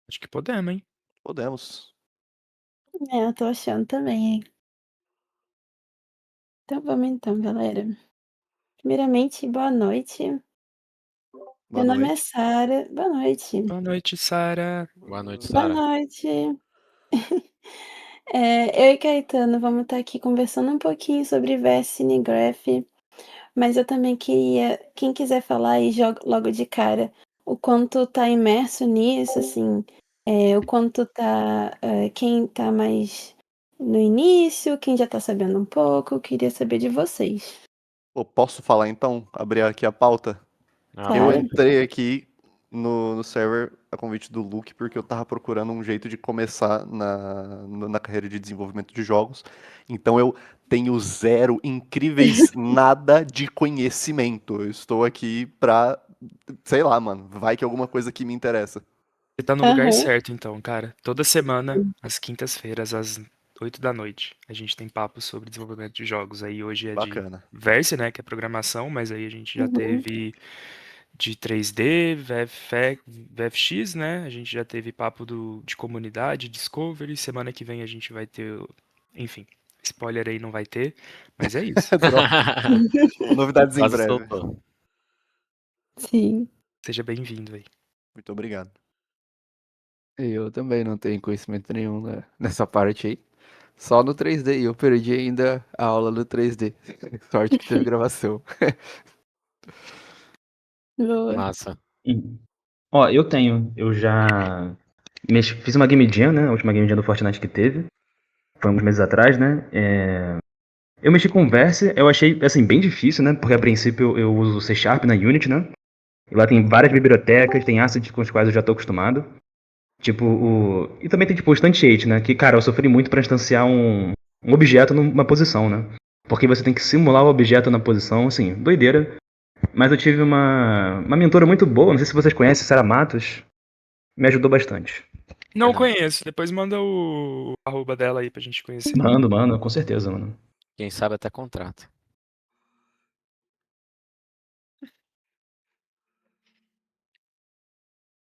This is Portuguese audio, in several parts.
Acho que podemos, hein? Podemos. Eu tô achando também, hein. Então vamos então, galera. Primeiramente, boa noite. Boa Meu nome é noite. Sara. Boa noite. Boa noite, Sara. Boa noite, Boa Sara. noite. Eu e Caetano vamos estar aqui conversando um pouquinho sobre Verse Cinegraph, mas eu também queria, quem quiser falar aí logo de cara, o quanto tá imerso nisso, assim, o quanto tá, quem tá mais no início, quem já tá sabendo um pouco, eu queria saber de vocês. Pô, posso falar então? Abrir aqui a pauta? Eu Claro. entrei aqui no server a convite do Luke porque eu tava procurando um jeito de começar na carreira de desenvolvimento de jogos. Então eu tenho zero, incríveis, nada de conhecimento. Eu estou aqui pra, sei lá, mano, vai que alguma coisa que me interessa. Você tá no lugar Aham. certo, então, cara. Toda semana, às quintas-feiras, às 8 da noite, a gente tem papo sobre desenvolvimento de jogos. Aí hoje é de Bacana. Verse, né, que é programação, mas aí a gente já Uhum. teve de 3D, VFX, né? A gente já teve papo de comunidade, Discovery. Semana que vem a gente vai ter, enfim, spoiler aí não vai ter, mas é isso. Droga. Novidades em Quase breve. soltou. Sim. Seja bem-vindo aí. Muito obrigado. Eu também não tenho conhecimento nenhum nessa parte aí. Só no 3D. E eu perdi ainda a aula no 3D. Sorte que teve gravação. Boa. Massa. Ó, eu já fiz uma Game Jam, né? A última Game Jam do Fortnite que teve. Foi uns meses atrás, né? Eu mexi com Verse, eu achei, assim, bem difícil, né? Porque a princípio eu uso C Sharp na Unity, né? E lá tem várias bibliotecas, tem assets com os quais eu já tô acostumado. E também tem, tipo, o Instantiate, né? Que, cara, eu sofri muito pra instanciar um objeto numa posição, né? Porque você tem que simular o objeto na posição, assim, doideira. Mas eu tive uma mentora muito boa, não sei se vocês conhecem, Sarah Matos. Me ajudou bastante. Não conheço, depois manda o arroba dela aí pra gente conhecer. Mano, com certeza, mano. Quem sabe até contrato.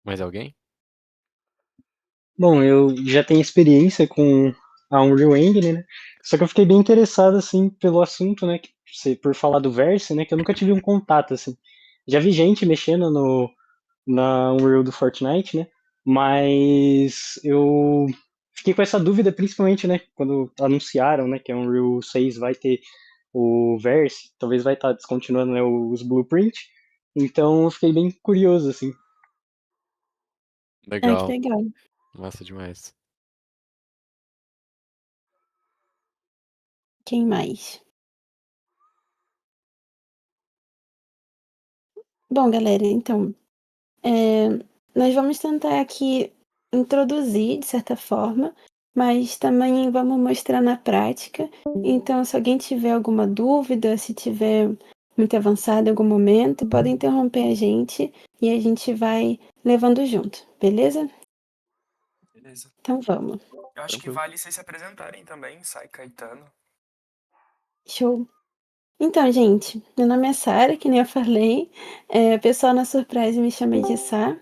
Mais alguém? Bom, eu já tenho experiência com a Unreal Engine, né? Só que eu fiquei bem interessado, assim, pelo assunto, né? Por falar do Verse, né? Que eu nunca tive um contato, assim. Já vi gente mexendo na Unreal do Fortnite, né? Mas eu fiquei com essa dúvida, principalmente, né? Quando anunciaram, né? Que a Unreal 6 vai ter o Verse, talvez vai estar descontinuando, né, os Blueprint. Então eu fiquei bem curioso, assim. Ai, que Legal. legal. Massa demais. Quem mais? Bom, galera, então, nós vamos tentar aqui introduzir, de certa forma, mas também vamos mostrar na prática. Então, se alguém tiver alguma dúvida, se tiver muito avançado em algum momento, pode interromper a gente e a gente vai levando junto, beleza? Beleza. Então vamos. Eu acho que Tranquilo. vale vocês se apresentarem também, Sai Caetano. Show. Então, gente, meu nome é Sara, que nem eu falei. O pessoal na Surprise me chama de Sá.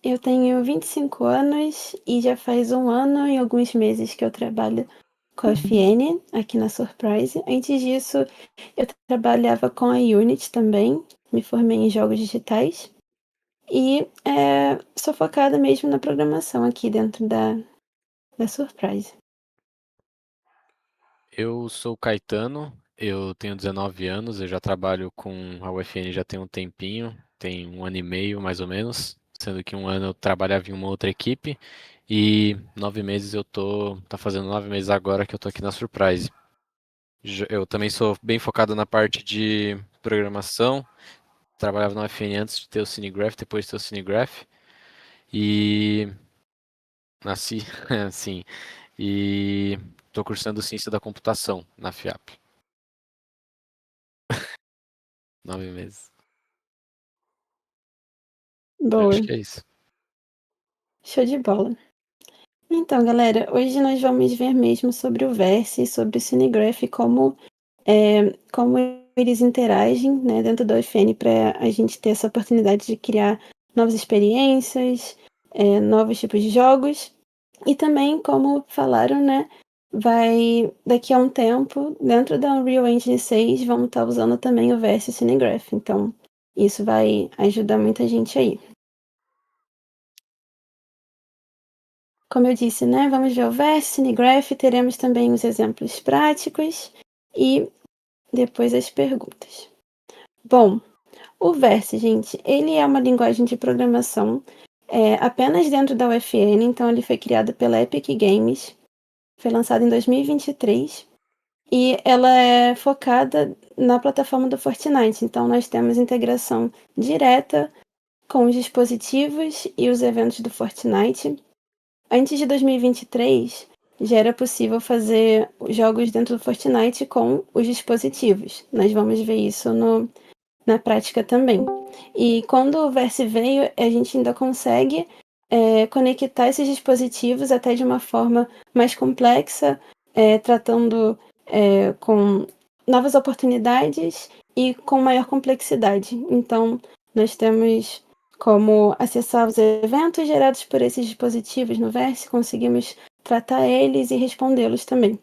Eu tenho 25 anos e já faz 1 ano e alguns meses que eu trabalho com a FN aqui na Surprise. Antes disso, eu trabalhava com a Unity também, me formei em jogos digitais e sou focada mesmo na programação aqui dentro da Surprise. Eu sou o Caetano, eu tenho 19 anos, eu já trabalho com a UFN já tem um tempinho, tem 1 ano e meio mais ou menos, sendo que 1 ano eu trabalhava em uma outra equipe e 9 meses tá fazendo 9 meses agora que eu tô aqui na Surprise. Eu também sou bem focado na parte de programação, trabalhava na UFN antes de ter o Cinegraph, depois de ter o Cinegraph e nasci assim, e tô cursando Ciência da Computação na FIAP. 9 meses. Boa, Acho que é isso. show de bola. Então, galera, hoje nós vamos ver mesmo sobre o Verse, sobre o Cinegraph, como eles interagem, né, dentro da UFN para a gente ter essa oportunidade de criar novas experiências, novos tipos de jogos. E também, como falaram, né, daqui a um tempo, dentro da Unreal Engine 6, vamos estar usando também o Verse Cinegraph. Então, isso vai ajudar muita gente aí. Como eu disse, né, vamos ver o Verse Cinegraph, teremos também os exemplos práticos e depois as perguntas. Bom, o Verse, gente, ele é uma linguagem de programação apenas dentro da UFN, então ele foi criado pela Epic Games, foi lançado em 2023 e ela é focada na plataforma do Fortnite, então nós temos integração direta com os dispositivos e os eventos do Fortnite. Antes de 2023, já era possível fazer jogos dentro do Fortnite com os dispositivos. Nós vamos ver isso na prática também. E quando o Verse veio, a gente ainda consegue conectar esses dispositivos até de uma forma mais complexa, tratando com novas oportunidades e com maior complexidade. Então, nós temos como acessar os eventos gerados por esses dispositivos no Verse, conseguimos tratar eles e respondê-los também.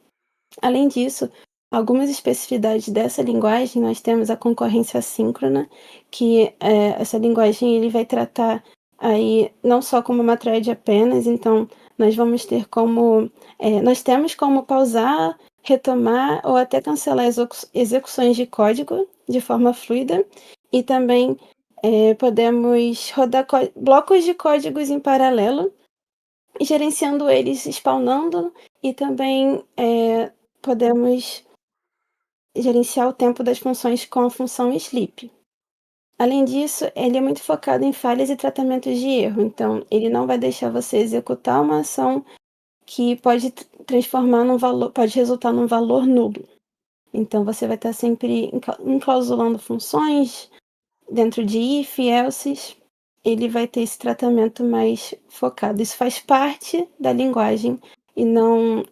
Além disso, algumas especificidades dessa linguagem, nós temos a concorrência assíncrona, que essa linguagem ele vai tratar aí não só como uma thread apenas, então nós vamos ter nós temos como pausar, retomar ou até cancelar execuções de código de forma fluida e também podemos rodar blocos de códigos em paralelo, gerenciando eles, spawnando e também podemos gerenciar o tempo das funções com a função sleep. Além disso, ele é muito focado em falhas e tratamentos de erro, então ele não vai deixar você executar uma ação que pode transformar pode resultar num valor nulo. Então você vai estar sempre enclausulando funções dentro de if, elses. Ele vai ter esse tratamento mais focado. Isso faz parte da linguagem e não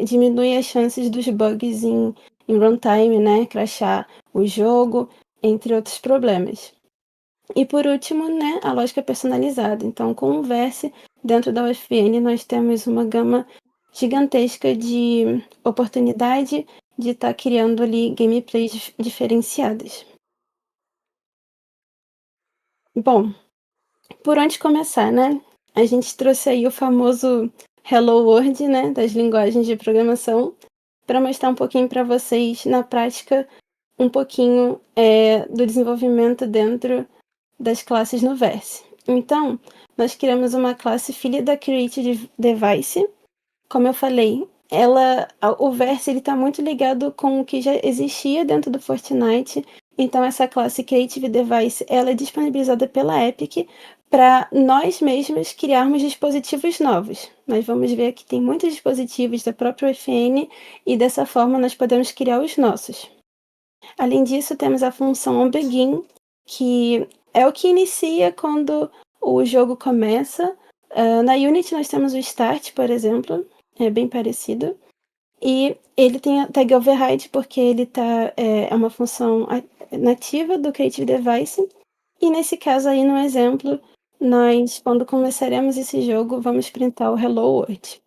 diminui as chances dos bugs em runtime, né? Crashar o jogo, entre outros problemas. E por último, né, a lógica personalizada. Então, com o Verse, dentro da UFN, nós temos uma gama gigantesca de oportunidade de estar criando ali gameplays diferenciadas. Bom, por onde começar, né? A gente trouxe aí o famoso Hello World, né, das linguagens de programação, para mostrar um pouquinho para vocês, na prática, um pouquinho do desenvolvimento dentro das classes no Verse. Então, nós criamos uma classe filha da Creative Device. Como eu falei, o Verse está muito ligado com o que já existia dentro do Fortnite. Então, essa classe Creative Device ela é disponibilizada pela Epic para nós mesmos criarmos dispositivos novos. Nós vamos ver que tem muitos dispositivos da própria UFN e dessa forma nós podemos criar os nossos. Além disso, temos a função onBegin, que é o que inicia quando o jogo começa. Na Unity nós temos o Start, por exemplo, é bem parecido. E ele tem a tag override porque ele é uma função nativa do Creative Device. E nesse caso aí, no exemplo, nós, quando começaremos esse jogo, vamos printar o Hello World.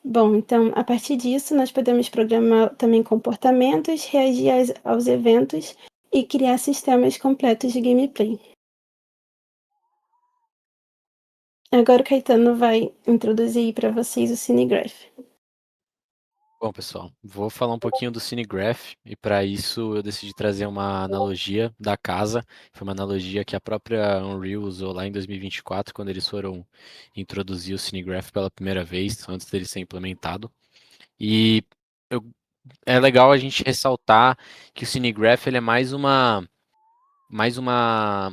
Bom, então, a partir disso, nós podemos programar também comportamentos, reagir aos eventos e criar sistemas completos de gameplay. Agora o Caetano vai introduzir para vocês o Cinegraph. Bom, pessoal, vou falar um pouquinho do Cinegraph e para isso eu decidi trazer uma analogia da casa. Foi uma analogia que a própria Unreal usou lá em 2024, quando eles foram introduzir o Cinegraph pela primeira vez, antes dele ser implementado. E é legal a gente ressaltar que o Cinegraph ele é mais uma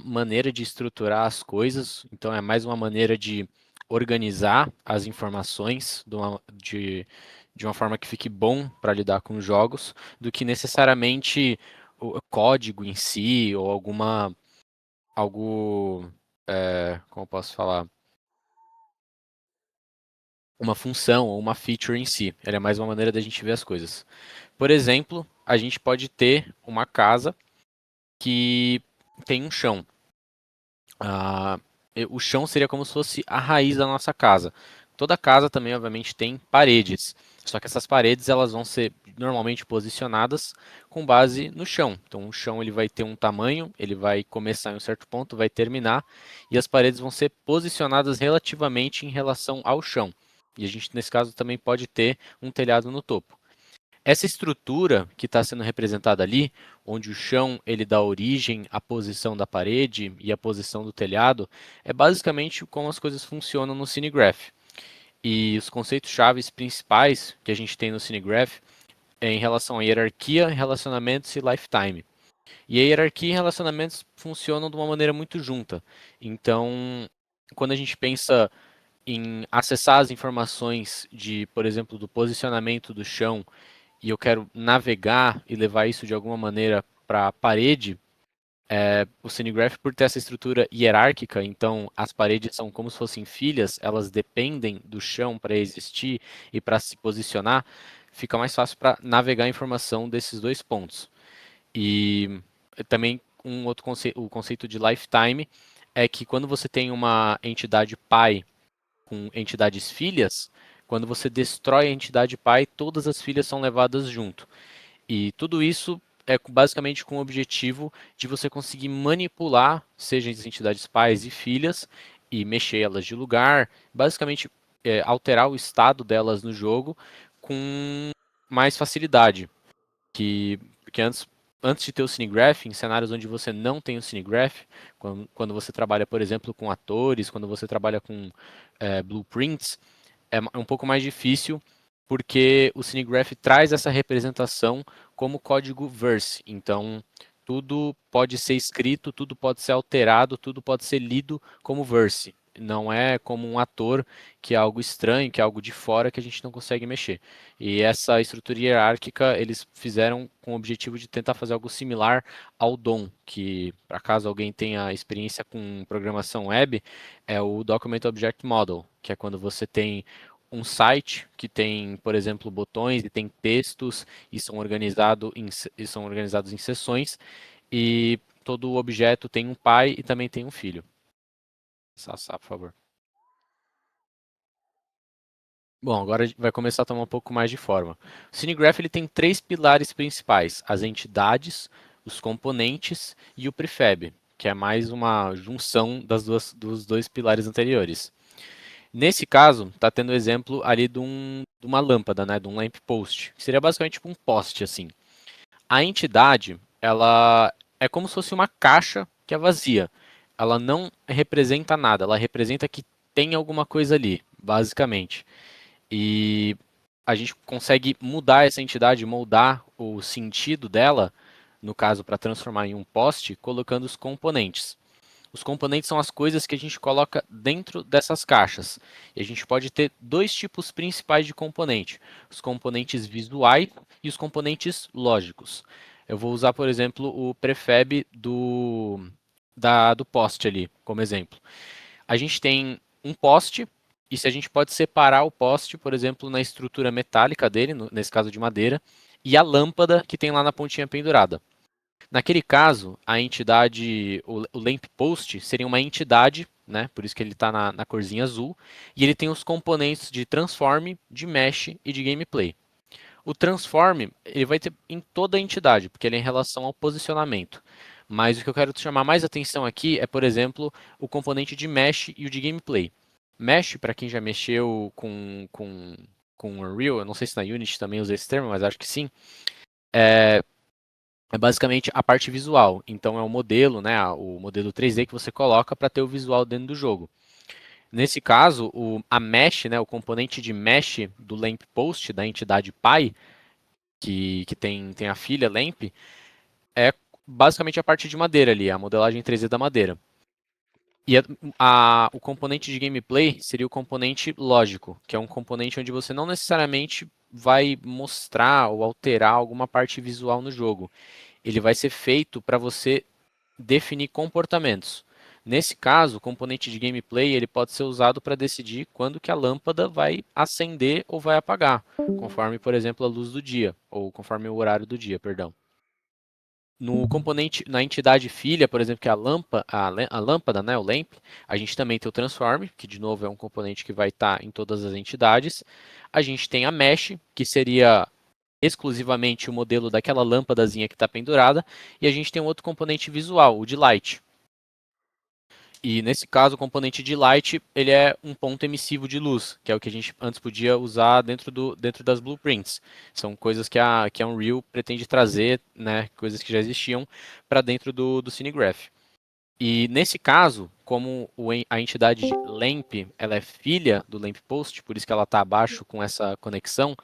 maneira de estruturar as coisas, então é mais uma maneira de organizar as informações de uma forma que fique bom para lidar com os jogos, do que necessariamente o código em si ou como eu posso falar, uma função ou uma feature em si. Ela é mais uma maneira da gente ver as coisas. Por exemplo, a gente pode ter uma casa que tem um chão. o chão seria como se fosse a raiz da nossa casa. Toda casa também, obviamente, tem paredes. Só que essas paredes elas vão ser normalmente posicionadas com base no chão. Então, o chão ele vai ter um tamanho, ele vai começar em um certo ponto, vai terminar, e as paredes vão ser posicionadas relativamente em relação ao chão. E a gente, nesse caso, também pode ter um telhado no topo. Essa estrutura que está sendo representada ali, onde o chão ele dá origem à posição da parede e à posição do telhado, é basicamente como as coisas funcionam no Cinegraph. E os conceitos chaves principais que a gente tem no Cinegraph é em relação à hierarquia, relacionamentos e lifetime. E a hierarquia e relacionamentos funcionam de uma maneira muito junta. Então, quando a gente pensa em acessar as informações de, por exemplo, do posicionamento do chão e eu quero navegar e levar isso de alguma maneira para a parede, o Cinegraph, por ter essa estrutura hierárquica, então as paredes são como se fossem filhas, elas dependem do chão para existir e para se posicionar, fica mais fácil para navegar a informação desses dois pontos. E também um outro conceito, o conceito de lifetime é que quando você tem uma entidade pai com entidades filhas, quando você destrói a entidade pai, todas as filhas são levadas junto. E tudo isso é basicamente com o objetivo de você conseguir manipular, seja as entidades pais e filhas, e mexer elas de lugar, basicamente alterar o estado delas no jogo com mais facilidade. Porque antes de ter o Cinegraph, em cenários onde você não tem o Cinegraph, quando você trabalha, por exemplo, com atores, quando você trabalha com blueprints, é um pouco mais difícil, porque o Cinegraph traz essa representação como código verse. Então, tudo pode ser escrito, tudo pode ser alterado, tudo pode ser lido como verse. Não é como um ator, que é algo estranho, que é algo de fora que a gente não consegue mexer. E essa estrutura hierárquica eles fizeram com o objetivo de tentar fazer algo similar ao DOM, que, para caso alguém tenha experiência com programação web, é o Document Object Model, que é quando você tem um site que tem, por exemplo, botões e tem textos e são organizados em seções e todo objeto tem um pai e também tem um filho. Sassá, por favor. Bom, agora vai começar a tomar um pouco mais de forma. O Cinegraph ele tem três pilares principais: as entidades, os componentes e o prefab, que é mais uma junção dos dois pilares anteriores. Nesse caso, está tendo o exemplo ali de uma lâmpada, né, de um lamp post, que seria basicamente tipo um poste assim. A entidade, ela é como se fosse uma caixa que é vazia. Ela não representa nada, ela representa que tem alguma coisa ali, basicamente. E a gente consegue mudar essa entidade, moldar o sentido dela, no caso para transformar em um poste, colocando os componentes. Os componentes são as coisas que a gente coloca dentro dessas caixas. E a gente pode ter dois tipos principais de componente: os componentes visuais e os componentes lógicos. Eu vou usar, por exemplo, o prefab do poste ali, como exemplo. A gente tem um poste, e se a gente pode separar o poste, por exemplo, na estrutura metálica dele, nesse caso de madeira, e a lâmpada que tem lá na pontinha pendurada. Naquele caso, a entidade, o lamp post seria uma entidade, né? Por isso que ele está na corzinha azul, e ele tem os componentes de transform, de mesh e de gameplay. O transform ele vai ter em toda a entidade, porque ele é em relação ao posicionamento. Mas o que eu quero chamar mais atenção aqui é, por exemplo, o componente de mesh e o de gameplay. Mesh, para quem já mexeu com Unreal, eu não sei se na Unity também usa esse termo, mas acho que sim, é basicamente a parte visual. Então é o modelo, né, o modelo 3D que você coloca para ter o visual dentro do jogo. Nesse caso, a mesh, né, o componente de mesh do lamp post da entidade pai, que tem a filha lamp, é basicamente a parte de madeira ali, a modelagem 3D da madeira. E o componente de gameplay seria o componente lógico, que é um componente onde você não necessariamente vai mostrar ou alterar alguma parte visual no jogo. Ele vai ser feito para você definir comportamentos. Nesse caso, o componente de gameplay ele pode ser usado para decidir quando que a lâmpada vai acender ou vai apagar, conforme, por exemplo, a luz do dia, ou conforme o horário do dia, perdão. No componente, na entidade filha, por exemplo, que é a lâmpada, né, o lamp, a gente também tem o transform, que de novo é um componente que vai estar em todas as entidades. A gente tem a mesh, que seria exclusivamente o modelo daquela lâmpadazinha que está pendurada, e a gente tem um outro componente visual, o de light. E nesse caso, o componente de light, ele é um ponto emissivo de luz, que é o que a gente antes podia usar dentro das blueprints. São coisas que a Unreal pretende trazer, né, coisas que já existiam para dentro do Cinegraph. E nesse caso, como a entidade lamp, ela é filha do lamp post, por isso que ela está abaixo com essa conexão,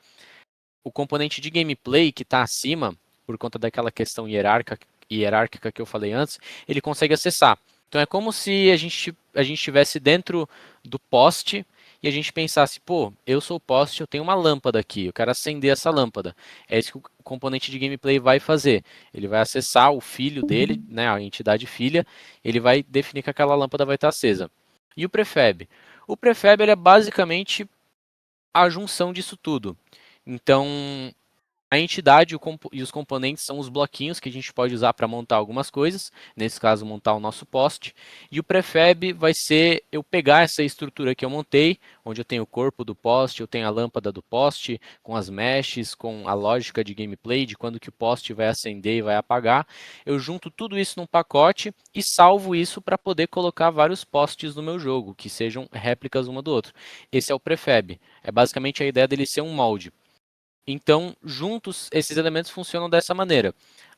o componente de gameplay que está acima, por conta daquela questão hierárquica que eu falei antes, ele consegue acessar. Então é como se a gente estivesse dentro do poste e a gente pensasse, pô, eu sou o poste, eu tenho uma lâmpada aqui, eu quero acender essa lâmpada. É isso que o componente de gameplay vai fazer. Ele vai acessar o filho dele, né, a entidade filha, ele vai definir que aquela lâmpada vai estar acesa. E o prefab? O prefab ele é basicamente a junção disso tudo. Então, a entidade e os componentes são os bloquinhos que a gente pode usar para montar algumas coisas, nesse caso montar o nosso poste, e o prefab vai ser eu pegar essa estrutura que eu montei, onde eu tenho o corpo do poste, eu tenho a lâmpada do poste, com as meshes, com a lógica de gameplay, de quando que o poste vai acender e vai apagar, eu junto tudo isso num pacote e salvo isso para poder colocar vários postes no meu jogo, que sejam réplicas uma do outro. Esse é o prefab, é basicamente a ideia dele ser um molde. Então, juntos, esses elementos funcionam dessa maneira.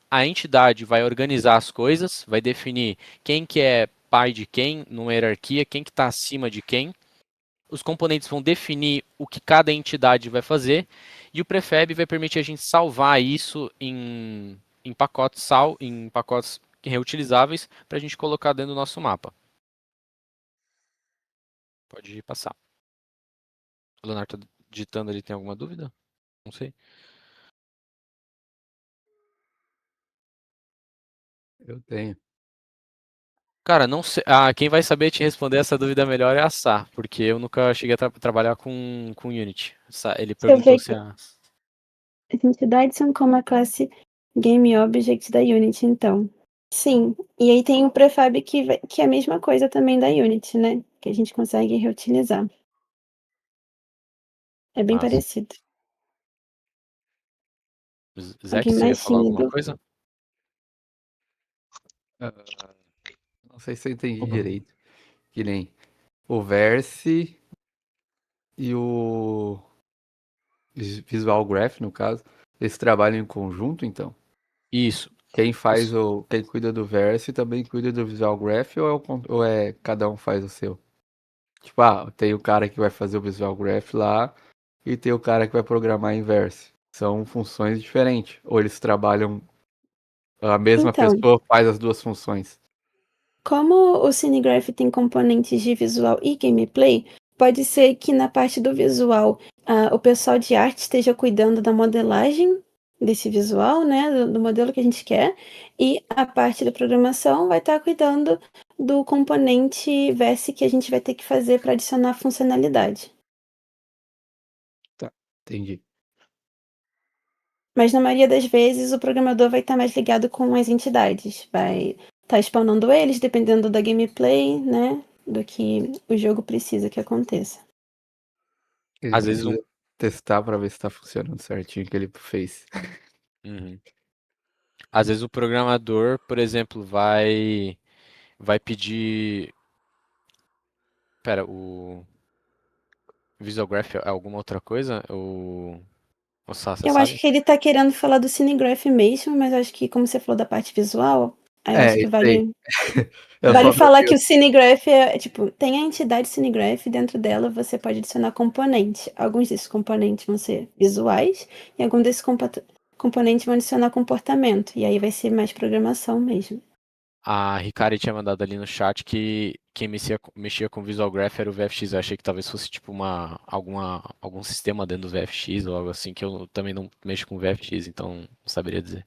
A entidade vai organizar as coisas, vai definir quem que é pai de quem, numa hierarquia, quem que está acima de quem. Os componentes vão definir o que cada entidade vai fazer. E o prefab vai permitir a gente salvar isso em pacotes reutilizáveis para a gente colocar dentro do nosso mapa. Pode passar. O Leonardo está digitando ali, tem alguma dúvida? Não sei. Eu tenho. Cara, não sei. Quem vai saber te responder essa dúvida melhor é a Sá, porque eu nunca cheguei a trabalhar com Unity. Ele Deixa eu ver perguntou se aqui. a. As entidades são como a classe Game Object da Unity, então. Sim, e aí tem o prefab que é a mesma coisa também da Unity, né? Que a gente consegue reutilizar. É bem Massa. parecido. Zeke, Alguém você ia mais falar tinha alguma dúvida? coisa? Ah, não sei se eu entendi direito. Que nem o Verse e o Visual Graph, no caso, eles trabalham em conjunto, então? Isso. Quem cuida do Verse também cuida do Visual Graph ou é cada um faz o seu? Tipo, tem o cara que vai fazer o Visual Graph lá e tem o cara que vai programar em Verse. São funções diferentes. Ou eles trabalham, a mesma Então, pessoa faz as duas funções. como o Cinegraph tem componentes de visual e gameplay, pode ser que na parte do visual o pessoal de arte esteja cuidando da modelagem desse visual, né, do modelo que a gente quer, e a parte da programação vai estar cuidando do componente VS que a gente vai ter que fazer para adicionar funcionalidade. Tá, entendi. Mas na maioria das vezes o programador vai estar mais ligado com as entidades, vai estar spawnando eles dependendo da gameplay, né? Do que o jogo precisa que aconteça. Ele Às vezes precisa testar pra ver se tá funcionando certinho o que ele fez. Uhum. Às vezes o programador, por exemplo, vai pedir. Pera, o Visual Graph é alguma outra coisa? O Sá, você Eu acho sabe? que ele tá querendo falar do Cinegraph mesmo, mas acho que como você falou da parte visual, aí eu acho que Isso aí. vale, Eu vale só não falar vi. que o Cinegraph tipo, tem a entidade Cinegraph, dentro dela você pode adicionar componentes. Alguns desses componentes vão ser visuais e alguns desses componentes vão adicionar comportamento. E aí vai ser mais programação mesmo. A Ricari tinha mandado ali no chat que quem mexia com Visual Graph era o VFX. Eu achei que talvez fosse tipo algum sistema dentro do VFX ou algo assim, que eu também não mexo com VFX, então não saberia dizer.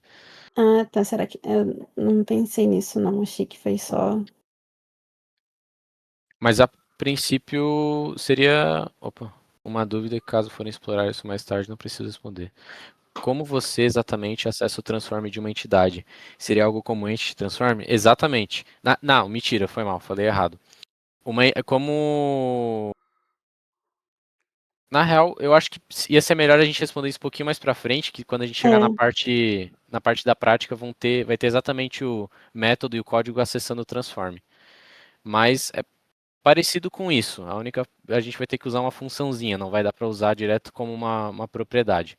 Ah, tá. Será que. Eu não pensei nisso, não. Achei que foi só. Mas a princípio seria. Opa, uma dúvida que caso forem explorar isso mais tarde não preciso responder. como você exatamente acessa o transform de uma entidade? Seria algo como Entity Transform? Exatamente. Não, mentira, foi mal, falei errado. Como... Na real, eu acho que ia ser melhor a gente responder isso um pouquinho mais pra frente, que quando a gente chegar na parte da prática, vai ter exatamente o método e o código acessando o transform. Mas é parecido com isso. A gente vai ter que usar uma funçãozinha, não vai dar para usar direto como uma propriedade.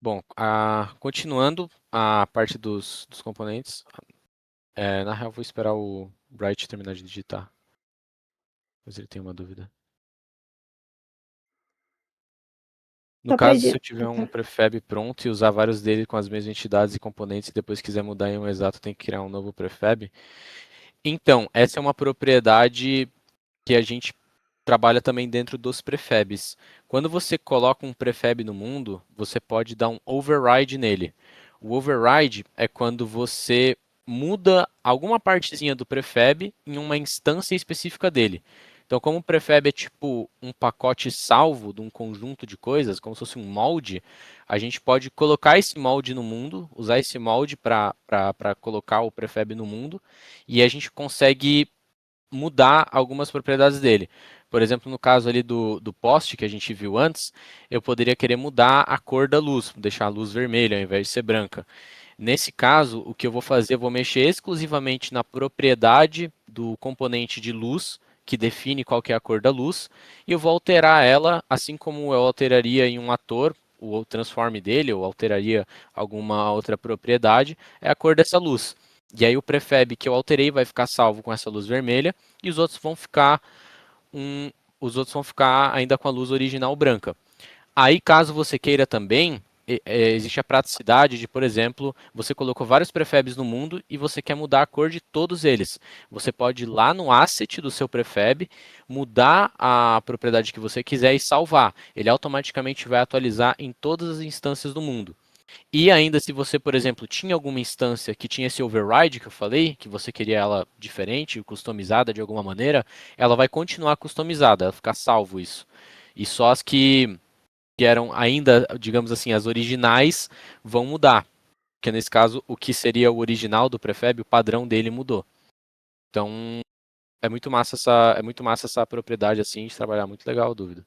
Bom, continuando a parte dos componentes, na real vou esperar o Bright terminar de digitar, pois ele tem uma dúvida. No Só pra caso, se dizer. eu tiver um prefab pronto e usar vários dele com as mesmas entidades e componentes e depois quiser mudar em um exato, tem que criar um novo prefab. Então, essa é uma propriedade que a gente trabalha também dentro dos prefabs. Quando você coloca um prefab no mundo, você pode dar um override nele. O override é quando você muda alguma partezinha do prefab em uma instância específica dele. Então, como o prefab é tipo um pacote salvo de um conjunto de coisas, como se fosse um molde, a gente pode colocar esse molde no mundo, usar esse molde para colocar o prefab no mundo, e a gente consegue mudar algumas propriedades dele. Por exemplo, no caso ali do poste que a gente viu antes, eu poderia querer mudar a cor da luz, deixar a luz vermelha ao invés de ser branca. Nesse caso, o que eu vou fazer, eu vou mexer exclusivamente na propriedade do componente de luz, que define qual que é a cor da luz, e eu vou alterar ela, assim como eu alteraria em um ator, o transform dele, ou alteraria alguma outra propriedade, é a cor dessa luz. E aí o prefab que eu alterei vai ficar salvo com essa luz vermelha, e um, os outros vão ficar ainda com a luz original branca. Aí, caso você queira também, existe a praticidade de, por exemplo, você colocou vários prefabs no mundo e você quer mudar a cor de todos eles. Você pode ir lá no asset do seu prefab, mudar a propriedade que você quiser e salvar. Ele automaticamente vai atualizar em todas as instâncias do mundo. E ainda se você, por exemplo, tinha alguma instância que tinha esse override que eu falei, que você queria ela diferente, customizada de alguma maneira, ela vai continuar customizada, vai ficar salvo isso. E só as que eram ainda, digamos assim, as originais vão mudar. Porque nesse caso, o que seria o original do prefab, o padrão dele mudou. Então, é muito massa essa propriedade assim de trabalhar, muito legal a dúvida.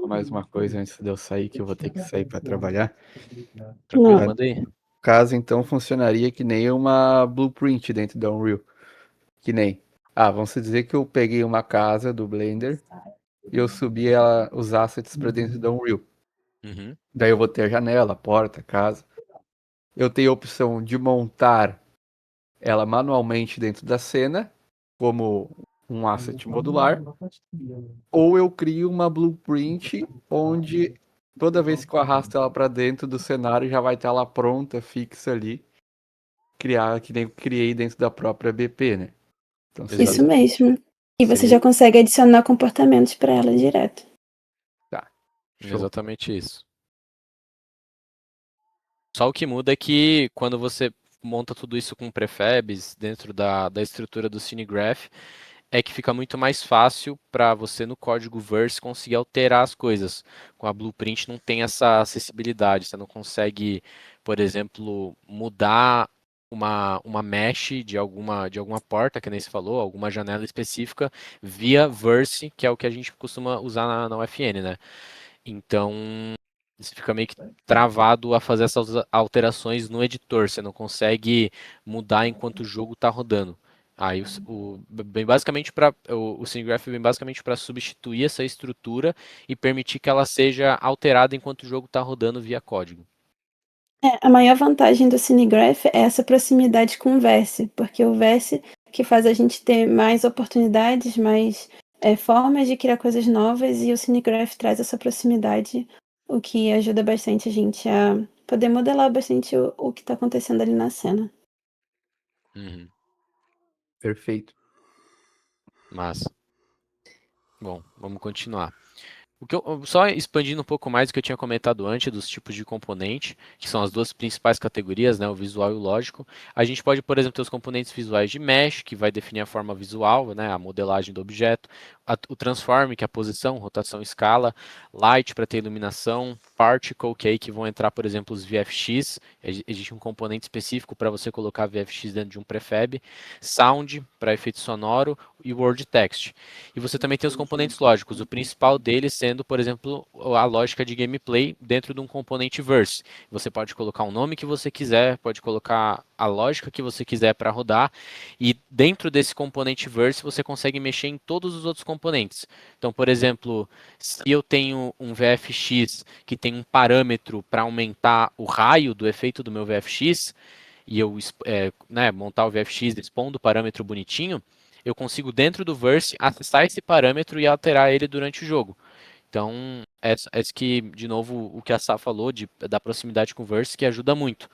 Mais uma coisa antes de eu sair, que eu vou ter que sair para trabalhar. Tranquilo, Não. manda aí. O caso, então, funcionaria que nem uma blueprint dentro da Unreal. Que nem, vamos dizer que eu peguei uma casa do Blender e eu subi os assets para dentro da Unreal. Uhum. Daí eu vou ter a janela, a porta, a casa. Eu tenho a opção de montar ela manualmente dentro da cena, como um asset modular, ou eu crio uma blueprint onde toda vez que eu arrasto ela para dentro do cenário já vai estar ela pronta, fixa ali, criar que nem eu criei dentro da própria BP, né? Então Isso Exato. mesmo. E você seria já consegue adicionar comportamentos para ela direto. tá. Show. Exatamente isso. Só o que muda é que quando você monta tudo isso com prefabs dentro da estrutura do Cinegraph, é que fica muito mais fácil para você no código Verse conseguir alterar as coisas. Com a Blueprint não tem essa acessibilidade, você não consegue, por exemplo, mudar uma mesh de alguma porta, que nem você falou, alguma janela específica, via Verse, que é o que a gente costuma usar na UFN, né? Então, você fica meio que travado a fazer essas alterações no editor. Você não consegue mudar enquanto o jogo está rodando. Aí bem basicamente o SceneGraph vem basicamente para substituir essa estrutura e permitir que ela seja alterada enquanto o jogo está rodando via código. A maior vantagem do Cinegraph é essa proximidade com o Verse, porque o Verse que faz a gente ter mais oportunidades, mais formas de criar coisas novas, e o Cinegraph traz essa proximidade, o que ajuda bastante a gente a poder modelar bastante o que está acontecendo ali na cena. Uhum. Perfeito. Massa. Bom, vamos continuar. Só expandindo um pouco mais o que eu tinha comentado antes dos tipos de componente, que são as duas principais categorias, né, o visual e o lógico. A gente pode, por exemplo, ter os componentes visuais de mesh, que vai definir a forma visual, né, a modelagem do objeto, o transform, que é a posição, rotação, escala, light para ter iluminação, particle, que é aí que vão entrar, por exemplo, os VFX. Existe um componente específico para você colocar VFX dentro de um prefab, sound para efeito sonoro e word text. E você também tem os componentes lógicos, o principal deles sendo, por exemplo, a lógica de gameplay dentro de um componente verse. Você pode colocar o nome que você quiser, pode colocar a lógica que você quiser para rodar, e dentro desse componente verse você consegue mexer em todos os outros componentes. Então, por exemplo, se eu tenho um VFX que tem um parâmetro para aumentar o raio do efeito do meu VFX, e eu montar o VFX expondo o parâmetro bonitinho, eu consigo dentro do Verse acessar esse parâmetro e alterar ele durante o jogo. Então, é que, de novo, o que a Sá falou da proximidade com o Verse, que ajuda muito.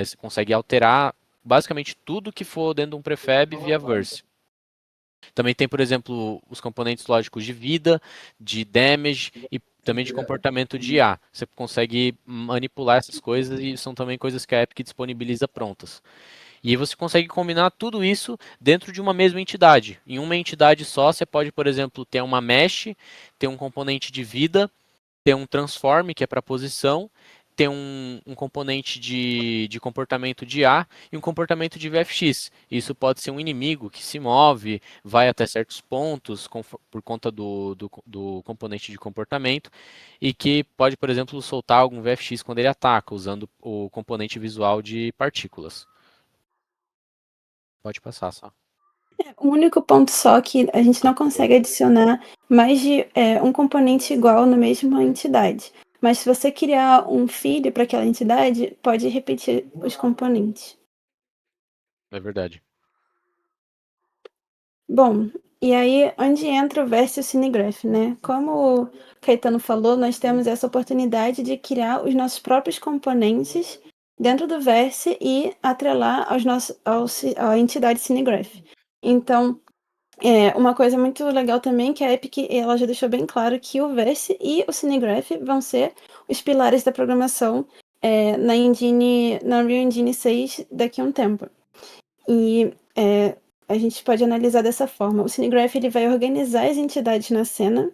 Você consegue alterar basicamente tudo que for dentro de um prefab via Verse. Também tem, por exemplo, os componentes lógicos de vida, de damage e também de comportamento de IA. Você consegue manipular essas coisas e são também coisas que a Epic disponibiliza prontas. E aí você consegue combinar tudo isso dentro de uma mesma entidade. Em uma entidade só, você pode, por exemplo, ter uma mesh, ter um componente de vida, ter um transform, que é para posição, ter um componente de comportamento de A e um comportamento de VFX. Isso pode ser um inimigo que se move, vai até certos pontos por conta do componente de comportamento e que pode, por exemplo, soltar algum VFX quando ele ataca, usando o componente visual de partículas. Pode passar, só. O único ponto só que a gente não consegue adicionar mais de um componente igual na mesma entidade. Mas se você criar um filho para aquela entidade, pode repetir os componentes. É verdade. Bom, e aí onde entra o Versus Cinegraph, né? Como o Caetano falou, nós temos essa oportunidade de criar os nossos próprios componentes dentro do Verse e atrelar à entidade Cinegraph. Então, uma coisa muito legal também que a Epic ela já deixou bem claro que o Verse e o Cinegraph vão ser os pilares da programação na Unreal Engine 6 daqui a um tempo. E a gente pode analisar dessa forma. O Cinegraph ele vai organizar as entidades na cena,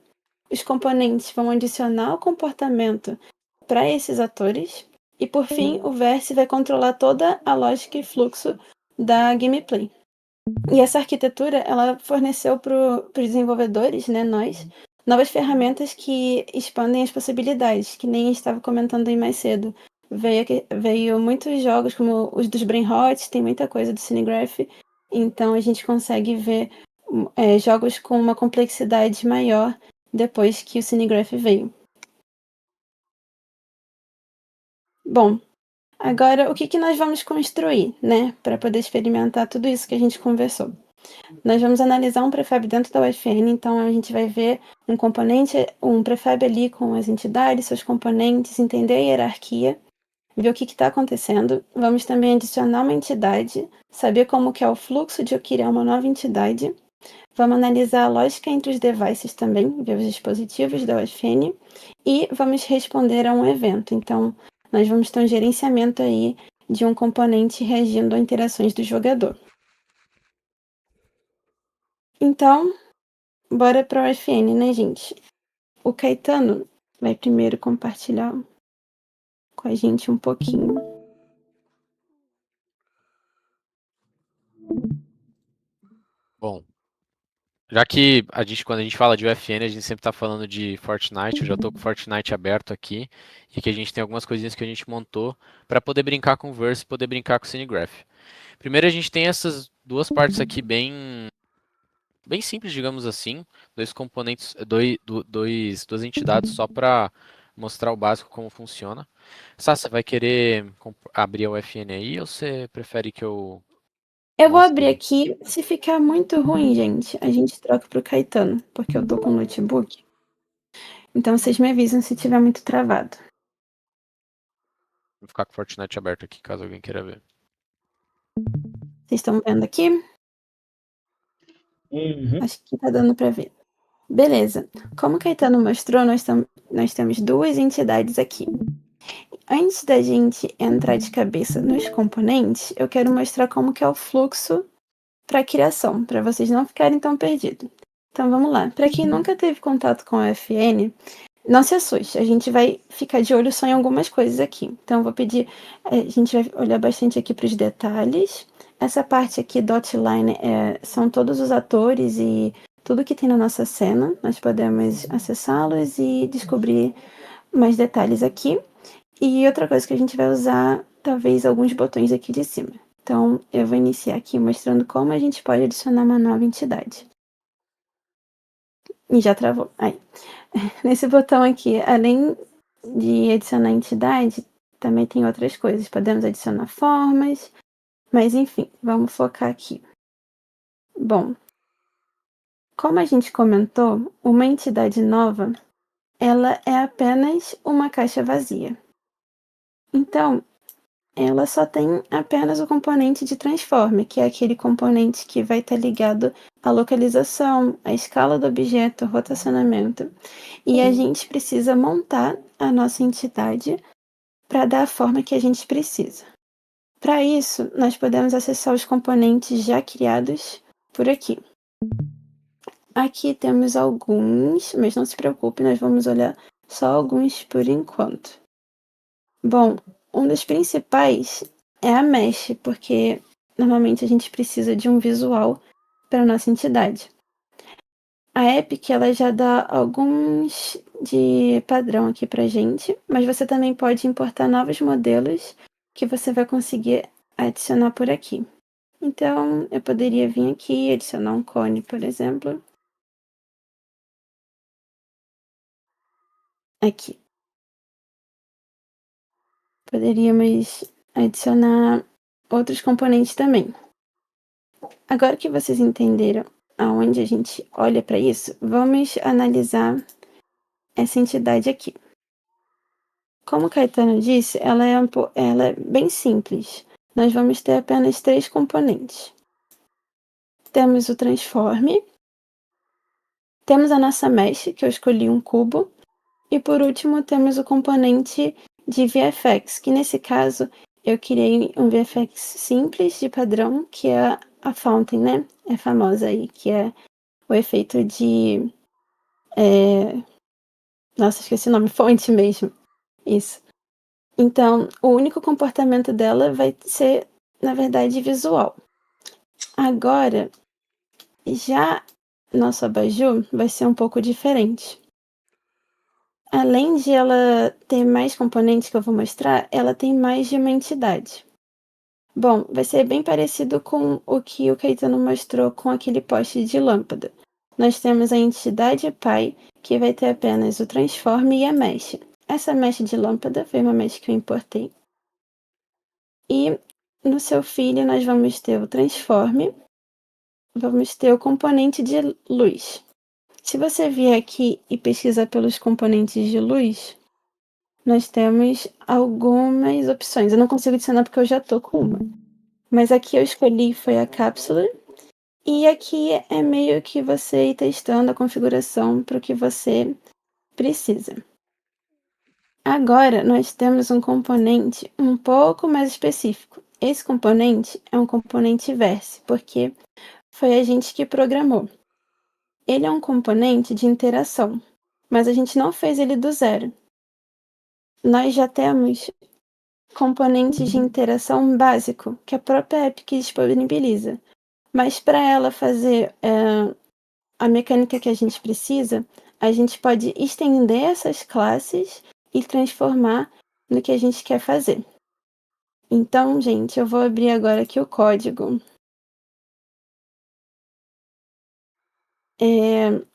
os componentes vão adicionar o comportamento para esses atores, e por fim o Verse vai controlar toda a lógica e fluxo da gameplay. E essa arquitetura, ela forneceu para os desenvolvedores, né, nós, novas ferramentas que expandem as possibilidades, que nem a gente estava comentando aí mais cedo. Veio muitos jogos, como os dos Brainrot, tem muita coisa do Cinegraph, então a gente consegue ver jogos com uma complexidade maior depois que o Cinegraph veio. Bom, agora o que nós vamos construir, né, para poder experimentar tudo isso que a gente conversou? Nós vamos analisar um prefab dentro da UFN, então a gente vai ver um prefab ali com as entidades, seus componentes, entender a hierarquia, ver o que está acontecendo. Vamos também adicionar uma entidade, saber como que é o fluxo de eu criar uma nova entidade. Vamos analisar a lógica entre os devices também, ver os dispositivos da UFN, e vamos responder a um evento. Então, nós vamos ter um gerenciamento aí de um componente reagindo a interações do jogador. Então, bora para o UFN, né, gente? O Caetano vai primeiro compartilhar com a gente um pouquinho. Bom, já que quando a gente fala de UFN, a gente sempre está falando de Fortnite, eu já estou com o Fortnite aberto aqui, e aqui a gente tem algumas coisinhas que a gente montou para poder brincar com o Verse e poder brincar com o Cinegraph. Primeiro a gente tem essas duas partes aqui bem simples, digamos assim, dois componentes, duas entidades só para mostrar o básico como funciona. Sá, você vai querer abrir a UFN aí ou você prefere que eu Eu vou abrir mostre? aqui. Se ficar muito ruim, gente, a gente troca pro Caetano, porque eu tô com o notebook. Então vocês me avisam se tiver muito travado. Vou ficar com o Fortnite aberto aqui, caso alguém queira ver. Vocês estão vendo aqui? Uhum. Acho que tá dando pra ver. Beleza. Como o Caetano mostrou, nós temos duas entidades aqui. Antes da gente entrar de cabeça nos componentes, eu quero mostrar como que é o fluxo para a criação, para vocês não ficarem tão perdidos. Então vamos lá. Para quem nunca teve contato com o FN, não se assuste, a gente vai ficar de olho só em algumas coisas aqui. Então eu vou pedir, a gente vai olhar bastante aqui para os detalhes. Essa parte aqui, dotline, são todos os atores e tudo que tem na nossa cena. Nós podemos acessá-los e descobrir mais detalhes aqui. E outra coisa que a gente vai usar, talvez alguns botões aqui de cima. Então, eu vou iniciar aqui mostrando como a gente pode adicionar uma nova entidade. E já travou. Aí. Nesse botão aqui, além de adicionar entidade, também tem outras coisas. Podemos adicionar formas, mas enfim, vamos focar aqui. Bom, como a gente comentou, uma entidade nova, ela é apenas uma caixa vazia. Então, ela só tem apenas o componente de transform, que é aquele componente que vai estar ligado à localização, à escala do objeto, ao rotacionamento. E a gente precisa montar a nossa entidade para dar a forma que a gente precisa. Para isso, nós podemos acessar os componentes já criados por aqui. Aqui temos alguns, mas não se preocupe, nós vamos olhar só alguns por enquanto. Bom, um dos principais é a mesh, porque normalmente a gente precisa de um visual para a nossa entidade. A Epic, ela já dá alguns de padrão aqui pra gente, mas você também pode importar novos modelos que você vai conseguir adicionar por aqui. Então, eu poderia vir aqui e adicionar um cone, por exemplo. Aqui. Poderíamos adicionar outros componentes também. Agora que vocês entenderam aonde a gente olha para isso, vamos analisar essa entidade aqui. Como o Caetano disse, ela é bem simples. Nós vamos ter apenas 3 componentes. Temos o transform, temos a nossa mesh, que eu escolhi um cubo, e por último temos o componente de VFX, que nesse caso eu criei um VFX simples de padrão, que é a Fountain, né? É famosa aí, que é o efeito de... Nossa, esqueci o nome, fonte mesmo. Isso. Então, o único comportamento dela vai ser, na verdade, visual. Agora, já nosso abajur vai ser um pouco diferente. Além de ela ter mais componentes que eu vou mostrar, ela tem mais de uma entidade. Bom, vai ser bem parecido com o que o Caetano mostrou com aquele poste de lâmpada. Nós temos a entidade pai, que vai ter apenas o transform e a mesh. Essa mesh de lâmpada foi uma mesh que eu importei. E no seu filho nós vamos ter o transform, vamos ter o componente de luz. Se você vier aqui e pesquisar pelos componentes de luz, nós temos algumas opções. Eu não consigo adicionar porque eu já tô com uma. Mas aqui eu escolhi foi a cápsula. E aqui é meio que você ir testando a configuração para o que você precisa. Agora nós temos um componente um pouco mais específico. Esse componente é um componente Verse, porque foi a gente que programou. Ele é um componente de interação, mas a gente não fez ele do zero. Nós já temos componentes de interação básico, que a própria Epic disponibiliza. Mas para ela fazer a mecânica que a gente precisa, a gente pode estender essas classes e transformar no que a gente quer fazer. Então, gente, eu vou abrir agora aqui o código.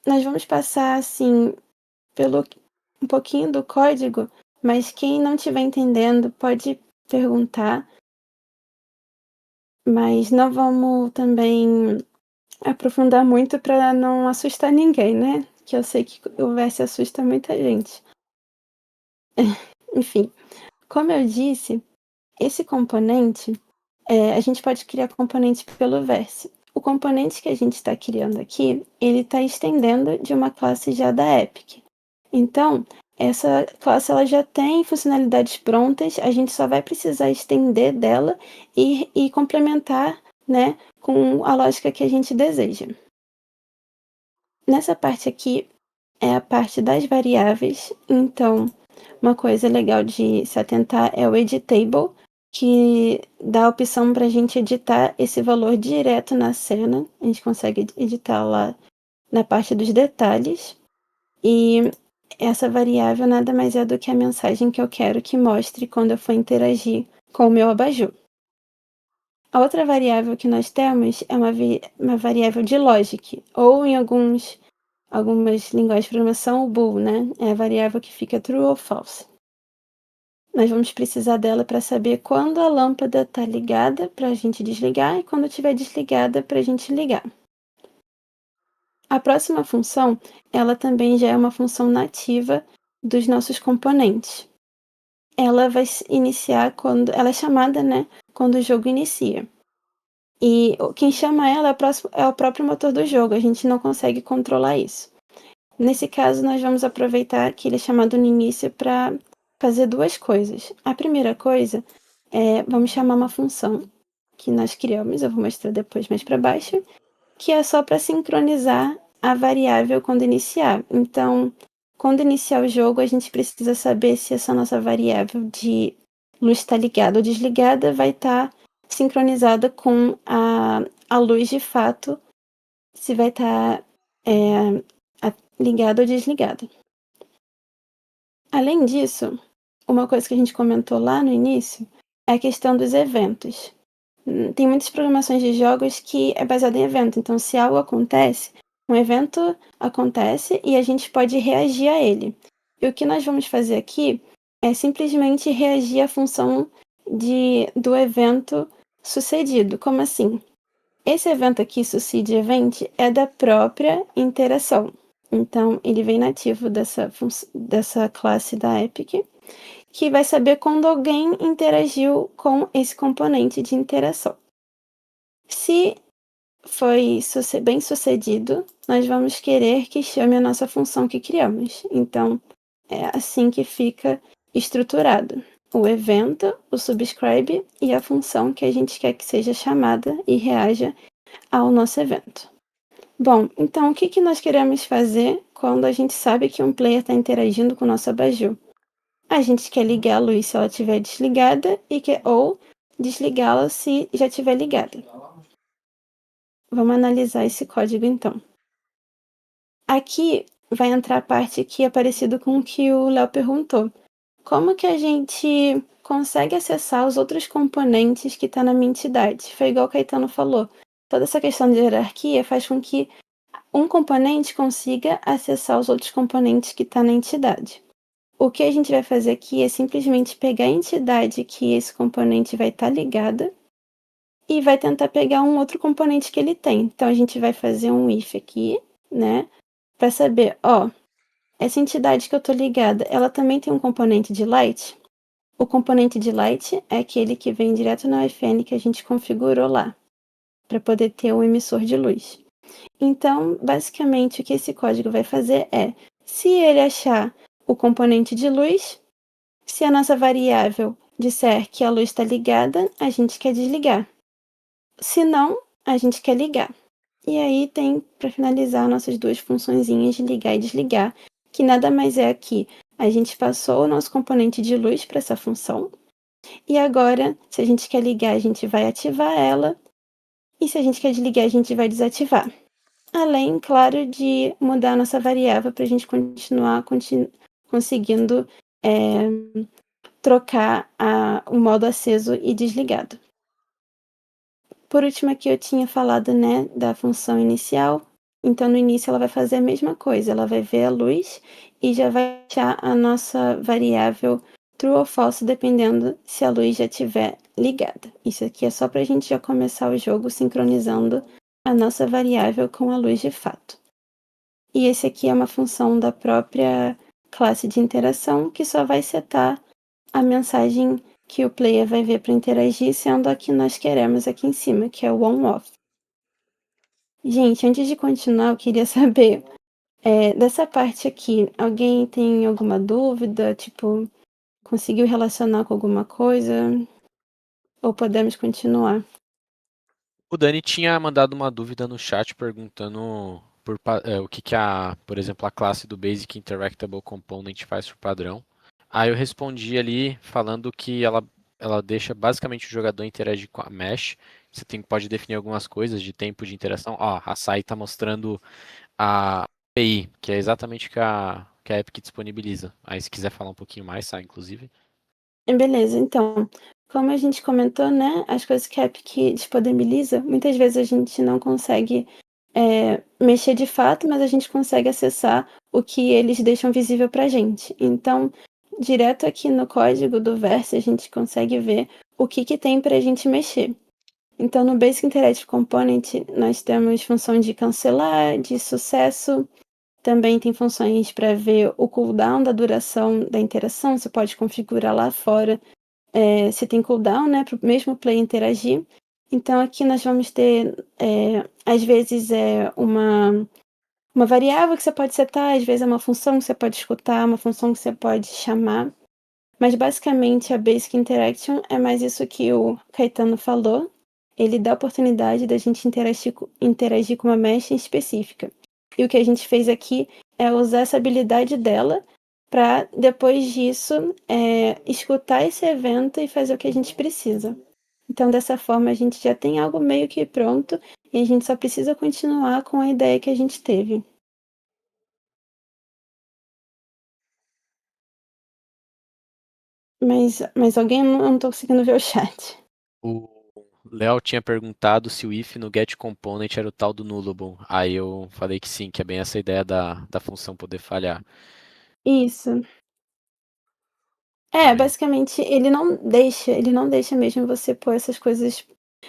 Nós vamos passar, assim, pelo um pouquinho do código, mas quem não estiver entendendo pode perguntar. Mas não vamos também aprofundar muito para não assustar ninguém, né? Que eu sei que o Verse assusta muita gente. Enfim, como eu disse, esse componente, a gente pode criar componente pelo Verse. O componente que a gente está criando aqui, ele está estendendo de uma classe já da Epic. Então, essa classe ela já tem funcionalidades prontas, a gente só vai precisar estender dela e complementar, né, com a lógica que a gente deseja. Nessa parte aqui é a parte das variáveis, então uma coisa legal de se atentar é o editable, que dá a opção para a gente editar esse valor direto na cena, a gente consegue editar lá na parte dos detalhes, e essa variável nada mais é do que a mensagem que eu quero que mostre quando eu for interagir com o meu abajur. A outra variável que nós temos é uma variável de logic, ou em algumas linguagens de programação, o bool, né? É a variável que fica true ou false. Nós vamos precisar dela para saber quando a lâmpada está ligada para a gente desligar e quando estiver desligada para a gente ligar. A próxima função, ela também já é uma função nativa dos nossos componentes. Ela vai iniciar ela é chamada, né, quando o jogo inicia. E quem chama ela é o próprio motor do jogo, a gente não consegue controlar isso. Nesse caso, nós vamos aproveitar que ele é chamado no início para fazer duas coisas. A primeira coisa é, vamos chamar uma função que nós criamos, eu vou mostrar depois mais para baixo, que é só para sincronizar a variável quando iniciar. Então, quando iniciar o jogo, a gente precisa saber se essa nossa variável de luz está ligada ou desligada vai estar sincronizada com a luz de fato, se vai estar ligada ou desligada. Além disso, uma coisa que a gente comentou lá no início é a questão dos eventos. Tem muitas programações de jogos que é baseada em evento, então se algo acontece, um evento acontece e a gente pode reagir a ele. E o que nós vamos fazer aqui é simplesmente reagir à função do evento sucedido. Como assim? Esse evento aqui, succeed event, é da própria interação. Então, ele vem nativo dessa classe da Epic, que vai saber quando alguém interagiu com esse componente de interação. Se foi bem sucedido, nós vamos querer que chame a nossa função que criamos. Então, é assim que fica estruturado o evento, o subscribe e a função que a gente quer que seja chamada e reaja ao nosso evento. Bom, então o que nós queremos fazer quando a gente sabe que um player está interagindo com o nosso abajur? A gente quer ligar a luz se ela estiver desligada ou desligá-la se já estiver ligada. Vamos analisar esse código então. Aqui vai entrar a parte que é parecido com o que o Léo perguntou. Como que a gente consegue acessar os outros componentes que estão na minha entidade? Foi igual o Caetano falou. Toda essa questão de hierarquia faz com que um componente consiga acessar os outros componentes que estão na entidade. O que a gente vai fazer aqui é simplesmente pegar a entidade que esse componente vai estar ligada e vai tentar pegar um outro componente que ele tem. Então, a gente vai fazer um if aqui, né? Para saber, essa entidade que eu estou ligada, ela também tem um componente de light? O componente de light é aquele que vem direto na UFN que a gente configurou lá, para poder ter um emissor de luz. Então, basicamente, o que esse código vai fazer é, se ele achar o componente de luz, se a nossa variável disser que a luz está ligada, a gente quer desligar. Se não, a gente quer ligar. E aí tem, para finalizar, nossas duas funçõezinhas de ligar e desligar, que nada mais é aqui. A gente passou o nosso componente de luz para essa função. E agora, se a gente quer ligar, a gente vai ativar ela. E se a gente quer desligar, a gente vai desativar. Além, claro, de mudar a nossa variável para a gente continuar conseguindo trocar o modo aceso e desligado. Por último, aqui eu tinha falado, né, da função inicial. Então, no início, ela vai fazer a mesma coisa. Ela vai ver a luz e já vai achar a nossa variável true ou false, dependendo se a luz já estiver ligada. Isso aqui é só para a gente já começar o jogo sincronizando a nossa variável com a luz de fato. E esse aqui é uma função da própria classe de interação que só vai setar a mensagem que o player vai ver para interagir, sendo a que nós queremos aqui em cima, que é o on-off. Gente, antes de continuar, eu queria saber, dessa parte aqui, alguém tem alguma dúvida? Tipo, conseguiu relacionar com alguma coisa? Ou podemos continuar? O Dani tinha mandado uma dúvida no chat perguntando o que que por exemplo, a classe do Basic Interactable Component faz por padrão. Aí eu respondi ali falando que ela deixa basicamente o jogador interagir com a mesh. Você pode definir algumas coisas de tempo de interação. Ó, a Sai está mostrando a API, que é exatamente o que a Epic disponibiliza. Aí se quiser falar um pouquinho mais, Sai, inclusive. Beleza, então, como a gente comentou, né, as coisas que a Epic disponibiliza, muitas vezes a gente não consegue mexer de fato, mas a gente consegue acessar o que eles deixam visível pra gente. Então, direto aqui no código do Verse, a gente consegue ver o que tem pra gente mexer. Então, no Basic Interactive Component, nós temos função de cancelar, de sucesso, também tem funções para ver o cooldown da duração da interação, você pode configurar lá fora se tem cooldown, né, para o mesmo player interagir. Então aqui nós vamos ter, às vezes uma variável que você pode setar, às vezes é uma função que você pode escutar, uma função que você pode chamar. Mas basicamente a Basic Interaction é mais isso que o Caetano falou. Ele dá a oportunidade da gente interagir com uma mesh específica. E o que a gente fez aqui é usar essa habilidade dela para, depois disso, escutar esse evento e fazer o que a gente precisa. Então, dessa forma, a gente já tem algo meio que pronto e a gente só precisa continuar com a ideia que a gente teve. Mas alguém, eu não tô conseguindo ver o chat. O Léo tinha perguntado se o if no get component era o tal do nullable. Aí eu falei que sim, que é bem essa ideia da função poder falhar. Isso. Aí, Basicamente, ele não deixa mesmo você pôr essas coisas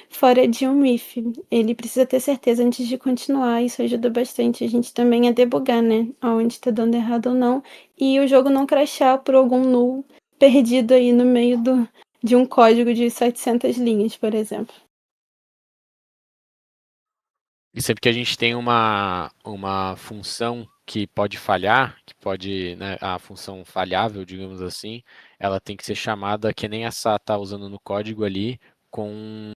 fora de um if. Ele precisa ter certeza antes de continuar, isso ajuda bastante a gente também a debugar, né, aonde tá dando errado ou não, e o jogo não crashar por algum null perdido aí no meio de um código de 700 linhas, por exemplo. e sempre que a gente tem uma função que pode falhar, que pode, né, a função falhável, digamos assim, ela tem que ser chamada que nem a Sá tá usando no código ali, com,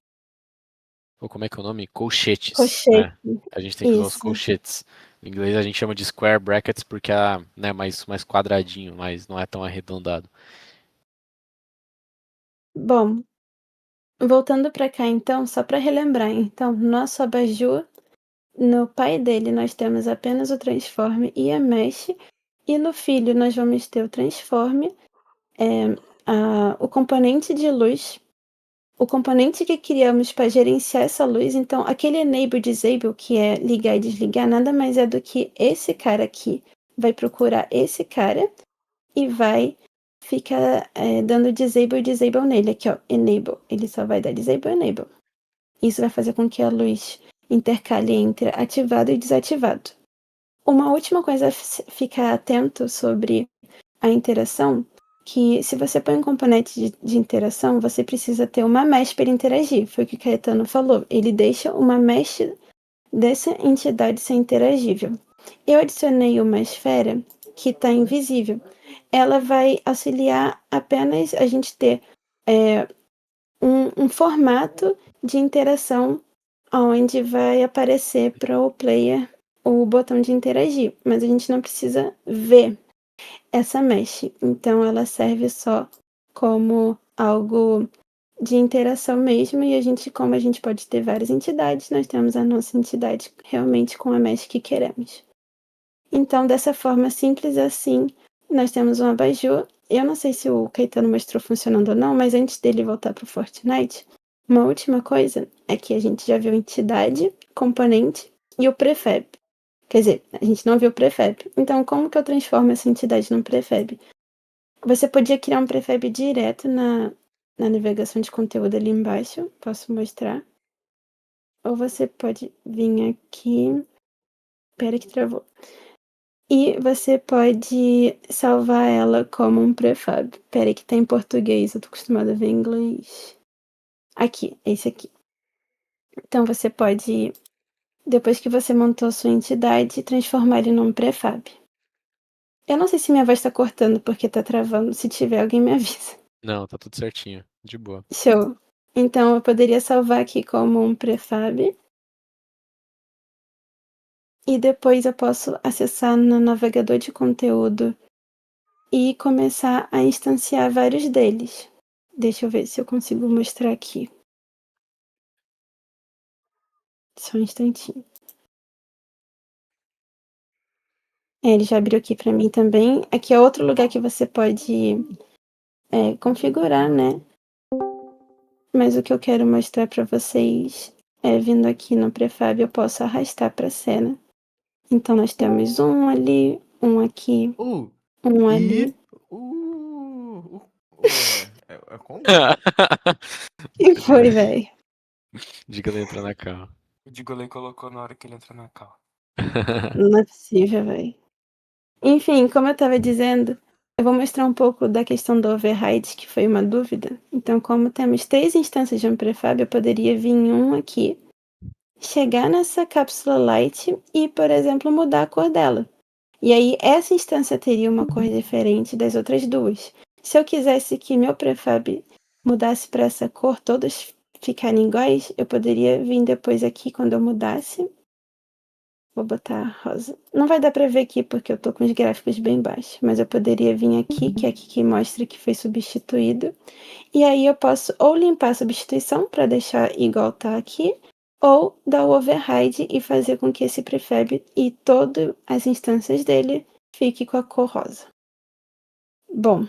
ou como é que é o nome? Colchetes, Colchete, né? A gente tem que usar os isso. colchetes. Em inglês a gente chama de square brackets porque né, mais quadradinho, mas não é tão arredondado. Bom, voltando para cá então, só para relembrar, então, nosso abajur, no pai dele nós temos apenas o transform e a mesh, e no filho nós vamos ter o transform, o componente de luz, o componente que criamos para gerenciar essa luz. Então, aquele enable disable, que é ligar e desligar, nada mais é do que esse cara aqui vai procurar esse cara e vai ficar dando disable e disable nele. Aqui, ó, enable. Ele só vai dar disable e enable. Isso vai fazer com que a luz intercale entre ativado e desativado. Uma última coisa a ficar atento sobre a interação, que se você põe um componente de interação, você precisa ter uma mesh para interagir. Foi o que o Caetano falou. Ele deixa uma mesh dessa entidade ser interagível. Eu adicionei uma esfera que está invisível. Ela vai auxiliar apenas a gente ter um formato de interação onde vai aparecer para o player o botão de interagir, mas a gente não precisa ver essa mesh. Então ela serve só como algo de interação mesmo, e como a gente pode ter várias entidades, nós temos a nossa entidade realmente com a mesh que queremos. Então, dessa forma simples assim, nós temos um abajur. Eu não sei se o Caetano mostrou funcionando ou não, mas antes dele voltar para o Fortnite, uma última coisa é que a gente já viu entidade, componente e o prefab. Quer dizer, a gente não viu o prefab. Então, como que eu transformo essa entidade num prefab? Você podia criar um prefab direto na navegação de conteúdo ali embaixo. Posso mostrar. Ou você pode vir aqui. Espera que travou. E você pode salvar ela como um prefab. Espera que tá em português, eu tô acostumada a ver em inglês. Aqui, esse aqui. Então você pode depois que você montou sua entidade, transformar ele num prefab. Eu não sei se minha voz tá cortando porque tá travando. Se tiver, alguém me avisa. Não, tá tudo certinho. De boa. Show. Então eu poderia salvar aqui como um prefab. E depois eu posso acessar no navegador de conteúdo e começar a instanciar vários deles. Deixa eu ver se eu consigo mostrar aqui. Só um instantinho. Ele já abriu aqui para mim também. Aqui é outro lugar que você pode configurar, né? Mas o que eu quero mostrar para vocês é vindo aqui no prefab, eu posso arrastar para a cena. Então nós temos um ali, um aqui, um ali. Como? E foi, velho. Diga ele entrar na cal. O Digolei colocou na hora que ele entra na cal. Não é possível, velho. Enfim, como eu tava dizendo, eu vou mostrar um pouco da questão do override, que foi uma dúvida. Então, como temos 3 instâncias de um prefab, eu poderia vir em um aqui, chegar nessa cápsula light e, por exemplo, mudar a cor dela. E aí, essa instância teria uma cor diferente das outras duas. Se eu quisesse que meu prefab mudasse para essa cor, todos ficarem iguais, eu poderia vir depois aqui quando eu mudasse. Vou botar rosa. Não vai dar para ver aqui porque eu tô com os gráficos bem baixos, mas eu poderia vir aqui, que é aqui que mostra que foi substituído. E aí eu posso ou limpar a substituição para deixar igual tá aqui, ou dar o override e fazer com que esse prefab e todas as instâncias dele fique com a cor rosa. Bom,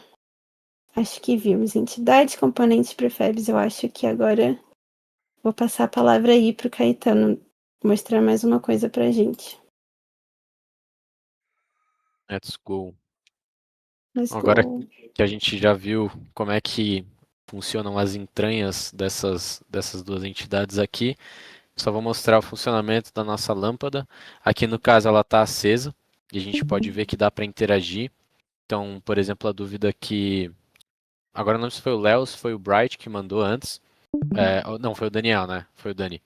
acho que vimos entidades, componentes, prefabs. Eu acho que agora vou passar a palavra aí pro Caetano mostrar mais uma coisa pra gente. Let's go. Let's Agora go. que a gente já viu como é que funcionam as entranhas dessas duas entidades aqui, só vou mostrar o funcionamento da nossa lâmpada. Aqui no caso ela está acesa e a gente pode ver que dá para interagir. Então, por exemplo, a dúvida que... Agora não sei se foi o Léo, se foi o Bright que mandou antes. Não, foi o Daniel, né? Foi o Dani.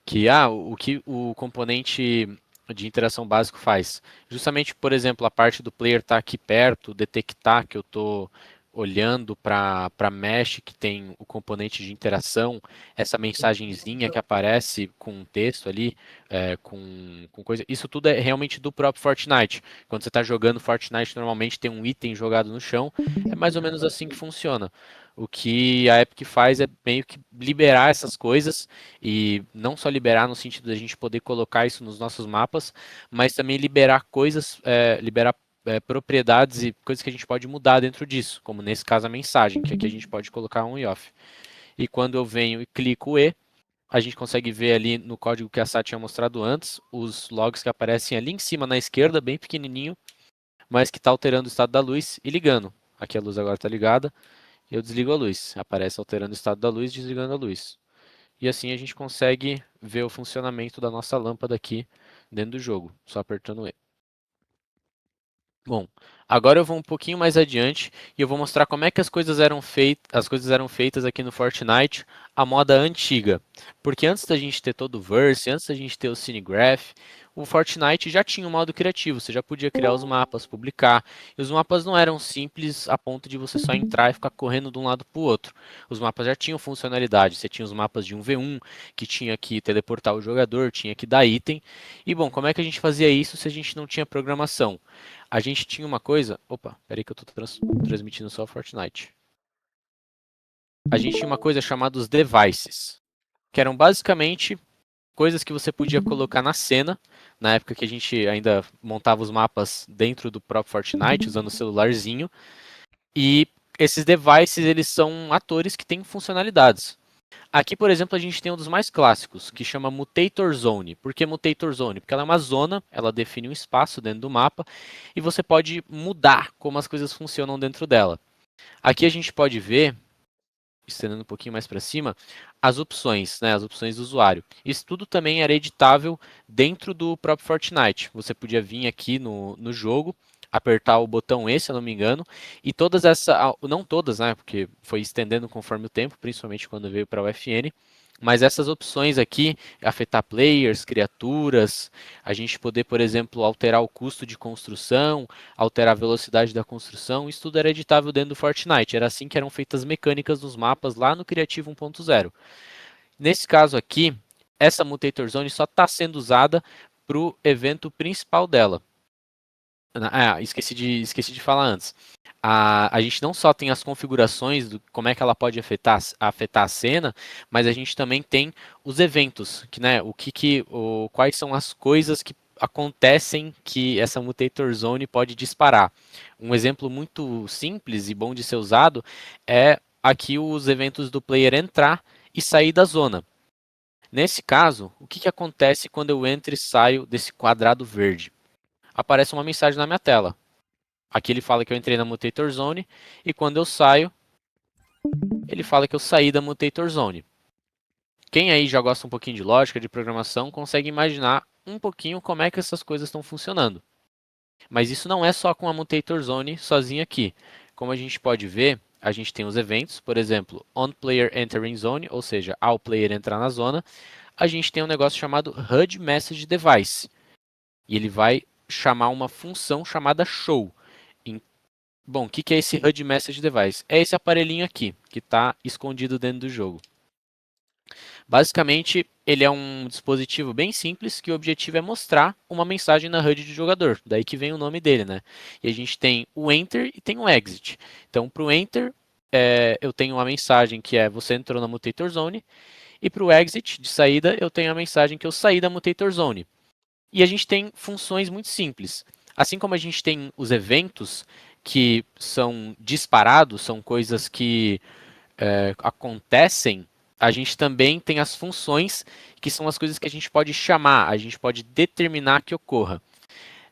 Que, o que o componente de interação básico faz? Justamente, por exemplo, a parte do player estar aqui perto, detectar que eu estou olhando para mesh que tem o componente de interação, essa mensagenzinha que aparece com um texto ali, com coisa. Isso tudo é realmente do próprio Fortnite. Quando você está jogando Fortnite, normalmente tem um item jogado no chão. É mais ou menos assim que funciona. O que a Epic faz é meio que liberar essas coisas, e não só liberar no sentido da gente poder colocar isso nos nossos mapas, mas também liberar coisas, liberar propriedades e coisas que a gente pode mudar dentro disso, como nesse caso a mensagem, que aqui a gente pode colocar on e off. E quando eu venho e clico E, a gente consegue ver ali no código que a Sá tinha mostrado antes, os logs que aparecem ali em cima na esquerda, bem pequenininho, mas que está alterando o estado da luz e ligando. Aqui a luz agora está ligada, eu desligo a luz, aparece alterando o estado da luz, desligando a luz. E assim a gente consegue ver o funcionamento da nossa lâmpada aqui dentro do jogo, só apertando E. Bom, agora eu vou um pouquinho mais adiante e eu vou mostrar como é que as coisas eram feitas aqui no Fortnite, a moda antiga. Porque antes da gente ter todo o Verse, antes da gente ter o Cinegraph, o Fortnite já tinha um modo criativo, você já podia criar os mapas, publicar, e os mapas não eram simples a ponto de você só entrar e ficar correndo de um lado para o outro. Os mapas já tinham funcionalidade, você tinha os mapas de 1v1, que tinha que teleportar o jogador, tinha que dar item. E bom, como é que a gente fazia isso se a gente não tinha programação? A gente tinha uma coisa... Opa, peraí que eu tô transmitindo só o Fortnite. A gente tinha uma coisa chamada os devices, que eram basicamente coisas que você podia colocar na cena, na época que a gente ainda montava os mapas dentro do próprio Fortnite, usando o celularzinho. E esses devices, eles são atores que têm funcionalidades. Aqui, por exemplo, a gente tem um dos mais clássicos, que chama Mutator Zone. Por que Mutator Zone? Porque ela é uma zona, ela define um espaço dentro do mapa, e você pode mudar como as coisas funcionam dentro dela. Aqui a gente pode ver, estendendo um pouquinho mais para cima, as opções, né, as opções do usuário. Isso tudo também era editável dentro do próprio Fortnite. Você podia vir aqui no jogo, apertar o botão E, se eu não me engano, e não todas, né, porque foi estendendo conforme o tempo, principalmente quando veio para o UFN, Mas essas opções aqui, afetar players, criaturas, a gente poder, por exemplo, alterar o custo de construção, alterar a velocidade da construção, isso tudo era editável dentro do Fortnite. Era assim que eram feitas as mecânicas dos mapas lá no Criativo 1.0. Nesse caso aqui, essa Mutator Zone só está sendo usada para o evento principal dela. Esqueci de falar antes. A gente não só tem as configurações do como é que ela pode afetar a cena, mas a gente também tem os eventos, que, né, quais são as coisas que acontecem que essa Mutator Zone pode disparar. Um exemplo muito simples e bom de ser usado é aqui os eventos do player entrar e sair da zona. Nesse caso, o que acontece quando eu entro e saio desse quadrado verde? Aparece uma mensagem na minha tela. Aqui ele fala que eu entrei na Mutator Zone e quando eu saio, ele fala que eu saí da Mutator Zone. Quem aí já gosta um pouquinho de lógica, de programação, consegue imaginar um pouquinho como é que essas coisas estão funcionando. Mas isso não é só com a Mutator Zone sozinha aqui. Como a gente pode ver, a gente tem os eventos, por exemplo, on player entering zone, ou seja, ao player entrar na zona. A gente tem um negócio chamado HUD Message Device. E ele vai chamar uma função chamada show. Bom, o que é esse HUD Message Device? É esse aparelhinho aqui, que está escondido dentro do jogo. Basicamente, ele é um dispositivo bem simples, que o objetivo é mostrar uma mensagem na HUD do jogador. Daí que vem o nome dele, né? E a gente tem o Enter e tem o Exit. Então, para o Enter, eu tenho uma mensagem que é você entrou na Mutator Zone. E para o Exit, de saída, eu tenho a mensagem que eu saí da Mutator Zone. E a gente tem funções muito simples. Assim como a gente tem os eventos, que são disparados, são coisas que acontecem, a gente também tem as funções, que são as coisas que a gente pode chamar, a gente pode determinar que ocorra.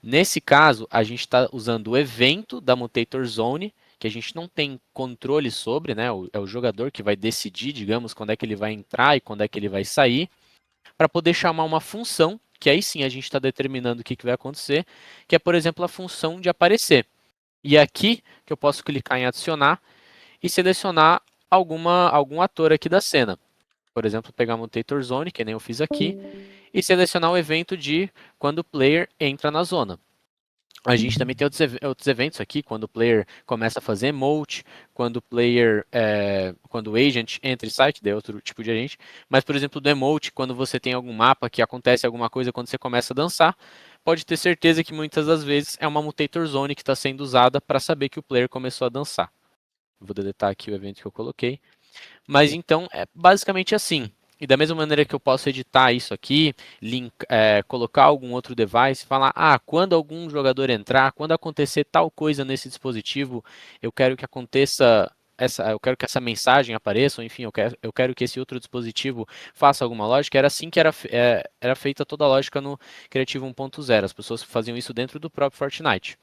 Nesse caso, a gente está usando o evento da Mutator Zone, que a gente não tem controle sobre, né? É o jogador que vai decidir, digamos, quando é que ele vai entrar e quando é que ele vai sair, para poder chamar uma função, que aí sim a gente está determinando o que vai acontecer, que é, por exemplo, a função de aparecer. E é aqui que eu posso clicar em adicionar e selecionar algum ator aqui da cena. Por exemplo, pegar a Mutator Zone, que nem eu fiz aqui, e selecionar o evento de quando o player entra na zona. A gente também tem outros eventos aqui, quando o player começa a fazer emote, quando o agent entra e sai, que é outro tipo de agente. Mas, por exemplo, do emote, quando você tem algum mapa que acontece alguma coisa quando você começa a dançar, pode ter certeza que muitas das vezes é uma Mutator Zone que está sendo usada para saber que o player começou a dançar. Vou deletar aqui o evento que eu coloquei. Mas então, é basicamente assim. E da mesma maneira que eu posso editar isso aqui, colocar algum outro device, falar, quando algum jogador entrar, quando acontecer tal coisa nesse dispositivo, eu quero que aconteça eu quero que essa mensagem apareça, ou enfim, eu quero que esse outro dispositivo faça alguma lógica. Era assim que era feita toda a lógica no Criativo 1.0. As pessoas faziam isso dentro do próprio Fortnite.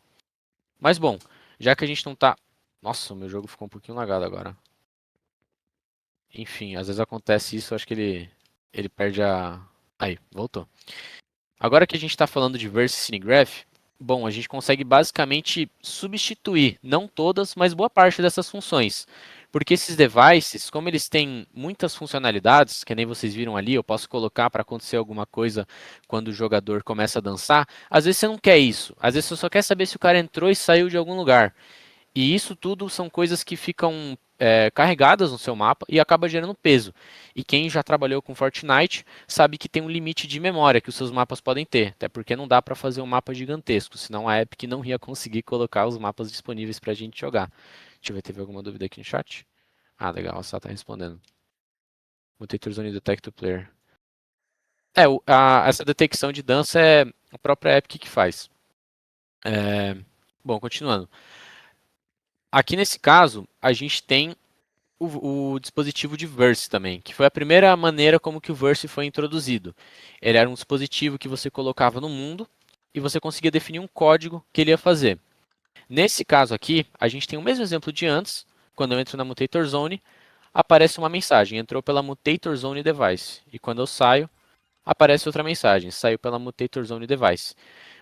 Mas bom, já que a gente não tá... Nossa, o meu jogo ficou um pouquinho lagado agora. Enfim, às vezes acontece isso, acho que ele perde a... Aí, voltou. Agora que a gente está falando de Verse Cinegraph, bom, a gente consegue basicamente substituir, não todas, mas boa parte dessas funções. Porque esses devices, como eles têm muitas funcionalidades, que nem vocês viram ali, eu posso colocar para acontecer alguma coisa quando o jogador começa a dançar, às vezes você não quer isso. Às vezes você só quer saber se o cara entrou e saiu de algum lugar. E isso tudo são coisas que ficam carregadas no seu mapa e acaba gerando peso. E quem já trabalhou com Fortnite sabe que tem um limite de memória que os seus mapas podem ter, até porque não dá para fazer um mapa gigantesco, senão a Epic não ia conseguir colocar os mapas disponíveis para a gente jogar. Deixa eu ver, teve alguma dúvida aqui no chat? Legal, a Sá está respondendo. Mutator Zone Detect to Player. Essa detecção de dança é a própria Epic que faz. Bom, continuando. Aqui nesse caso, a gente tem o dispositivo de Verse também, que foi a primeira maneira como que o Verse foi introduzido. Ele era um dispositivo que você colocava no mundo e você conseguia definir um código que ele ia fazer. Nesse caso aqui, a gente tem o mesmo exemplo de antes. Quando eu entro na Mutator Zone, aparece uma mensagem, entrou pela Mutator Zone Device. E quando eu saio, aparece outra mensagem, saiu pela Mutator Zone Device.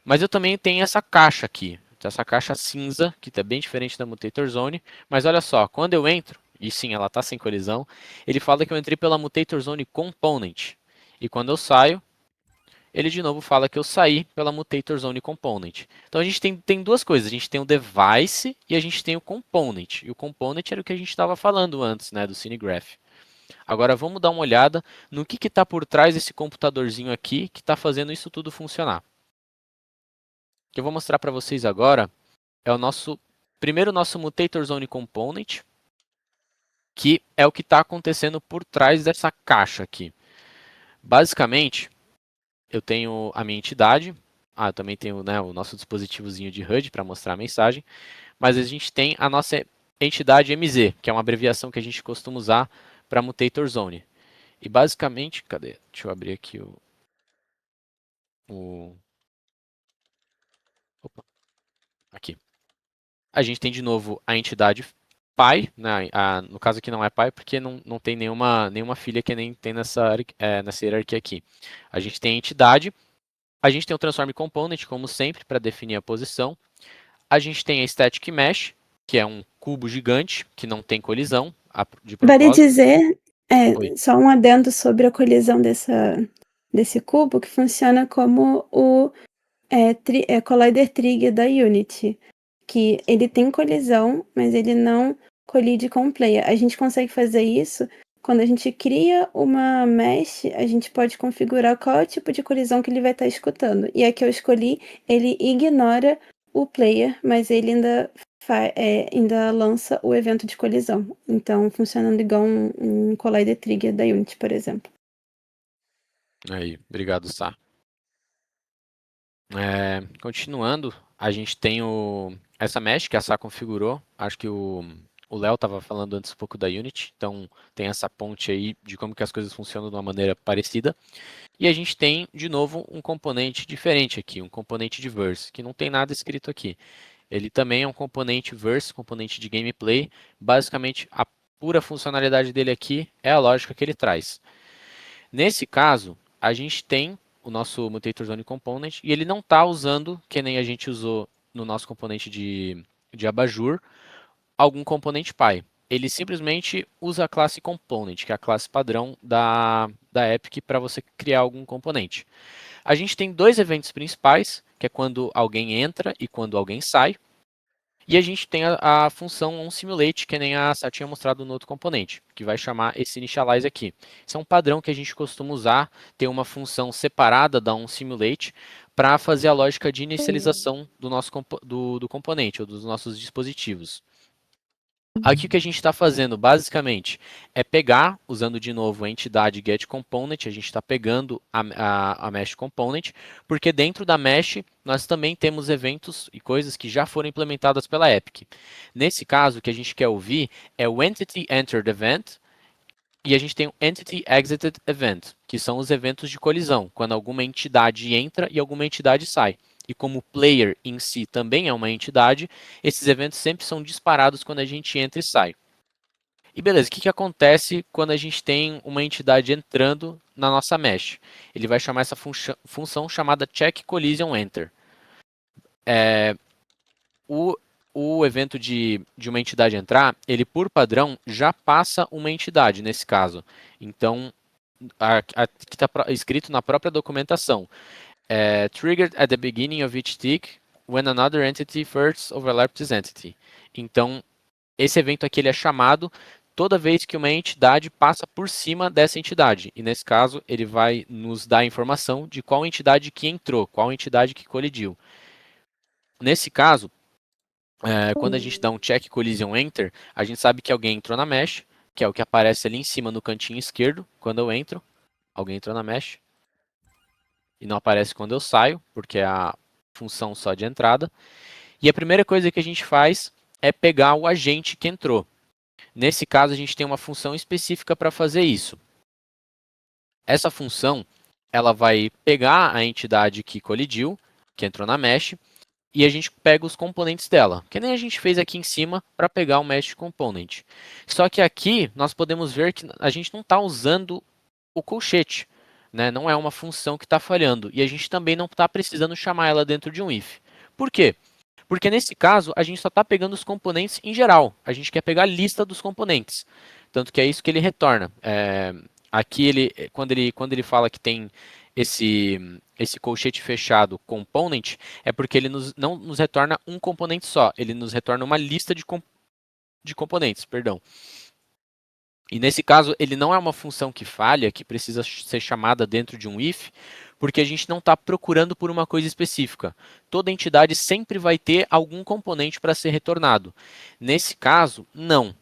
Mas eu também tenho essa caixa aqui, essa caixa cinza, que está bem diferente da Mutator Zone. Mas olha só, quando eu entro, e sim, ela está sem colisão, ele fala que eu entrei pela Mutator Zone Component. E quando eu saio, ele de novo fala que eu saí pela Mutator Zone Component. Então a gente tem duas coisas, a gente tem o device e a gente tem o component. E o component era o que a gente estava falando antes, né, do CineGraph. Agora vamos dar uma olhada no que está por trás desse computadorzinho aqui que está fazendo isso tudo funcionar. O que eu vou mostrar para vocês agora é o nosso Mutator Zone Component, que é o que está acontecendo por trás dessa caixa aqui. Basicamente, eu tenho a minha entidade, eu também tenho, né, o nosso dispositivozinho de HUD para mostrar a mensagem, mas a gente tem a nossa entidade MZ, que é uma abreviação que a gente costuma usar para Mutator Zone. E basicamente, cadê? Deixa eu abrir aqui opa, aqui. A gente tem de novo a entidade pai, né? No caso aqui não é pai porque não tem nenhuma filha que nem tem nessa hierarquia aqui. A gente tem a entidade, a gente tem o Transform Component, como sempre, para definir a posição. A gente tem a Static Mesh, que é um cubo gigante que não tem colisão, de Vale propósito. dizer, Oi. só um adendo sobre a colisão desse cubo, que funciona como o Collider Trigger da Unity, que ele tem colisão, mas ele não colide com o player. A gente consegue fazer isso quando a gente cria uma mesh, a gente pode configurar qual é o tipo de colisão que ele vai estar escutando. E a que eu escolhi, ele ignora o player, mas ele ainda lança o evento de colisão. Então, funcionando igual um Collider Trigger da Unity, por exemplo. Aí, obrigado, Sá. Continuando, a gente tem essa mesh que a Sá configurou. Acho que o Léo estava falando antes um pouco da Unity, então tem essa ponte aí de como que as coisas funcionam de uma maneira parecida. E a gente tem, de novo, um componente diferente aqui, um componente de verse, que não tem nada escrito aqui. Ele também é um componente verse, componente de gameplay. Basicamente, a pura funcionalidade dele aqui é a lógica que ele traz. Nesse caso, a gente tem o nosso Mutator Zone Component e ele não está usando, que nem a gente usou no nosso componente de Abajur, algum componente pai. Ele simplesmente usa a classe Component, que é a classe padrão da Epic para você criar algum componente. A gente tem dois eventos principais, que é quando alguém entra e quando alguém sai. E a gente tem a função onSimulate, que nem a Sá tinha mostrado no outro componente, que vai chamar esse initialize aqui. Isso é um padrão que a gente costuma usar, ter uma função separada da onSimulate para fazer a lógica de inicialização do nosso do componente ou dos nossos dispositivos. Aqui o que a gente está fazendo basicamente é pegar, usando de novo a entidade getComponent, a gente está pegando a Mesh Component, porque dentro da Mesh nós também temos eventos e coisas que já foram implementadas pela Epic. Nesse caso, o que a gente quer ouvir é o Entity Entered Event e a gente tem o Entity Exited Event, que são os eventos de colisão, quando alguma entidade entra e alguma entidade sai. E como o player em si também é uma entidade, esses eventos sempre são disparados quando a gente entra e sai. E beleza, o que acontece quando a gente tem uma entidade entrando na nossa mesh? Ele vai chamar essa função chamada check collision enter. O evento de uma entidade entrar, ele por padrão já passa uma entidade nesse caso. Então, que está escrito na própria documentação. Triggered at the beginning of each tick when another entity first overlaps this entity. Então, esse evento aqui ele é chamado toda vez que uma entidade passa por cima dessa entidade. E nesse caso, ele vai nos dar a informação de qual entidade que entrou, qual entidade que colidiu. Nesse caso, quando a gente dá um check collision enter, a gente sabe que alguém entrou na mesh, que é o que aparece ali em cima no cantinho esquerdo, quando eu entro. Alguém entrou na mesh. E não aparece quando eu saio, porque é a função só de entrada. E a primeira coisa que a gente faz é pegar o agente que entrou. Nesse caso, a gente tem uma função específica para fazer isso. Essa função, ela vai pegar a entidade que colidiu, que entrou na mesh, e a gente pega os componentes dela, que nem a gente fez aqui em cima para pegar o mesh component. Só que aqui nós podemos ver que a gente não está usando o colchete. Né? Não é uma função que está falhando. E a gente também não está precisando chamar ela dentro de um if. Por quê? Porque nesse caso, a gente só está pegando os componentes em geral. A gente quer pegar a lista dos componentes. Tanto que é isso que ele retorna. Aqui, quando ele fala que tem esse colchete fechado component, é porque ele não nos retorna um componente só. Ele nos retorna uma lista de componentes, perdão. E nesse caso, ele não é uma função que falha, que precisa ser chamada dentro de um if, porque a gente não está procurando por uma coisa específica. Toda entidade sempre vai ter algum componente para ser retornado. Nesse caso, não,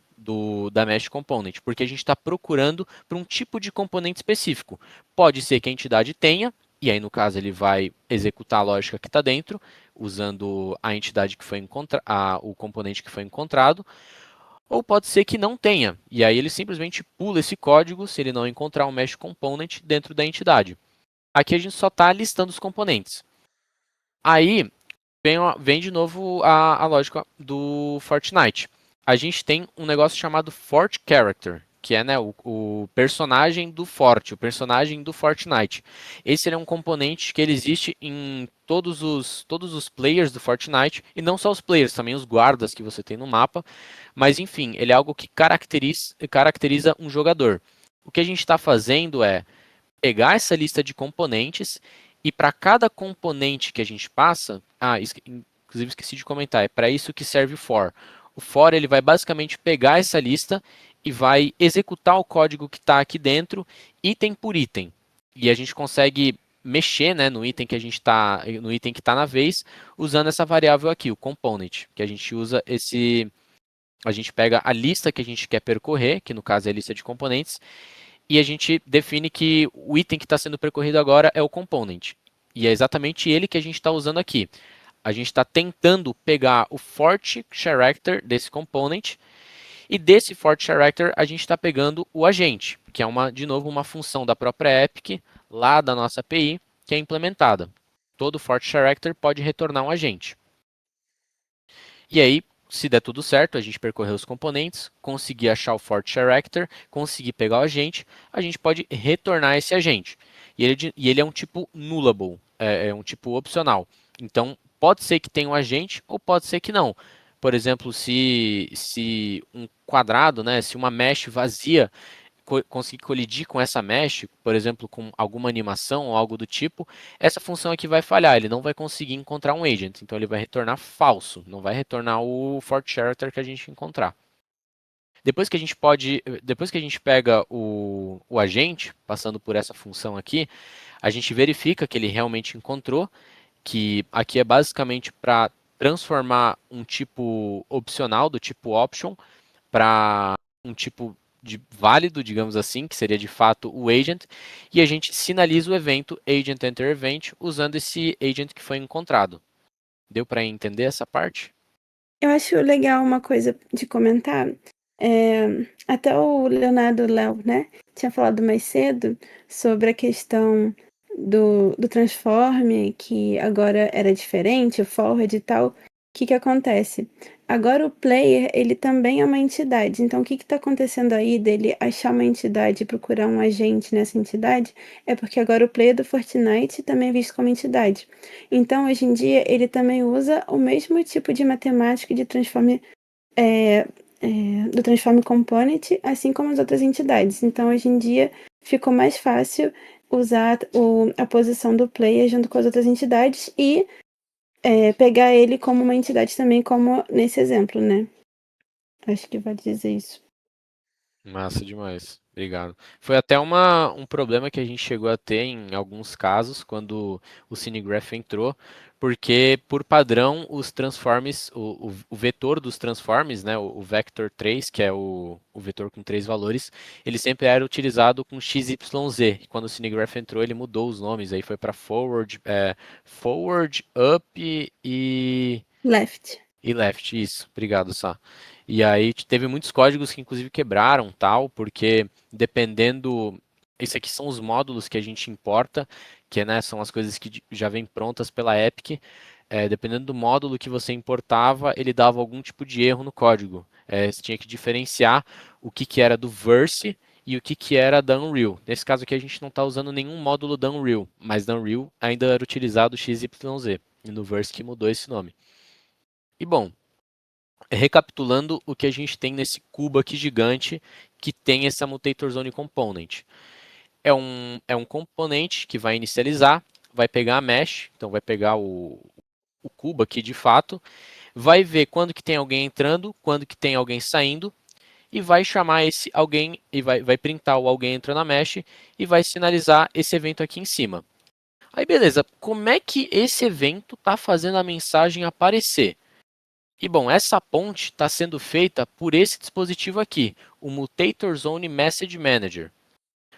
da Mesh Component, porque a gente está procurando por um tipo de componente específico. Pode ser que a entidade tenha, e aí no caso ele vai executar a lógica que está dentro, usando a entidade que foi o componente que foi encontrado, ou pode ser que não tenha, e aí ele simplesmente pula esse código se ele não encontrar um Mesh Component dentro da entidade. Aqui a gente só está listando os componentes. Aí vem de novo a lógica do Fortnite. A gente tem um negócio chamado Fort Character, que é, né, o personagem do Forte, o personagem do Fortnite. Esse é um componente que ele existe em todos os players do Fortnite, e não só os players, também os guardas que você tem no mapa. Mas enfim, ele é algo que caracteriza um jogador. O que a gente está fazendo é pegar essa lista de componentes e para cada componente que a gente passa, inclusive esqueci de comentar, é para isso que serve o for. O for ele vai basicamente pegar essa lista e vai executar o código que está aqui dentro, item por item. E a gente consegue mexer, né, no item que está na vez, usando essa variável aqui, o component, que a gente usa a gente pega a lista que a gente quer percorrer, que no caso é a lista de componentes, e a gente define que o item que está sendo percorrido agora é o component. E é exatamente ele que a gente está usando aqui. A gente está tentando pegar o Fort Character desse component, e desse Fort Character a gente está pegando o agente, que é de novo uma função da própria Epic, lá da nossa API, que é implementada. Todo Fort Character pode retornar um agente. E aí, se der tudo certo, a gente percorreu os componentes, conseguir achar o Fort Character, conseguir pegar o agente, a gente pode retornar esse agente. E ele é um tipo nullable, é um tipo opcional. Então, pode ser que tenha um agente ou pode ser que não. Por exemplo, se um quadrado, né, se uma mesh vazia conseguir colidir com essa mesh, por exemplo, com alguma animação ou algo do tipo, essa função aqui vai falhar, ele não vai conseguir encontrar um agent, então ele vai retornar falso, não vai retornar o Fort Character que a gente encontrar. Depois que a gente pega o agente, passando por essa função aqui, a gente verifica que ele realmente encontrou, que aqui é basicamente para transformar um tipo opcional do tipo option para um tipo de válido, digamos assim, que seria de fato o agent, e a gente sinaliza o evento agent enter event usando esse agent que foi encontrado. Deu para entender essa parte? Eu acho legal uma coisa de comentar. Até o Leonardo Léo, né, tinha falado mais cedo sobre a questão do transform, que agora era diferente, o forward e tal. O que acontece? Agora o player, ele também é uma entidade. Então, o que está acontecendo aí dele achar uma entidade e procurar um agente nessa entidade? É porque agora o player do Fortnite também é visto como entidade. Então, hoje em dia, ele também usa o mesmo tipo de matemática de transform, do Transform Component, assim como as outras entidades. Então, hoje em dia, ficou mais fácil usar a posição do player junto com as outras entidades e pegar ele como uma entidade também, como nesse exemplo, né? Acho que vale dizer isso. Massa demais. Obrigado. Foi até um problema que a gente chegou a ter em alguns casos quando o Cinegraph entrou, porque por padrão os transforms, o vetor dos transforms, né, o vector 3, que é o vetor com 3 valores, ele sempre era utilizado com XYZ. E quando o Cinegraph entrou, ele mudou os nomes, aí foi para forward, up e Left. e left, isso. Obrigado, Sá. E aí teve muitos códigos que inclusive quebraram, tal, porque dependendo... Esses aqui são os módulos que a gente importa, que né, são as coisas que já vêm prontas pela Epic. Dependendo do módulo que você importava, ele dava algum tipo de erro no código. Você tinha que diferenciar o que era do Verse e o que era da Unreal. Nesse caso aqui a gente não está usando nenhum módulo da Unreal, mas da Unreal ainda era utilizado XYZ. E no Verse que mudou esse nome. E bom, recapitulando o que a gente tem nesse cubo aqui gigante que tem essa Mutator Zone Component. É um componente que vai inicializar, vai pegar a mesh, então vai pegar o cubo aqui de fato, vai ver quando que tem alguém entrando, quando que tem alguém saindo, e vai chamar esse alguém, e vai printar o alguém entrando na mesh, e vai sinalizar esse evento aqui em cima. Aí beleza, como é que esse evento está fazendo a mensagem aparecer? E bom, essa ponte está sendo feita por esse dispositivo aqui, o Mutator Zone Message Manager.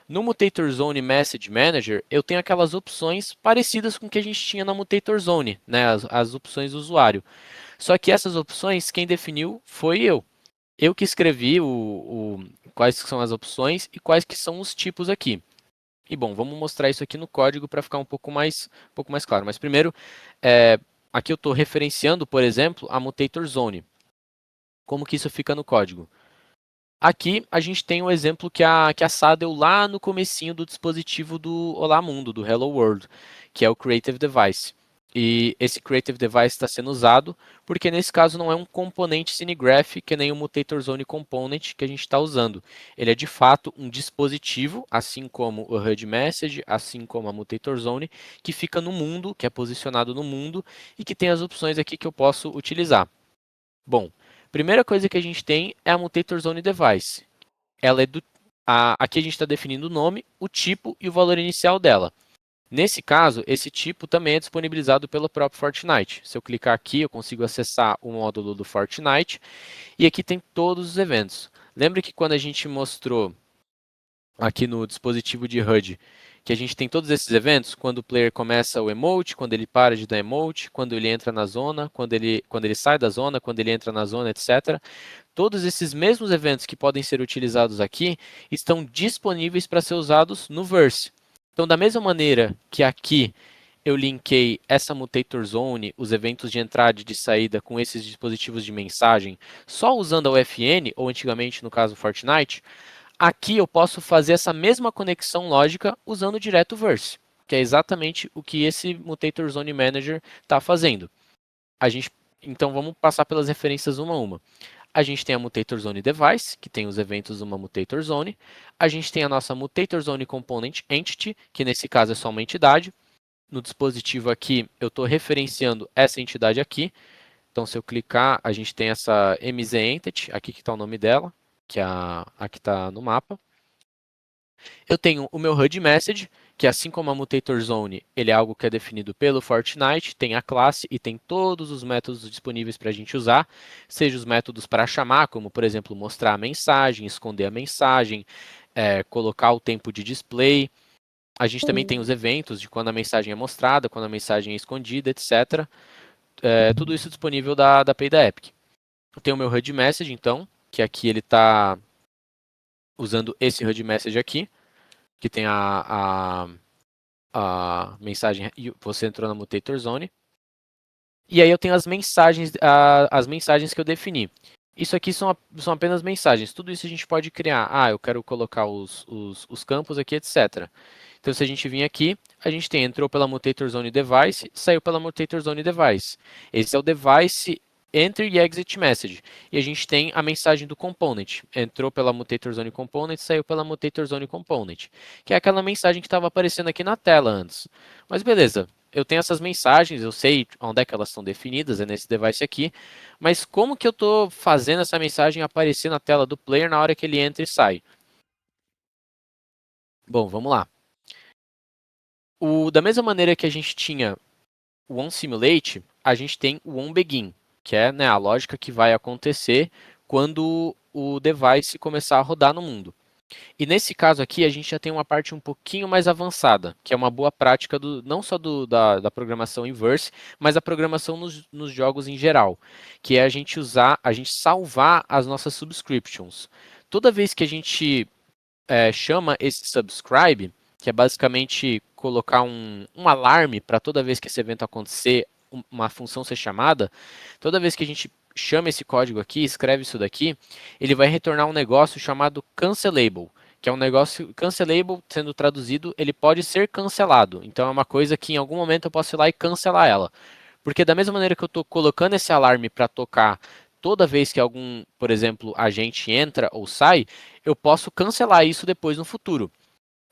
No Mutator Zone Message Manager, eu tenho aquelas opções parecidas com o que a gente tinha na Mutator Zone, né, as opções do usuário. Só que essas opções, quem definiu foi eu. Eu que escrevi quais são as opções e quais que são os tipos aqui. E bom, vamos mostrar isso aqui no código para ficar um pouco mais claro. Mas primeiro, aqui eu estou referenciando, por exemplo, a Mutator Zone. Como que isso fica no código? Aqui a gente tem um exemplo que a Sá deu lá no comecinho do dispositivo do Olá Mundo, do Hello World, que é o Creative Device. E esse Creative Device está sendo usado porque nesse caso não é um componente CineGraph, que nem o Mutator Zone Component que a gente está usando. Ele é de fato um dispositivo, assim como o HUD Message, assim como a Mutator Zone, que fica no mundo, que é posicionado no mundo e que tem as opções aqui que eu posso utilizar. Bom, primeira coisa que a gente tem é a Mutator Zone Device. Ela é aqui a gente está definindo o nome, o tipo e o valor inicial dela. Nesse caso, esse tipo também é disponibilizado pelo próprio Fortnite. Se eu clicar aqui, eu consigo acessar o módulo do Fortnite e aqui tem todos os eventos. Lembra que quando a gente mostrou aqui no dispositivo de HUD que a gente tem todos esses eventos, quando o player começa o emote, quando ele para de dar emote, quando ele entra na zona, quando ele sai da zona, quando ele entra na zona, etc. Todos esses mesmos eventos que podem ser utilizados aqui estão disponíveis para ser usados no Verse. Então, da mesma maneira que aqui eu linkei essa Mutator Zone, os eventos de entrada e de saída com esses dispositivos de mensagem, só usando a UFN, ou antigamente no caso Fortnite, aqui eu posso fazer essa mesma conexão lógica usando direto o Verse, que é exatamente o que esse Mutator Zone Manager está fazendo. Então vamos passar pelas referências uma a uma. A gente tem a Mutator Zone Device, que tem os eventos de uma Mutator Zone. A gente tem a nossa Mutator Zone Component Entity, que nesse caso é só uma entidade. No dispositivo aqui, eu estou referenciando essa entidade aqui. Então, se eu clicar, a gente tem essa MZ Entity, aqui que está o nome dela, que é a que está no mapa. Eu tenho o meu HUD Message, que assim como a Mutator Zone, ele é algo que é definido pelo Fortnite, tem a classe e tem todos os métodos disponíveis para a gente usar, seja os métodos para chamar, como por exemplo mostrar a mensagem, esconder a mensagem, colocar o tempo de display. A gente também tem os eventos de quando a mensagem é mostrada, quando a mensagem é escondida, etc. Tudo isso disponível da API da Epic. Eu tenho o meu HUD Message, então, que aqui ele está usando esse HUD Message aqui, que tem a mensagem, você entrou na Mutator Zone. E aí eu tenho as mensagens que eu defini. Isso aqui são apenas mensagens. Tudo isso a gente pode criar. Eu quero colocar os campos aqui, etc. Então, se a gente vir aqui, a gente entrou pela Mutator Zone Device, saiu pela Mutator Zone Device. Esse é o Device Enter e Exit Message. E a gente tem a mensagem do Component. Entrou pela Mutator Zone Component, saiu pela Mutator Zone Component. Que é aquela mensagem que estava aparecendo aqui na tela antes. Mas beleza, eu tenho essas mensagens, eu sei onde é que elas estão definidas, é nesse device aqui. Mas como que eu estou fazendo essa mensagem aparecer na tela do player na hora que ele entra e sai? Bom, vamos lá. Da mesma maneira que a gente tinha o onSimulate, a gente tem o onBegin, que é, né, a lógica que vai acontecer quando o device começar a rodar no mundo. E nesse caso aqui, a gente já tem uma parte um pouquinho mais avançada, que é uma boa prática não só da programação em Verse, mas a programação nos jogos em geral, que é a gente salvar as nossas subscriptions. Toda vez que a gente chama esse subscribe, que é basicamente colocar um alarme para toda vez que esse evento acontecer, uma função ser chamada, toda vez que a gente chama esse código aqui, escreve isso daqui, ele vai retornar um negócio chamado cancelable, que é um negócio, cancelable, sendo traduzido, ele pode ser cancelado. Então é uma coisa que em algum momento eu posso ir lá e cancelar ela. Porque da mesma maneira que eu estou colocando esse alarme para tocar toda vez que algum, por exemplo, agente entra ou sai, eu posso cancelar isso depois no futuro.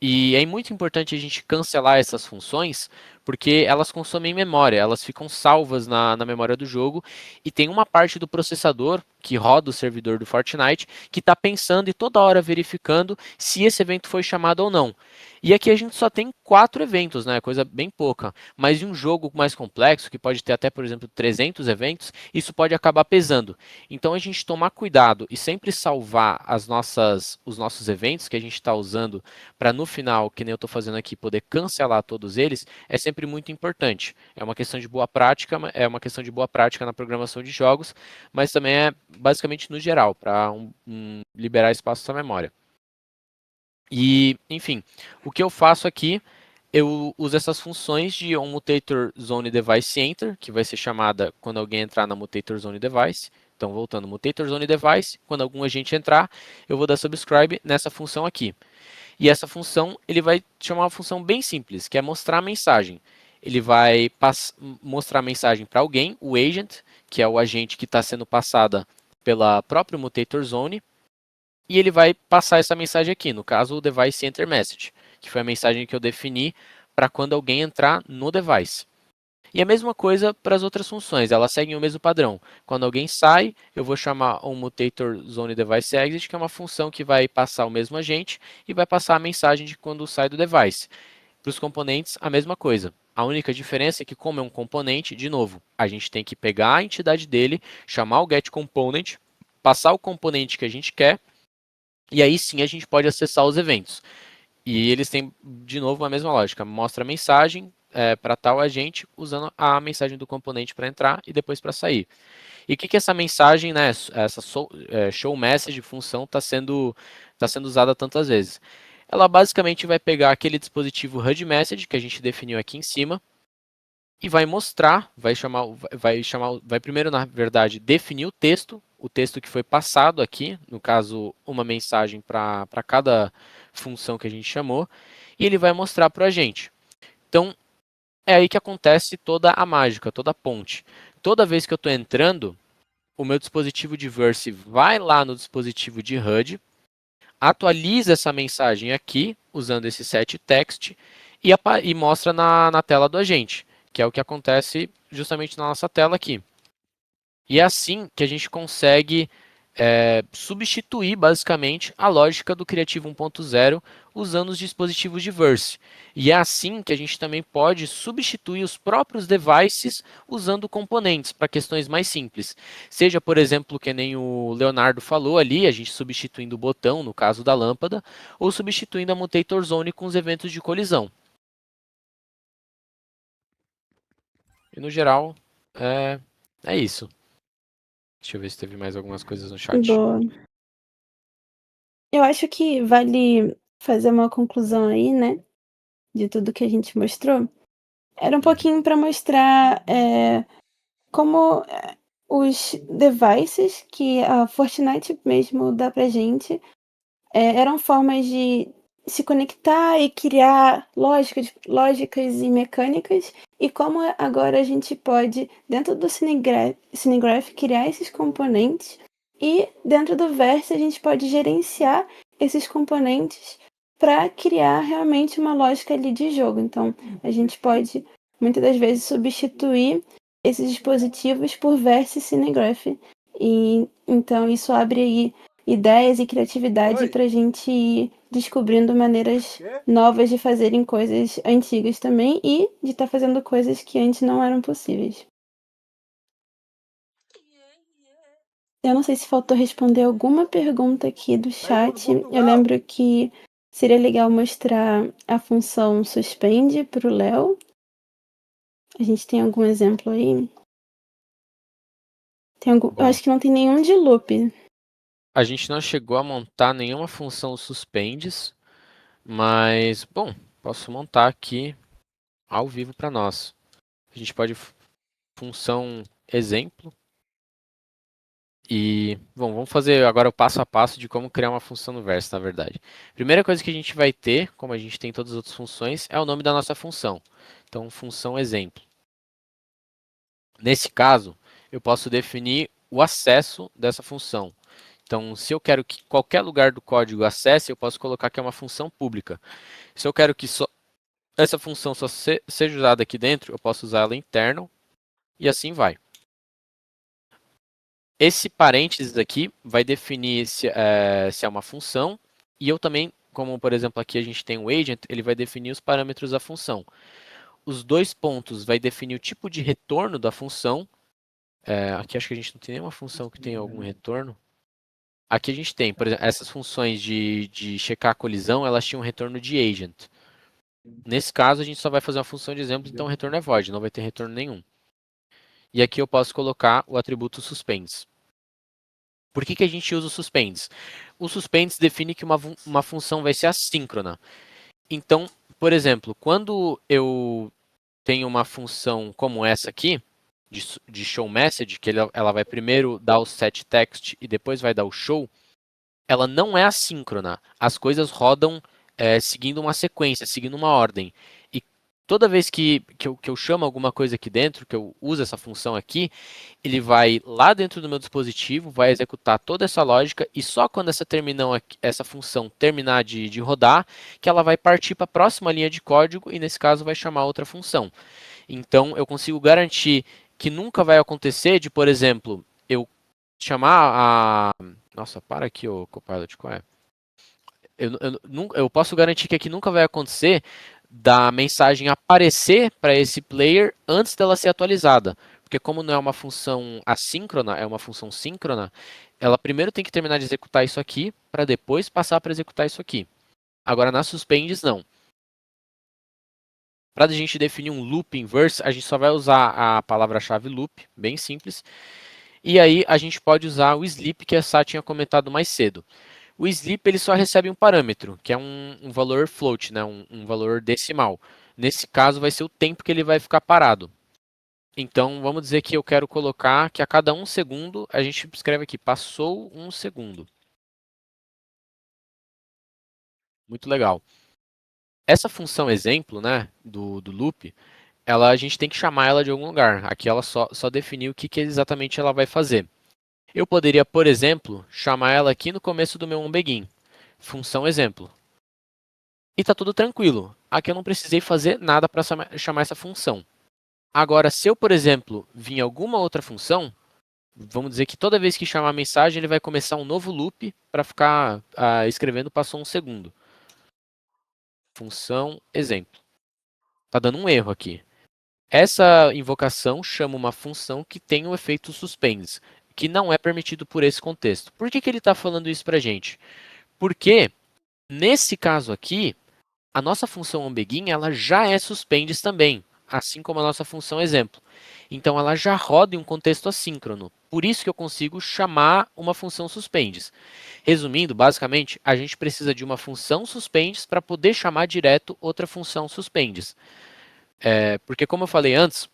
E é muito importante a gente cancelar essas funções, porque elas consomem memória, elas ficam salvas na memória do jogo, e tem uma parte do processador que roda o servidor do Fortnite que está pensando e toda hora verificando se esse evento foi chamado ou não. E aqui a gente só tem 4 eventos, né? Coisa bem pouca. Mas em um jogo mais complexo, que pode ter até, por exemplo, 300 eventos, isso pode acabar pesando. Então a gente tomar cuidado e sempre salvar os nossos eventos que a gente está usando para no final, que nem eu estou fazendo aqui, poder cancelar todos eles, é sempre muito importante. É uma questão de boa prática, na programação de jogos, mas também é basicamente no geral, para liberar espaço na memória. E, enfim, o que eu faço aqui, eu uso essas funções de onMutator Zone Device Enter, que vai ser chamada quando alguém entrar na Mutator Zone Device. Então, voltando, Mutator Zone Device, quando algum agente entrar, eu vou dar subscribe nessa função aqui. E essa função, ele vai chamar uma função bem simples, que é mostrar a mensagem. Ele vai mostrar a mensagem para alguém, o agent, que é o agente que está sendo passada pela própria Mutator Zone, e ele vai passar essa mensagem aqui, no caso o Device Enter Message, que foi a mensagem que eu defini para quando alguém entrar no device. E a mesma coisa para as outras funções, elas seguem o mesmo padrão. Quando alguém sai, eu vou chamar o Mutator Zone Device Exit, que é uma função que vai passar o mesmo agente e vai passar a mensagem de quando sai do device. Para os componentes, a mesma coisa. A única diferença é que, como é um componente, de novo, a gente tem que pegar a entidade dele, chamar o getComponent, passar o componente que a gente quer, e aí sim a gente pode acessar os eventos. E eles têm, de novo, a mesma lógica. Mostra a mensagem para tal agente, usando a mensagem do componente para entrar e depois para sair. E o que essa mensagem, né, essa show message função está sendo usada tantas vezes? Ela basicamente vai pegar aquele dispositivo HUD message que a gente definiu aqui em cima e vai mostrar, vai primeiro, na verdade, definir o texto que foi passado aqui, no caso, uma mensagem para cada função que a gente chamou, e ele vai mostrar para a gente. Então, é aí que acontece toda a mágica, toda a ponte. Toda vez que eu estou entrando, o meu dispositivo de Verse vai lá no dispositivo de HUD, atualiza essa mensagem aqui, usando esse setText, e mostra na tela do agente, que é o que acontece justamente na nossa tela aqui. E é assim que a gente consegue substituir basicamente a lógica do Creative 1.0 usando os dispositivos de Verse. E é assim que a gente também pode substituir os próprios devices usando componentes para questões mais simples. Seja, por exemplo, que nem o Leonardo falou ali, a gente substituindo o botão, no caso da lâmpada, ou substituindo a Mutator Zone com os eventos de colisão. E no geral, é isso. Deixa eu ver se teve mais algumas coisas no chat. Boa. Eu acho que vale fazer uma conclusão aí, né? De tudo que a gente mostrou. Era um pouquinho para mostrar como os devices que a Fortnite mesmo dá pra gente eram formas de se conectar e criar lógicas e mecânicas, e como agora a gente pode, dentro do Cinegraph, criar esses componentes, e dentro do Verse a gente pode gerenciar esses componentes para criar realmente uma lógica ali de jogo. Então, a gente pode, muitas das vezes, substituir esses dispositivos por Verse e Cinegraph. E então isso abre aí ideias e criatividade para a gente ir descobrindo maneiras novas de fazerem coisas antigas também e de estar fazendo coisas que antes não eram possíveis. Eu não sei se faltou responder alguma pergunta aqui do chat. Eu lembro que seria legal mostrar a função suspende para o Léo. A gente tem algum exemplo aí? Eu acho que não tem nenhum de loop. A gente não chegou a montar nenhuma função suspendes, mas, bom, posso montar aqui ao vivo para nós. A gente pode função exemplo. E, bom, vamos fazer agora o passo a passo de como criar uma função no Verse, na verdade. Primeira coisa que a gente vai ter, como a gente tem todas as outras funções, é o nome da nossa função. Então, função exemplo. Nesse caso, eu posso definir o acesso dessa função. Então, se eu quero que qualquer lugar do código acesse, eu posso colocar que é uma função pública. Se eu quero que essa função só seja usada aqui dentro, eu posso usar ela internal e assim vai. Esse parênteses aqui vai definir se é uma função e eu também, como por exemplo aqui a gente tem o agent, ele vai definir os parâmetros da função. Os dois pontos vai definir o tipo de retorno da função. Aqui acho que a gente não tem nenhuma função que tenha algum retorno. Aqui a gente tem, por exemplo, essas funções de checar a colisão, elas tinham retorno de agent. Nesse caso, a gente só vai fazer uma função de exemplo, então o retorno é void, não vai ter retorno nenhum. E aqui eu posso colocar o atributo suspends. Por que a gente usa o suspends? O suspends define que uma função vai ser assíncrona. Então, por exemplo, quando eu tenho uma função como essa aqui, de show message, que ela vai primeiro dar o set text e depois vai dar o show, ela não é assíncrona. As coisas rodam seguindo uma sequência, seguindo uma ordem. E toda vez que eu chamo alguma coisa aqui dentro, que eu uso essa função aqui, ele vai lá dentro do meu dispositivo, vai executar toda essa lógica e só quando essa função terminar de rodar, que ela vai partir para a próxima linha de código e nesse caso vai chamar outra função. Então eu consigo garantir que nunca vai acontecer de, por exemplo, eu chamar a... Nossa, para aqui, ô Copilot, qual é? Eu posso garantir que aqui nunca vai acontecer da mensagem aparecer para esse player antes dela ser atualizada. Porque como não é uma função assíncrona, é uma função síncrona, ela primeiro tem que terminar de executar isso aqui, para depois passar para executar isso aqui. Agora, na suspends, não. Para a gente definir um loop inverse, a gente só vai usar a palavra-chave loop, bem simples. E aí a gente pode usar o sleep, que a Sá tinha comentado mais cedo. O sleep ele só recebe um parâmetro, que é um valor float, né? um valor decimal. Nesse caso vai ser o tempo que ele vai ficar parado. Então vamos dizer que eu quero colocar que a cada 1 segundo, a gente escreve aqui, passou 1 segundo. Muito legal. Essa função exemplo, né, do loop, a gente tem que chamar ela de algum lugar. Aqui ela só definiu o que exatamente ela vai fazer. Eu poderia, por exemplo, chamar ela aqui no começo do meu onBegin, função exemplo. E está tudo tranquilo. Aqui eu não precisei fazer nada para chamar essa função. Agora, se eu, por exemplo, vir alguma outra função, vamos dizer que toda vez que chamar a mensagem, ele vai começar um novo loop para ficar escrevendo passou 1 segundo. Função exemplo. Está dando um erro aqui. Essa invocação chama uma função que tem o efeito suspends, que não é permitido por esse contexto. Por que ele está falando isso para a gente? Porque, nesse caso aqui, a nossa função onBegin ela já é suspends também, assim como a nossa função exemplo. Então, ela já roda em um contexto assíncrono. Por isso que eu consigo chamar uma função suspends. Resumindo, basicamente, a gente precisa de uma função suspends para poder chamar direto outra função suspends. Porque, como eu falei antes,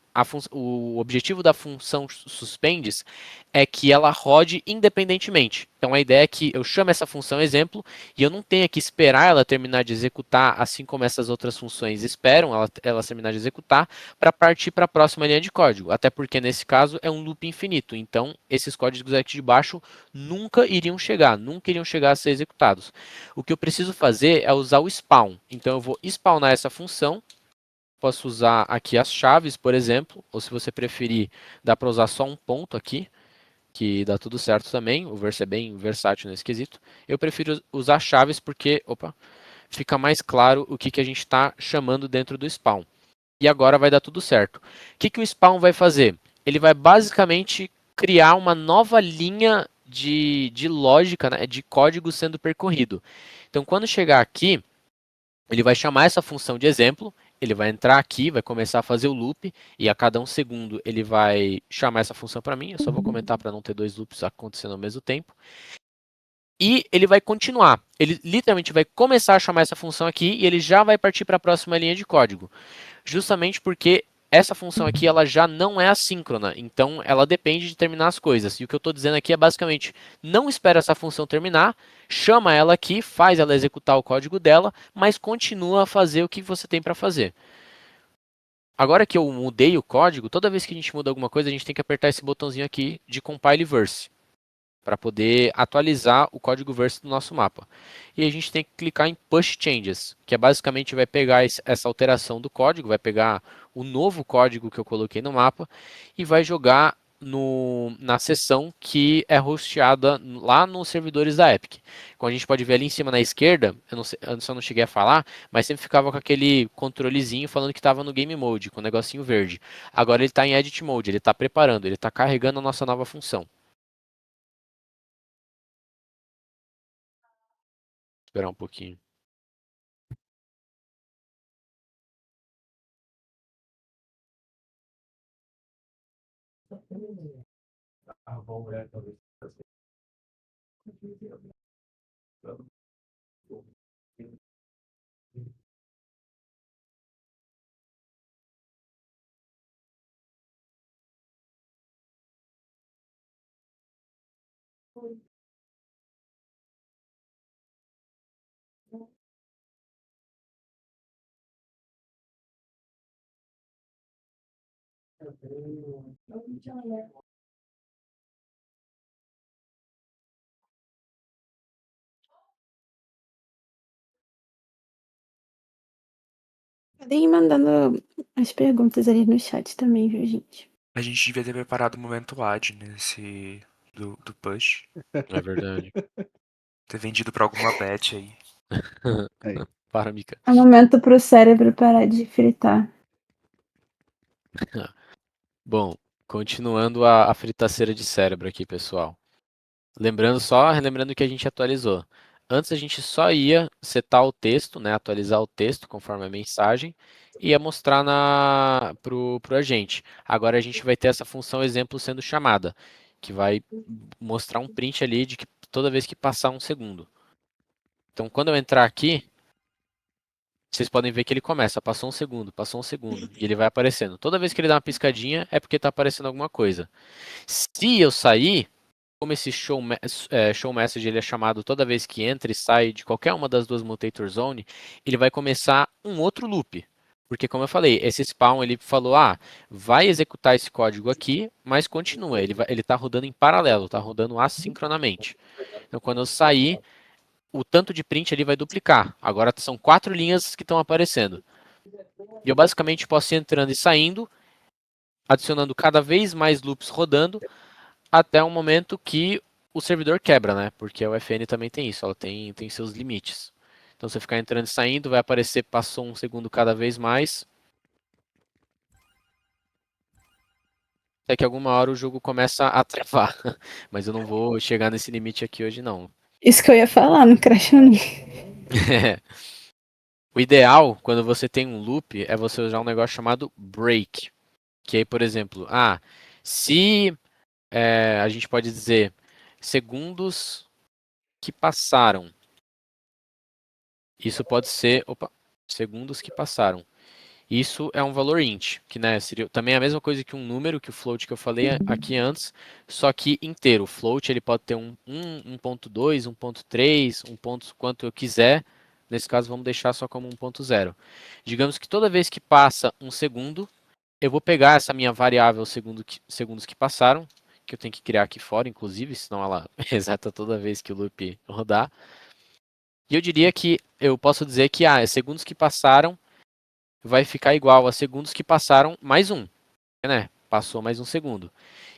o objetivo da função suspends é que ela rode independentemente. Então, a ideia é que eu chame essa função exemplo e eu não tenha que esperar ela terminar de executar, assim como essas outras funções esperam ela terminar de executar, para partir para a próxima linha de código. Até porque, nesse caso, é um loop infinito. Então, esses códigos aqui de baixo nunca iriam chegar a ser executados. O que eu preciso fazer é usar o spawn. Então, eu vou spawnar essa função. Posso usar aqui as chaves, por exemplo, ou se você preferir, dá para usar só um ponto aqui, que dá tudo certo também. O Verse é bem versátil nesse quesito. Eu prefiro usar chaves porque, fica mais claro o que a gente está chamando dentro do spawn. E agora vai dar tudo certo. O que o spawn vai fazer? Ele vai basicamente criar uma nova linha de lógica, né, de código sendo percorrido. Então, quando chegar aqui, ele vai chamar essa função de exemplo, ele vai entrar aqui, vai começar a fazer o loop, e a cada 1 segundo ele vai chamar essa função para mim, eu só vou comentar para não ter 2 loops acontecendo ao mesmo tempo. E ele vai continuar, ele literalmente vai começar a chamar essa função aqui, e ele já vai partir para a próxima linha de código. Justamente porque essa função aqui ela já não é assíncrona, então ela depende de terminar as coisas. E o que eu estou dizendo aqui é basicamente, não espera essa função terminar, chama ela aqui, faz ela executar o código dela, mas continua a fazer o que você tem para fazer. Agora que eu mudei o código, toda vez que a gente muda alguma coisa, a gente tem que apertar esse botãozinho aqui de compile verse para poder atualizar o código verse do nosso mapa. E a gente tem que clicar em push changes, que é basicamente vai pegar essa alteração do código, vai pegar o novo código que eu coloquei no mapa e vai jogar na seção que é hosteada lá nos servidores da Epic. Como a gente pode ver ali em cima na esquerda, eu não sei, antes eu não cheguei a falar, mas sempre ficava com aquele controlezinho falando que estava no Game Mode, com o negocinho verde. Agora ele está em Edit Mode, ele está preparando, ele está carregando a nossa nova função. Esperar um pouquinho. Podem ir mandando as perguntas ali no chat também, viu, gente? A gente devia ter preparado o momento ad nesse do push. É verdade. Ter vendido pra alguma bet aí. Aí. Para, Mika. É o momento pro cérebro parar de fritar. Bom, continuando a fritaceira de cérebro aqui, pessoal. Relembrando que a gente atualizou. Antes a gente só ia setar o texto, né, atualizar o texto conforme a mensagem e ia mostrar pro agente. Agora a gente vai ter essa função exemplo sendo chamada, que vai mostrar um print ali de que toda vez que passar um segundo. Então quando eu entrar aqui, vocês podem ver que ele começa, passou um segundo, e ele vai aparecendo. Toda vez que ele dá uma piscadinha é porque está aparecendo alguma coisa. Se eu sair, como esse show message ele é chamado toda vez que entra e sai de qualquer uma das duas mutator zone, ele vai começar um outro loop. Porque como eu falei, esse spawn ele falou, vai executar esse código aqui, mas continua, ele está rodando em paralelo, está rodando assincronamente. Então quando eu sair, o tanto de print ali vai duplicar. Agora são 4 linhas que estão aparecendo. E eu basicamente posso ir entrando e saindo, adicionando cada vez mais loops rodando, até o momento que o servidor quebra, né? Porque a UFN também tem isso, ela tem seus limites. Então você ficar entrando e saindo, vai aparecer, passou um segundo cada vez mais. Até que alguma hora o jogo começa a travar. Mas eu não vou chegar nesse limite aqui hoje não. Isso que eu ia falar, não crashou não. O ideal, quando você tem um loop, é você usar um negócio chamado break. Que aí, por exemplo, se a gente pode dizer segundos que passaram. Isso pode ser, segundos que passaram. Isso é um valor int, que né, seria também a mesma coisa que um número, que o float que eu falei aqui antes, só que inteiro. O float ele pode ter 1.2, 1.3, um ponto quanto eu quiser. Nesse caso, vamos deixar só como 1.0. Digamos que toda vez que passa um segundo, eu vou pegar essa minha variável segundos que passaram, que eu tenho que criar aqui fora, inclusive, senão ela reseta toda vez que o loop rodar. E eu diria que eu posso dizer que segundos que passaram vai ficar igual a segundos que passaram mais um, né? Passou mais um segundo.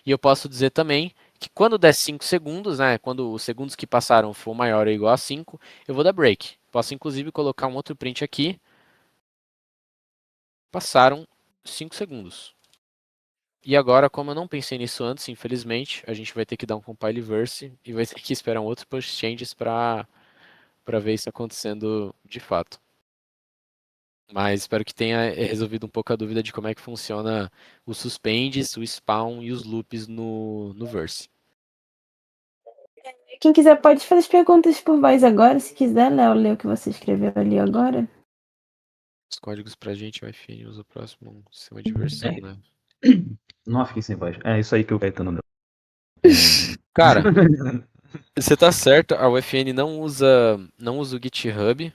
E eu posso dizer também que quando der 5 segundos, né? Quando os segundos que passaram for maior ou igual a 5, eu vou dar break. Posso inclusive colocar um outro print aqui. Passaram 5 segundos. E agora, como eu não pensei nisso antes, infelizmente, a gente vai ter que dar um compile verse e vai ter que esperar um outro push changes para ver isso acontecendo de fato. Mas espero que tenha resolvido um pouco a dúvida de como é que funciona os suspendes, o spawn e os loops no verse. Quem quiser pode fazer as perguntas por voz agora, se quiser, Léo, ler o que você escreveu ali agora. Os códigos pra gente, o UFN usa o próximo sistema de versão, né? Não, fiquei sem voz. É isso aí que o Caetano deu. Cara, você tá certo, a UFN não usa o GitHub.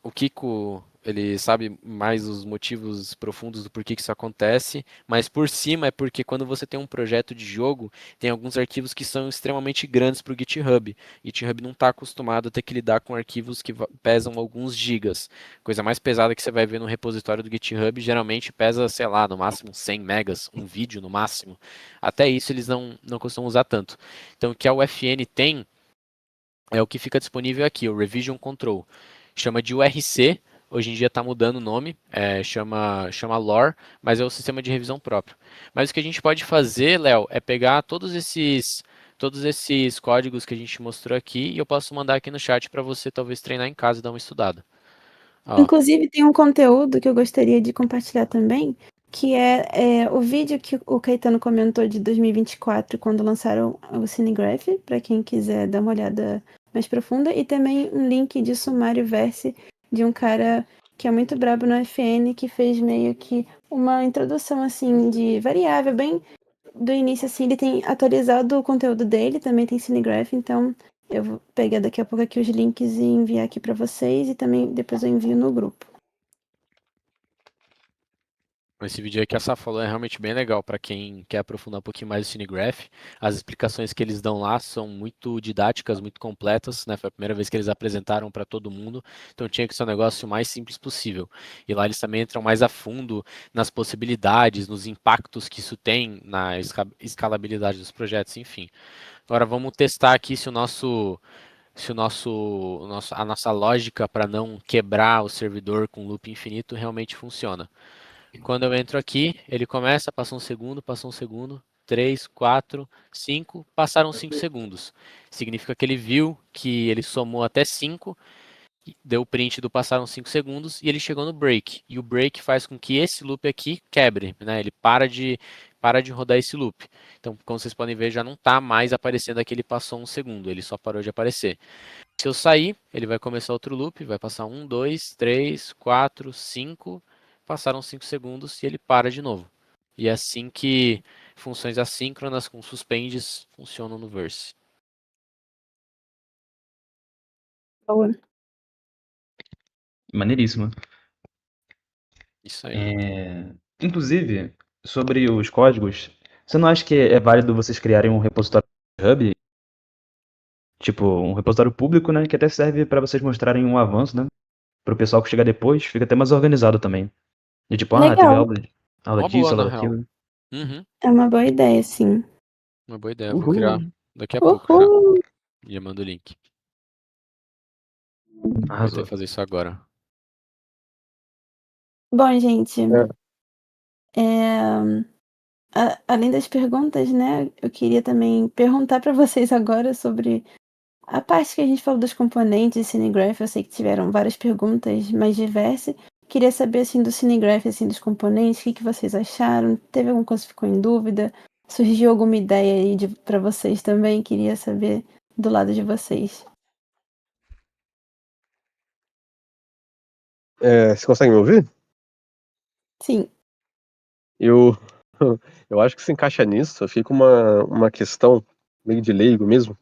O Kiko ele sabe mais os motivos profundos do porquê que isso acontece, mas por cima é porque quando você tem um projeto de jogo, tem alguns arquivos que são extremamente grandes para o GitHub. O GitHub não está acostumado a ter que lidar com arquivos que pesam alguns gigas. Coisa mais pesada que você vai ver no repositório do GitHub geralmente pesa, sei lá, no máximo 100 megas, um vídeo no máximo. Até isso eles não costumam usar tanto. Então o que a UFN tem é o que fica disponível aqui, o Revision Control. Chama de URC, hoje em dia está mudando o nome, chama Lore, mas é o sistema de revisão próprio. Mas o que a gente pode fazer, Léo, é pegar todos esses códigos que a gente mostrou aqui e eu posso mandar aqui no chat para você talvez treinar em casa e dar uma estudada. Ó, Inclusive, tem um conteúdo que eu gostaria de compartilhar também, que é o vídeo que o Caetano comentou de 2024, quando lançaram o Cinegraph, para quem quiser dar uma olhada mais profunda, e também um link de sumário verse de um cara que é muito brabo no FN, que fez meio que uma introdução assim de variável, bem do início assim, ele tem atualizado o conteúdo dele, também tem Cinegraph, então eu vou pegar daqui a pouco aqui os links e enviar aqui para vocês e também depois eu envio no grupo. esse vídeo aí que a Sá falou é realmente bem legal para quem quer aprofundar um pouquinho mais o Cinegraph. As explicações que eles dão lá são muito didáticas, muito completas, né? Foi a primeira vez que eles apresentaram para todo mundo, então tinha que ser um negócio o mais simples possível. E lá eles também entram mais a fundo nas possibilidades, nos impactos que isso tem na escalabilidade dos projetos, enfim. Agora vamos testar aqui se a nossa lógica para não quebrar o servidor com loop infinito realmente funciona. Quando eu entro aqui, ele começa, passou um segundo, 3, 4, 5, passaram 5 segundos. Significa que ele viu que ele somou até 5, deu o print do passaram 5 segundos e ele chegou no break. E o break faz com que esse loop aqui quebre, né? Ele para de rodar esse loop. Então, como vocês podem ver, já não está mais aparecendo aqui, ele passou um segundo, ele só parou de aparecer. Se eu sair, ele vai começar outro loop, vai passar 1, 2, 3, 4, 5, passaram 5 segundos e ele para de novo. E é assim que funções assíncronas com suspendes funcionam no Verse. Boa. Maneiríssimo. Isso aí. Inclusive, sobre os códigos, você não acha que é válido vocês criarem um repositório no GitHub? Tipo, um repositório público, né? Que até serve para vocês mostrarem um avanço, né? Para o pessoal que chegar depois, fica até mais organizado também. E tipo, teve Legal, aula Uma boa, disso, na aula real. daquilo. Uhum, é uma boa ideia, sim. uma boa ideia. Vou criar Uhul. daqui a pouco já. Uhul! Já mando o link. Vou Arrasou. ter que fazer isso agora. Bom, gente, É. além das perguntas, né, eu queria também perguntar para vocês agora sobre a parte que a gente falou dos componentes de Cinegraph. Eu sei que tiveram várias perguntas mais diversas. Queria saber, assim, do Cinegraph, assim, dos componentes, o que vocês acharam? Teve alguma coisa que ficou em dúvida? Surgiu alguma ideia aí para vocês também? Queria saber do lado de vocês. Você consegue me ouvir? Sim. Eu, eu acho que se encaixa nisso. Eu fico uma questão meio de leigo mesmo.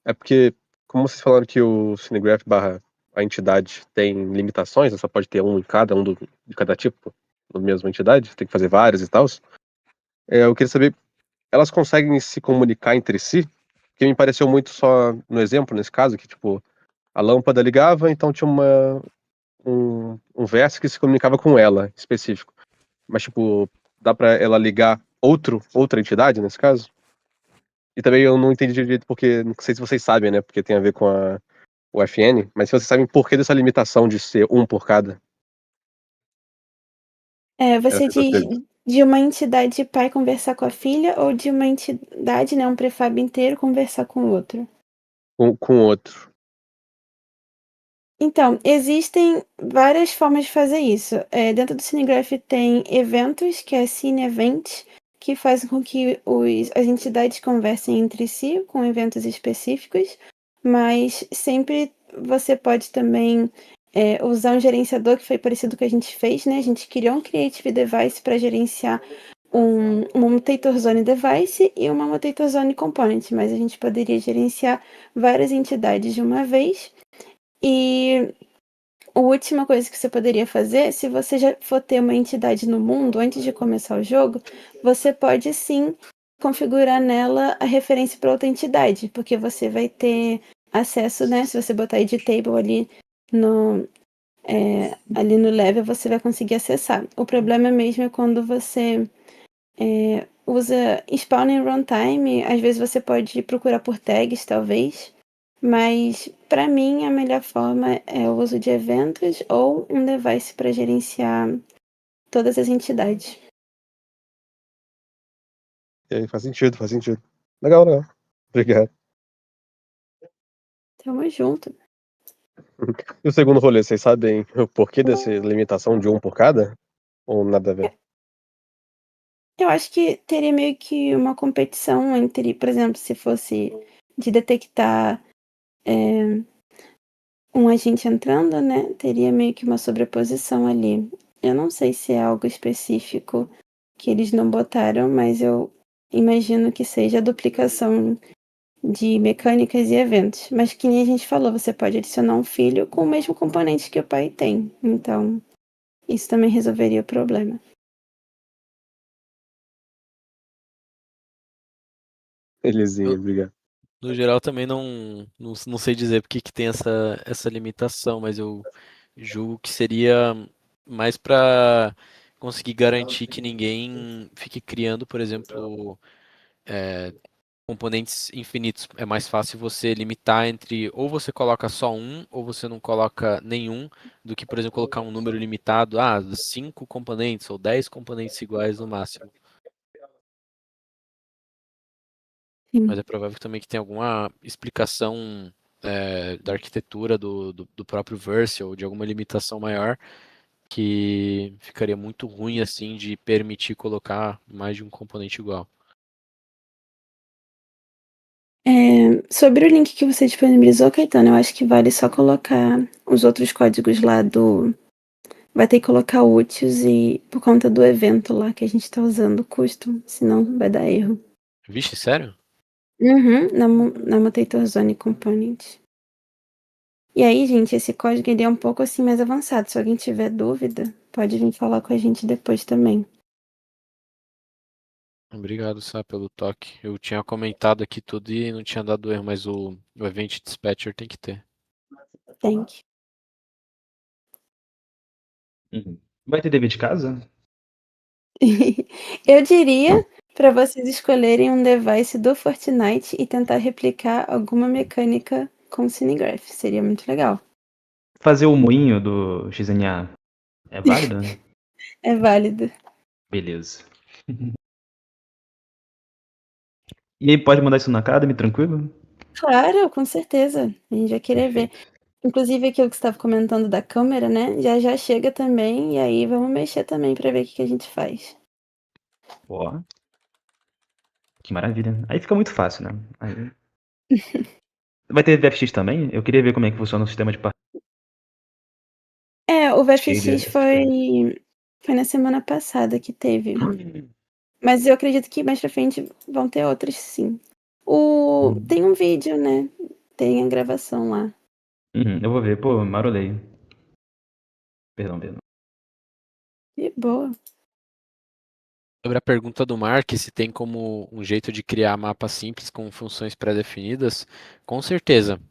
É porque, como vocês falaram que o Cinegraph barra a entidade tem limitações, né, só pode ter um em cada, de cada tipo, na mesma entidade, tem que fazer vários e tal. Eu queria saber, elas conseguem se comunicar entre si? Porque me pareceu muito só no exemplo, nesse caso, que tipo, a lâmpada ligava, então tinha um verso que se comunicava com ela, específico. Mas, tipo, dá pra ela ligar outra entidade, nesse caso? E também eu não entendi direito porque, não sei se vocês sabem, né? Porque tem a ver com o FN, mas se vocês sabem por que dessa limitação de ser um por cada. Você Essa é a diz pergunta. de uma entidade pai conversar com a filha ou de uma entidade, né, um prefab inteiro conversar com o outro? Com outro. Então, existem várias formas de fazer isso. Dentro do Cinegraph tem eventos, que é Cine Event, que fazem com que as entidades conversem entre si com eventos específicos, mas sempre você pode também usar um gerenciador que foi parecido com o que a gente fez, né? A gente criou um Creative Device para gerenciar uma Mutator Zone Device e uma Mutator Zone Component, mas a gente poderia gerenciar várias entidades de uma vez. E a última coisa que você poderia fazer, se você já for ter uma entidade no mundo antes de começar o jogo, você pode sim configurar nela a referência para outra entidade, porque você vai ter acesso, né? Se você botar editable ali no level, você vai conseguir acessar. O problema mesmo é quando você usa spawn em runtime, às vezes você pode procurar por tags, talvez, mas para mim a melhor forma é o uso de eventos ou um device para gerenciar todas as entidades. E aí, faz sentido, faz sentido. Legal, legal. Obrigado. Tamo junto. E o segundo rolê, vocês sabem o porquê dessa limitação de um por cada? Ou nada a ver? Eu acho que teria meio que uma competição entre, por exemplo, se fosse de detectar um agente entrando, né? Teria meio que uma sobreposição ali. Eu não sei se é algo específico que eles não botaram, mas eu imagino que seja a duplicação de mecânicas e eventos. Mas que nem a gente falou, você pode adicionar um filho com o mesmo componente que o pai tem. Então, isso também resolveria o problema. Belezinha, obrigado. No geral, também não sei dizer por que tem essa limitação, mas eu julgo que seria mais para conseguir garantir que ninguém fique criando, por exemplo, componentes infinitos. É mais fácil você limitar entre ou você coloca só um ou você não coloca nenhum, do que, por exemplo, colocar um número limitado, 5 componentes ou 10 componentes iguais no máximo. Mas é provável também que tenha alguma explicação da arquitetura do próprio Verse ou de alguma limitação maior que ficaria muito ruim assim de permitir colocar mais de um componente igual. Sobre o link que você disponibilizou, Caetano, eu acho que vale só colocar os outros códigos lá do. Vai ter que colocar úteis e por conta do evento lá que a gente tá usando custom, senão vai dar erro. Vixe, sério? Uhum, na Mutator Zone Component. E aí, gente, esse código ele é um pouco assim mais avançado. Se alguém tiver dúvida, pode vir falar com a gente depois também. Obrigado, Sá, pelo toque. Eu tinha comentado aqui tudo e não tinha dado erro, mas o Event Dispatcher tem que ter. Thank Vai ter dever de casa? Eu diria para vocês escolherem um device do Fortnite e tentar replicar alguma mecânica com Cinegraph. Seria muito legal. Fazer o moinho do XNA é válido? É válido. Beleza. E aí, pode mandar isso na Academy, tranquilo? Claro, com certeza. A gente vai querer ver. Inclusive aquilo que você estava comentando da câmera, né? Já chega também, e aí vamos mexer também para ver o que a gente faz. Ó. Que maravilha. Aí fica muito fácil, né? Aí... Vai ter VFX também? Eu queria ver como é que funciona o sistema de O Cheio VFX de- foi na semana passada que teve. Mas eu acredito que mais pra frente vão ter outros, sim. Tem um vídeo, né? Tem a gravação lá. Eu vou ver. Pô, marolei. Perdão. E boa. Sobre a pergunta do Mark, se tem como um jeito de criar mapas simples com funções pré-definidas, com certeza.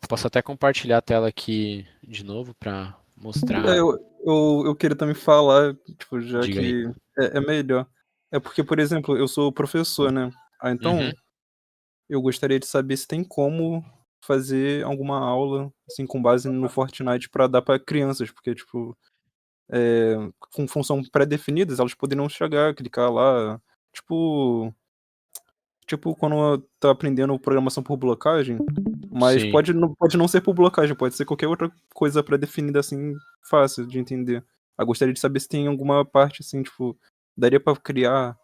Posso até compartilhar a tela aqui de novo para mostrar. Eu queria também falar, tipo, já Diga aí. que é melhor. É porque, por exemplo, eu sou professor, né? Então, Uhum. eu gostaria de saber se tem como fazer alguma aula, assim, com base no Fortnite pra dar pra crianças, porque, tipo, com função pré-definidas, elas poderiam chegar, clicar lá, tipo quando tá aprendendo programação por blocagem, mas Sim. pode não ser por blocagem, pode ser qualquer outra coisa pré-definida, assim, fácil de entender. Eu gostaria de saber se tem alguma parte, assim, tipo, daria pra criar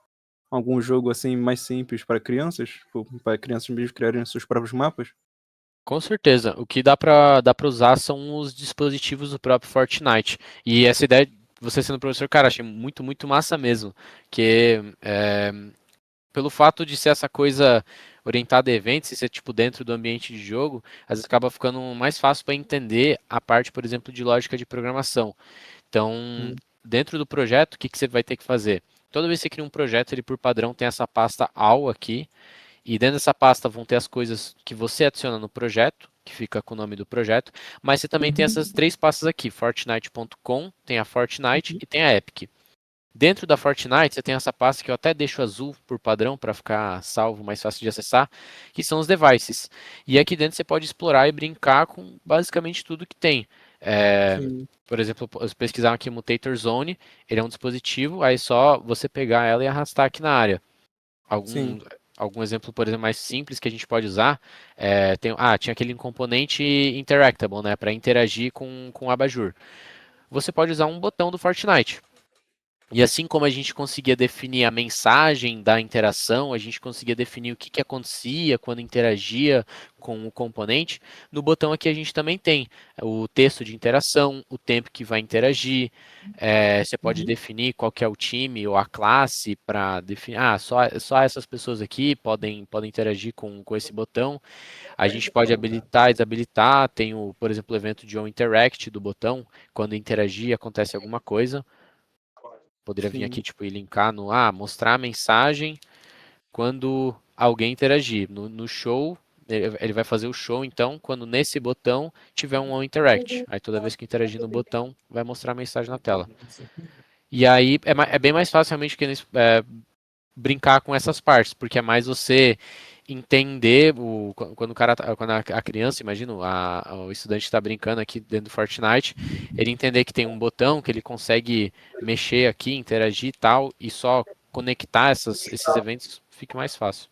algum jogo, assim, mais simples para crianças, tipo, para crianças mesmo criarem seus próprios mapas? Com certeza. O que dá pra usar são os dispositivos do próprio Fortnite. E essa ideia, você sendo professor, cara, achei muito massa mesmo. Que pelo fato de ser essa coisa orientado a eventos, isso é tipo dentro do ambiente de jogo, às vezes acaba ficando mais fácil para entender a parte, por exemplo, de lógica de programação. Então, dentro do projeto, o que você vai ter que fazer? Toda vez que você cria um projeto, ele por padrão tem essa pasta AL aqui, e dentro dessa pasta vão ter as coisas que você adiciona no projeto, que fica com o nome do projeto, mas você também tem essas 3 pastas aqui, Fortnite.com, tem a Fortnite e tem a Epic. Dentro da Fortnite, você tem essa pasta que eu até deixo azul por padrão para ficar salvo, mais fácil de acessar, que são os devices. E aqui dentro você pode explorar e brincar com basicamente tudo que tem. Por exemplo, eu pesquisar aqui Mutator Zone, ele é um dispositivo, aí só você pegar ela e arrastar aqui na área. Algum exemplo, por exemplo, mais simples que a gente pode usar, tinha aquele componente interactable, né, para interagir com o abajur. Você pode usar um botão do Fortnite. E assim como a gente conseguia definir a mensagem da interação, a gente conseguia definir o que acontecia quando interagia com o componente, no botão aqui a gente também tem o texto de interação, o tempo que vai interagir, você pode definir qual que é o time ou a classe para definir, só essas pessoas aqui podem interagir com esse botão. A gente pode habilitar e desabilitar, tem por exemplo, o evento de On-Interact do botão, quando interagir acontece alguma coisa. Poderia vir aqui tipo, e linkar no mostrar a mensagem quando alguém interagir. No show, ele vai fazer o show, então, quando nesse botão tiver um On Interact. Aí toda vez que interagir no botão, vai mostrar a mensagem na tela. E aí é bem mais fácil realmente que brincar com essas partes, porque é mais você entender quando a criança, imagino, o estudante está brincando aqui dentro do Fortnite, ele entender que tem um botão que ele consegue mexer aqui, interagir e tal, e só conectar esses eventos fica mais fácil.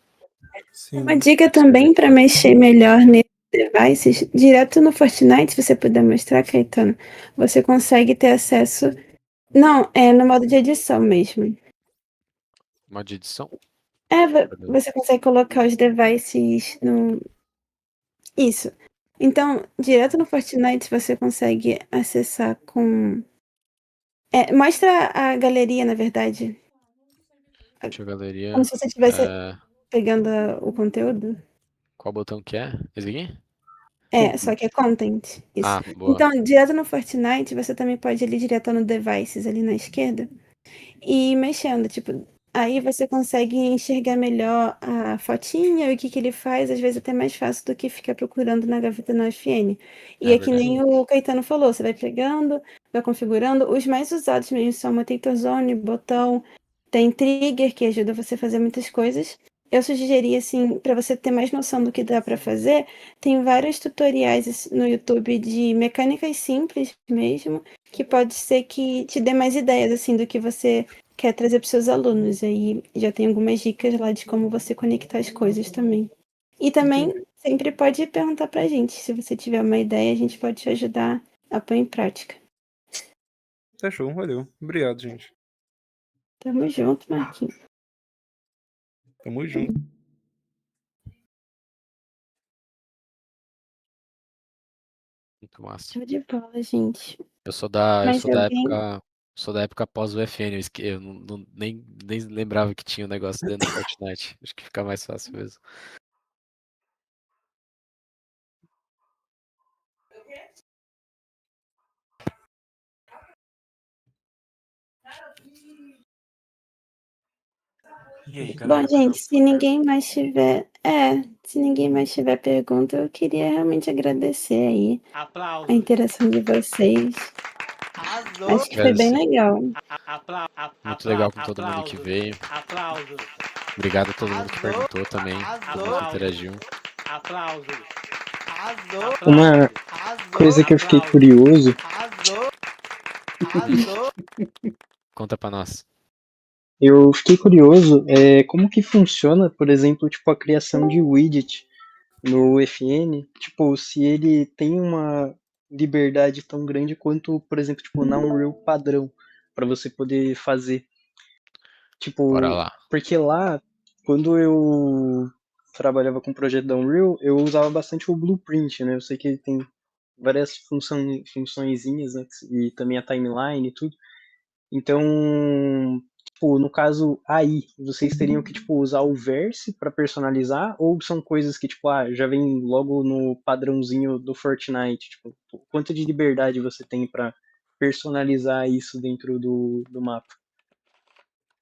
Uma dica também para mexer melhor nesses devices, direto no Fortnite, se você puder mostrar, Caetano, você consegue ter acesso. Não, é no modo de edição mesmo. Modo de edição? Você consegue colocar os devices no. Isso. Então, direto no Fortnite você consegue acessar com. Mostra a galeria, na verdade. Deixa a galeria. Como se você estivesse pegando o conteúdo. Qual botão que é? Esse aqui? Só que é content. Isso. Boa. Então, direto no Fortnite, você também pode ir direto no devices ali na esquerda e ir mexendo, tipo, aí você consegue enxergar melhor a fotinha e o que ele faz, às vezes até mais fácil do que ficar procurando na gaveta no FN. E é que nem o Caetano falou, você vai pegando, vai configurando. Os mais usados mesmo são Mutator Zone, botão, tem trigger que ajuda você a fazer muitas coisas. Eu sugeriria, assim, para você ter mais noção do que dá para fazer, tem vários tutoriais no YouTube de mecânicas simples mesmo, que pode ser que te dê mais ideias, assim, do que você quer trazer para os seus alunos. Aí já tem algumas dicas lá de como você conectar as coisas também. E também sempre pode perguntar pra gente. Se você tiver uma ideia, a gente pode te ajudar a pôr em prática. Tá show, valeu. Obrigado, gente. Tamo junto, Marquinhos. Tamo junto. Muito massa. Show de bola, gente. Eu sou da Mais alguém? época pós o FN, eu nem lembrava que tinha um negócio dentro do Fortnite. Acho que fica mais fácil mesmo. E aí, galera? Bom, gente, se ninguém mais tiver pergunta, eu queria realmente agradecer aí a interação de vocês. Acho que foi bem legal. Muito legal com todo mundo que veio. Obrigado a todo mundo que perguntou também, todo mundo que interagiu. Uma coisa que eu fiquei curioso. Conta pra nós. Eu fiquei curioso, como que funciona, por exemplo, tipo, a criação de widget no FN, tipo, se ele tem uma liberdade tão grande quanto, por exemplo, tipo, na Unreal padrão, para você poder fazer. Tipo, Bora lá. porque lá, quando eu trabalhava com o projeto da Unreal, eu usava bastante o Blueprint, né? Eu sei que ele tem várias funçõezinhas, né? E também a timeline e tudo. Então, Tipo, no caso aí, vocês teriam que tipo usar o Verse para personalizar ou são coisas que tipo, já vem logo no padrãozinho do Fortnite, tipo, quanto de liberdade você tem para personalizar isso dentro do mapa?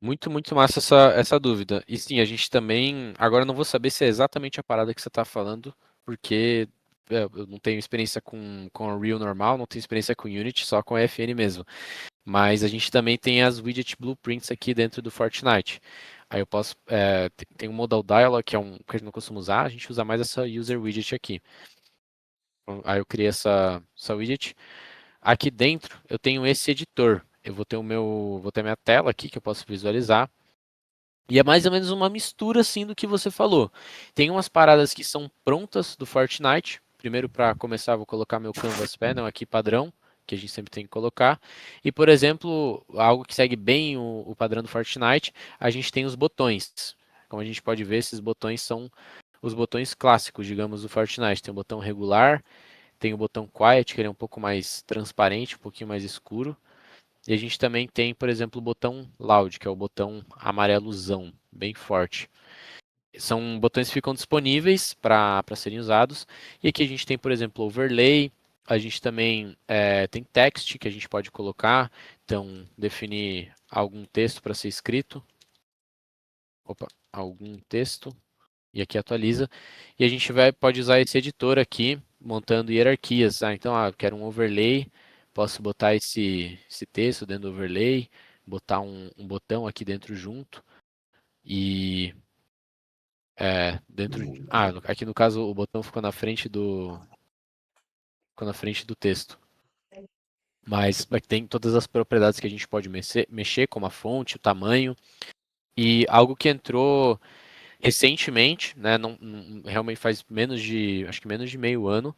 Muito, muito massa essa dúvida. E sim, a gente também. Agora eu não vou saber se é exatamente a parada que você está falando, porque eu não tenho experiência com o Unreal normal, não tenho experiência com Unity, só com a FN mesmo. Mas a gente também tem as widget blueprints aqui dentro do Fortnite. Aí eu posso. Tem um modal dialog, que é um que a gente não costuma usar, a gente usa mais essa user widget aqui. Aí eu criei essa widget. Aqui dentro eu tenho esse editor. Eu vou ter minha tela aqui que eu posso visualizar. E é mais ou menos uma mistura assim do que você falou. Tem umas paradas que são prontas do Fortnite. Primeiro, para começar, vou colocar meu Canvas Panel aqui padrão, que a gente sempre tem que colocar. E, por exemplo, algo que segue bem o padrão do Fortnite, a gente tem os botões. Como a gente pode ver, esses botões são os botões clássicos, digamos, do Fortnite. Tem o botão regular, tem o botão Quiet, que ele é um pouco mais transparente, um pouquinho mais escuro. E a gente também tem, por exemplo, o botão Loud, que é o botão amarelozão, bem forte. São botões que ficam disponíveis para serem usados. E aqui a gente tem, por exemplo, Overlay. A gente também tem Text, que a gente pode colocar. Então, definir algum texto para ser escrito. Opa, algum texto. E aqui atualiza. E a gente pode usar esse editor aqui, montando hierarquias. Então, eu quero um overlay, posso botar esse texto dentro do overlay, botar um botão aqui dentro junto. E aqui no caso o botão ficou na frente do texto. Mas tem todas as propriedades que a gente pode mexer, como a fonte, o tamanho. E algo que entrou recentemente, né, realmente faz acho que menos de meio ano,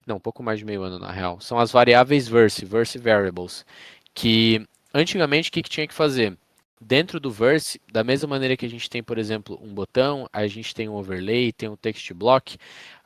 um pouco mais de meio ano na real, são as variáveis verse variables, que antigamente o que tinha que fazer? Dentro do verse, da mesma maneira que a gente tem, por exemplo, um botão, a gente tem um overlay, tem um text block,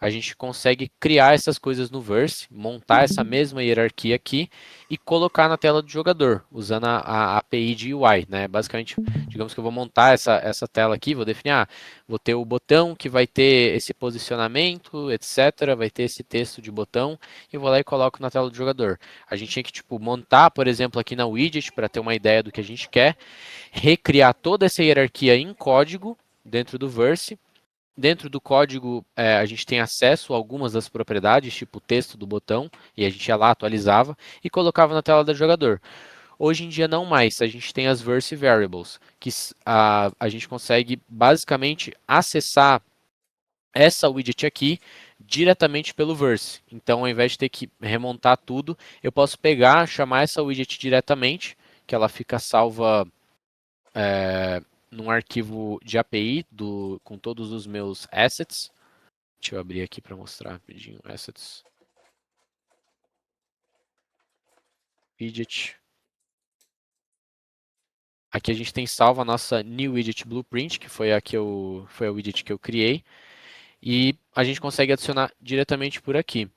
a gente consegue criar essas coisas no verse, montar essa mesma hierarquia aqui e colocar na tela do jogador, usando a API de UI, né? Basicamente, digamos que eu vou montar essa tela aqui, vou definir, vou ter o botão que vai ter esse posicionamento, etc, vai ter esse texto de botão, e vou lá e coloco na tela do jogador. A gente tinha que, montar, por exemplo, aqui na widget, para ter uma ideia do que a gente quer, recriar toda essa hierarquia em código dentro do Verse. Dentro do código, a gente tem acesso a algumas das propriedades, tipo o texto do botão, e a gente ia lá, atualizava e colocava na tela do jogador. Hoje em dia não mais, a gente tem as Verse Variables, que a gente consegue basicamente acessar essa widget aqui diretamente pelo Verse. Então, ao invés de ter que remontar tudo, eu posso pegar, chamar essa widget diretamente, que ela fica salva num arquivo de API com todos os meus assets. Deixa eu abrir aqui para mostrar rapidinho. Assets. Widget. Aqui a gente tem salva a nossa new widget blueprint, que foi a widget que eu criei. E a gente consegue adicionar diretamente por aqui.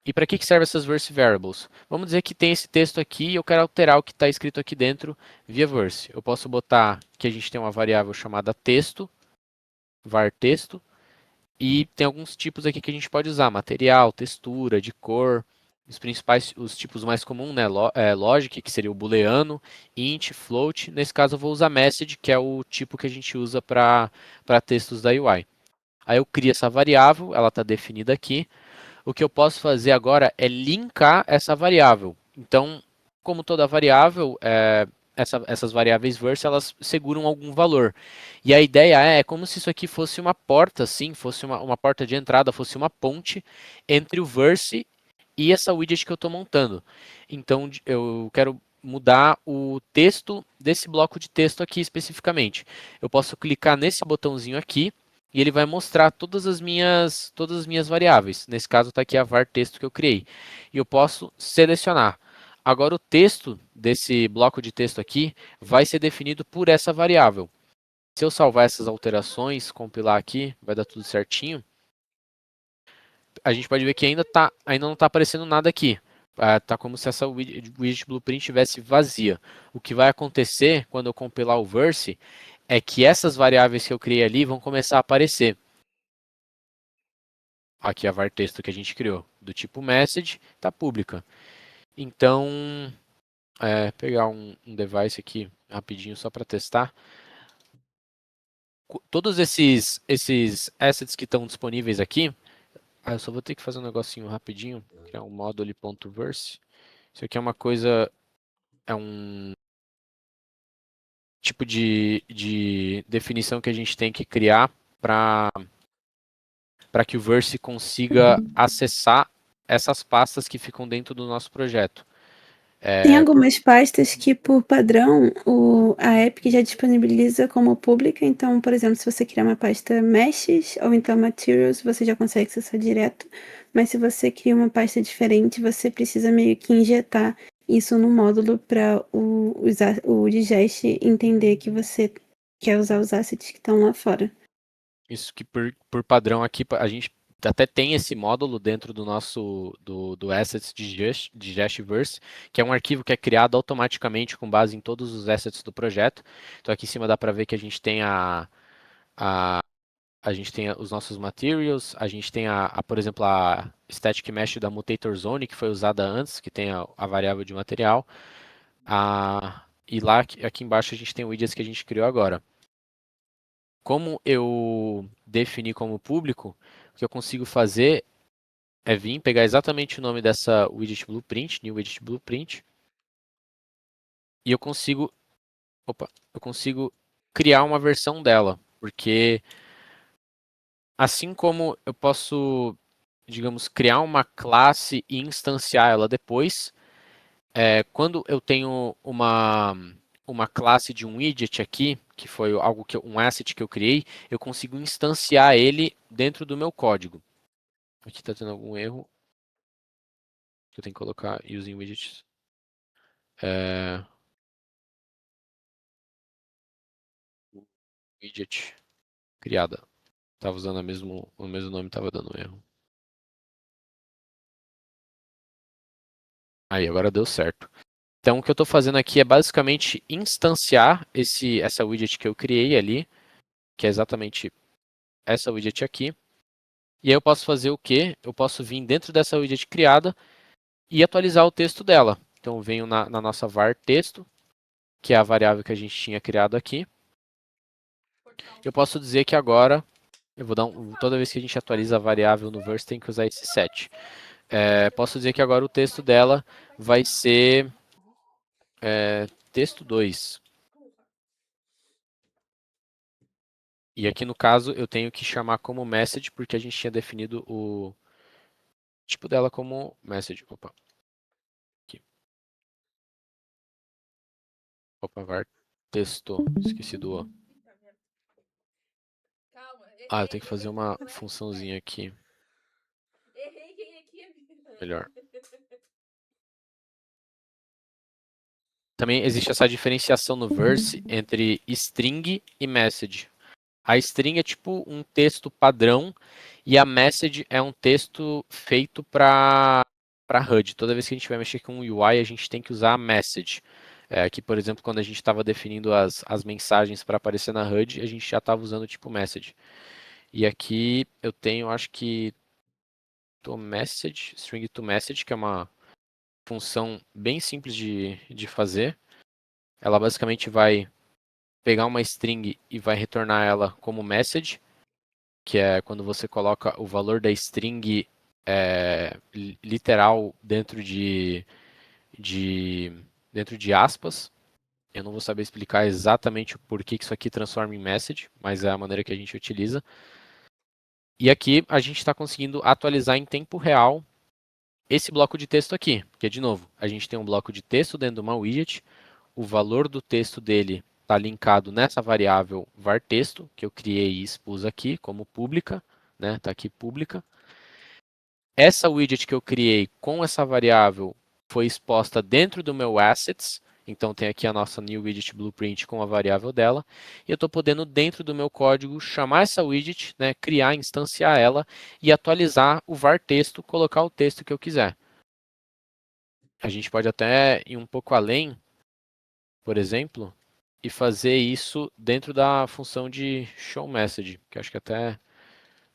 E para que servem essas verse variables? Vamos dizer que tem esse texto aqui e eu quero alterar o que está escrito aqui dentro via verse. Eu posso botar que a gente tem uma variável chamada texto, var texto, e tem alguns tipos aqui que a gente pode usar, material, textura, de cor, os tipos mais comuns, né? Logic, que seria o booleano, int, float. Nesse caso eu vou usar message, que é o tipo que a gente usa para textos da UI. Aí eu crio essa variável, ela está definida aqui. O que eu posso fazer agora é linkar essa variável. Então, como toda variável, essas variáveis verse, elas seguram algum valor. E a ideia é como se isso aqui fosse uma porta, assim, fosse uma porta de entrada, fosse uma ponte entre o verse e essa widget que eu estou montando. Então, eu quero mudar o texto desse bloco de texto aqui especificamente. Eu posso clicar nesse botãozinho aqui, e ele vai mostrar todas as minhas variáveis. Nesse caso está aqui a var texto que eu criei. E eu posso selecionar. Agora o texto desse bloco de texto aqui vai ser definido por essa variável. Se eu salvar essas alterações, compilar aqui, vai dar tudo certinho. A gente pode ver que ainda não está aparecendo nada aqui. tá como se essa widget blueprint estivesse vazia. O que vai acontecer quando eu compilar o Verse é que essas variáveis que eu criei ali vão começar a aparecer. Aqui a var texto que a gente criou, do tipo message, está pública. Então, pegar um device aqui rapidinho só para testar. Todos esses assets que estão disponíveis aqui, eu só vou ter que fazer um negocinho rapidinho, criar um module.verse. Isso aqui é uma coisa, é um tipo de definição que a gente tem que criar para que o Verse consiga acessar essas pastas que ficam dentro do nosso projeto. Tem algumas pastas que, por padrão, a Epic já disponibiliza como pública. Então, por exemplo, se você criar uma pasta Meshes ou então Materials, você já consegue acessar direto. Mas se você cria uma pasta diferente, você precisa meio que injetar isso no módulo para o Digest entender que você quer usar os assets que estão lá fora. Isso que por padrão aqui, a gente até tem esse módulo dentro do nosso do assets Digestverse, que é um arquivo que é criado automaticamente com base em todos os assets do projeto. Então aqui em cima dá para ver que a gente tem a gente tem os nossos materials, a gente tem por exemplo, a static mesh da Mutator Zone, que foi usada antes, que tem a variável de material. E lá aqui embaixo a gente tem o widgets que a gente criou agora. Como eu defini como público, o que eu consigo fazer é vir, pegar exatamente o nome dessa widget blueprint, new widget blueprint, e eu consigo criar uma versão dela, porque assim como eu posso, digamos, criar uma classe e instanciar ela depois, quando eu tenho uma classe de um widget aqui, que foi um asset que eu criei, eu consigo instanciar ele dentro do meu código. Aqui está tendo algum erro. Eu tenho que colocar using widgets. Widget criada. Estava usando o mesmo nome, estava dando erro. Aí, agora deu certo. Então, o que eu estou fazendo aqui é basicamente instanciar essa widget que eu criei ali, que é exatamente essa widget aqui. E aí eu posso fazer o quê? Eu posso vir dentro dessa widget criada e atualizar o texto dela. Então, eu venho na nossa var texto, que é a variável que a gente tinha criado aqui. Eu posso dizer que agora, toda vez que a gente atualiza a variável no Verse, tem que usar esse set. Posso dizer que agora o texto dela vai ser texto 2. E aqui no caso eu tenho que chamar como message, porque a gente tinha definido o tipo dela como message. Opa, var texto. Esqueci do O. Eu tenho que fazer uma funçãozinha aqui. Melhor. Também existe essa diferenciação no Verse entre string e message. A string é tipo um texto padrão e a message é um texto feito para HUD. Toda vez que a gente vai mexer com o UI, a gente tem que usar a message. Aqui, por exemplo, quando a gente estava definindo as mensagens para aparecer na HUD, a gente já estava usando o tipo message. E aqui eu tenho, acho que, string to message, que é uma função bem simples de fazer. Ela basicamente vai pegar uma string e vai retornar ela como message, que é quando você coloca o valor da string literal dentro de aspas. Eu não vou saber explicar exatamente o porquê que isso aqui transforma em message, mas é a maneira que a gente utiliza. E aqui a gente está conseguindo atualizar em tempo real esse bloco de texto aqui, porque, de novo, a gente tem um bloco de texto dentro de uma widget, o valor do texto dele está linkado nessa variável varTexto, que eu criei e expus aqui como pública, né? Está aqui pública. Essa widget que eu criei com essa variável foi exposta dentro do meu assets, então tem aqui a nossa new widget blueprint com a variável dela, e eu estou podendo dentro do meu código chamar essa widget, né, criar, instanciar ela e atualizar o var texto, colocar o texto que eu quiser. a gente pode até ir um pouco além, por exemplo, e fazer isso dentro da função de show message, que eu acho que até é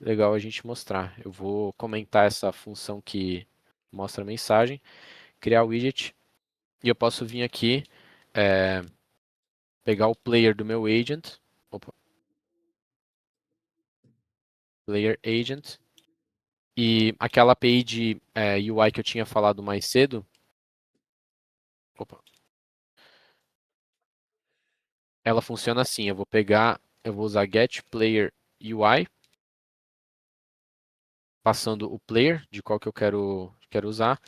legal a gente mostrar. Eu vou comentar essa função que mostra a mensagem, criar o widget, e eu posso vir aqui, pegar o player do meu agent, player agent, e aquela API de UI que eu tinha falado mais cedo, ela funciona assim, eu vou usar getPlayerUI, passando o player de qual que eu quero usar,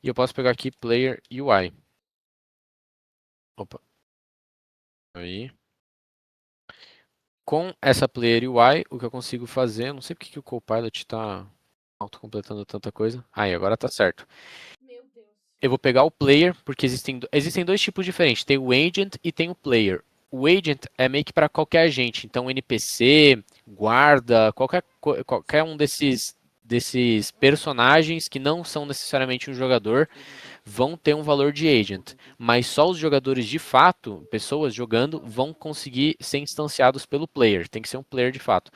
e eu posso pegar aqui player UI. Aí. Com essa player UI, o que eu consigo fazer, não sei porque que o Copilot está autocompletando tanta coisa. Aí, agora tá certo. Eu vou pegar o player, porque existem dois tipos diferentes. Tem o agent e tem o player. O agent é meio que para qualquer agente. Então, NPC, guarda, qualquer um desses personagens que não são necessariamente um jogador, vão ter um valor de agent. Mas só os jogadores de fato, pessoas jogando, vão conseguir ser instanciados pelo player. Tem que ser um player de fato.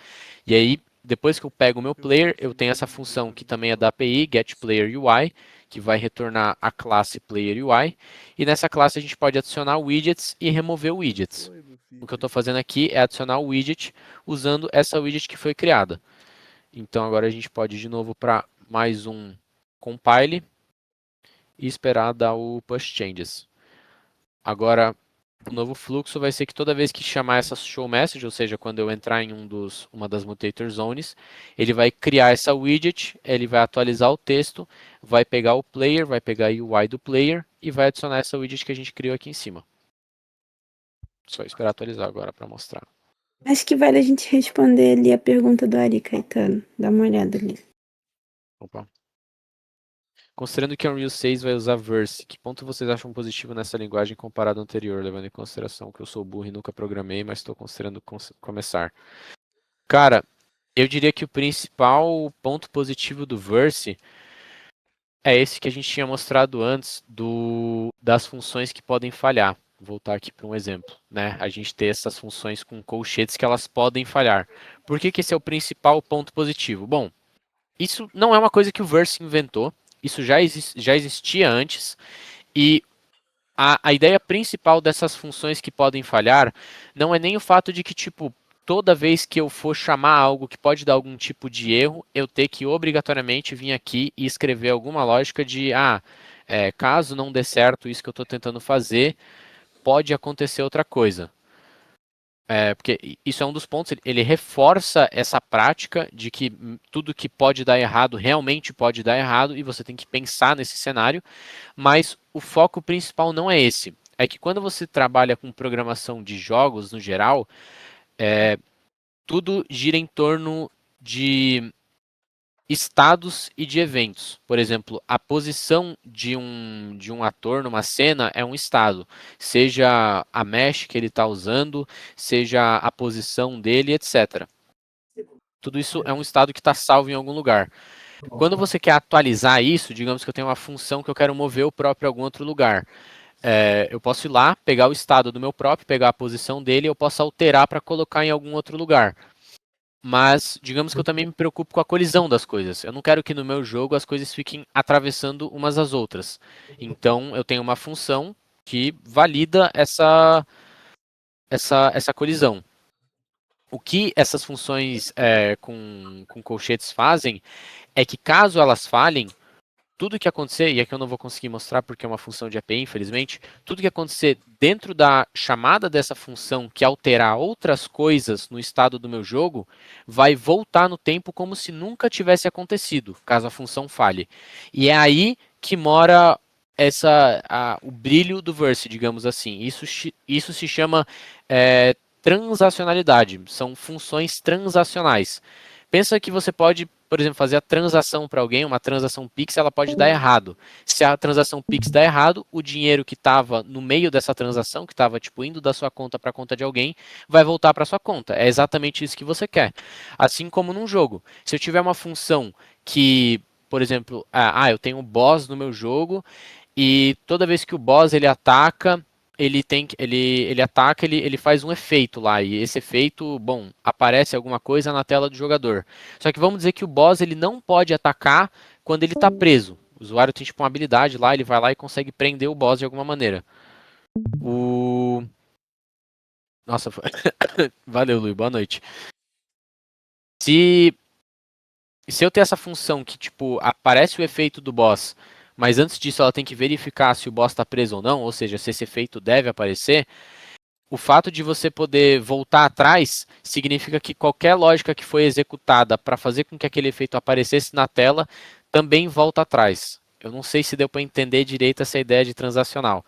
E aí, depois que eu pego o meu player, eu tenho essa função que também é da API, getPlayerUI, que vai retornar a classe PlayerUI. E nessa classe a gente pode adicionar widgets e remover widgets. O que eu estou fazendo aqui é adicionar o widget usando essa widget que foi criada. Então agora a gente pode ir de novo para mais um compile e esperar dar o push changes. Agora, o novo fluxo vai ser que toda vez que chamar essa show message, ou seja, quando eu entrar em uma das mutator zones, ele vai criar essa widget, ele vai atualizar o texto, vai pegar o player, vai pegar a UI do player e vai adicionar essa widget que a gente criou aqui em cima. Só esperar atualizar agora para mostrar. Acho que vale a gente responder ali a pergunta do Ari Caetano. Dá uma olhada ali. Opa. Considerando que a Unreal 6 vai usar Verse, que ponto vocês acham positivo nessa linguagem comparado ao anterior, levando em consideração que eu sou burro e nunca programei, mas estou considerando começar? Cara, eu diria que o principal ponto positivo do Verse é esse que a gente tinha mostrado antes das funções que podem falhar. Vou voltar aqui para um exemplo, né? A gente ter essas funções com colchetes que elas podem falhar. Por que esse é o principal ponto positivo? Bom, isso não é uma coisa que o Verse inventou. Isso já existia antes, e a ideia principal dessas funções que podem falhar não é nem o fato de que, tipo, toda vez que eu for chamar algo que pode dar algum tipo de erro, eu ter que obrigatoriamente vir aqui e escrever alguma lógica de, caso não dê certo isso que eu estou tentando fazer, pode acontecer outra coisa. Porque isso é um dos pontos, ele reforça essa prática de que tudo que pode dar errado realmente pode dar errado e você tem que pensar nesse cenário, mas o foco principal não é esse. É que quando você trabalha com programação de jogos no geral, tudo gira em torno de estados e de eventos. Por exemplo, a posição de um ator numa cena é um estado, seja a mesh que ele está usando, seja a posição dele, etc. Tudo isso é um estado que está salvo em algum lugar. Quando você quer atualizar isso, digamos que eu tenho uma função que eu quero mover o próprio a algum outro lugar. Eu posso ir lá, pegar o estado do meu próprio, pegar a posição dele, e eu posso alterar para colocar em algum outro lugar. Mas, digamos que eu também me preocupo com a colisão das coisas. Eu não quero que no meu jogo as coisas fiquem atravessando umas às outras. Então, eu tenho uma função que valida essa colisão. O que essas funções com colchetes fazem é que, caso elas falhem, tudo que acontecer, e aqui eu não vou conseguir mostrar porque é uma função de API, infelizmente, tudo que acontecer dentro da chamada dessa função que alterar outras coisas no estado do meu jogo, vai voltar no tempo como se nunca tivesse acontecido, caso a função falhe. E é aí que mora o brilho do Verse, digamos assim. Isso se chama transacionalidade, são funções transacionais. Pensa que você pode, por exemplo, fazer a transação para alguém, uma transação Pix, ela pode dar errado. Se a transação Pix der errado, o dinheiro que estava no meio dessa transação, que estava tipo indo da sua conta para a conta de alguém, vai voltar para sua conta. É exatamente isso que você quer. Assim como num jogo. Se eu tiver uma função que, por exemplo, eu tenho um boss no meu jogo E toda vez que o boss ele ataca, ele faz um efeito lá, e esse efeito, bom, aparece alguma coisa na tela do jogador. Só que vamos dizer que o boss ele não pode atacar quando ele está preso. O usuário tem tipo uma habilidade lá, ele vai lá e consegue prender o boss de alguma maneira. Nossa, valeu, Luiz, boa noite. Se eu ter essa função que, tipo, aparece o efeito do boss, mas antes disso ela tem que verificar se o boss está preso ou não, ou seja, se esse efeito deve aparecer, o fato de você poder voltar atrás significa que qualquer lógica que foi executada para fazer com que aquele efeito aparecesse na tela também volta atrás. Eu não sei se deu para entender direito essa ideia de transacional,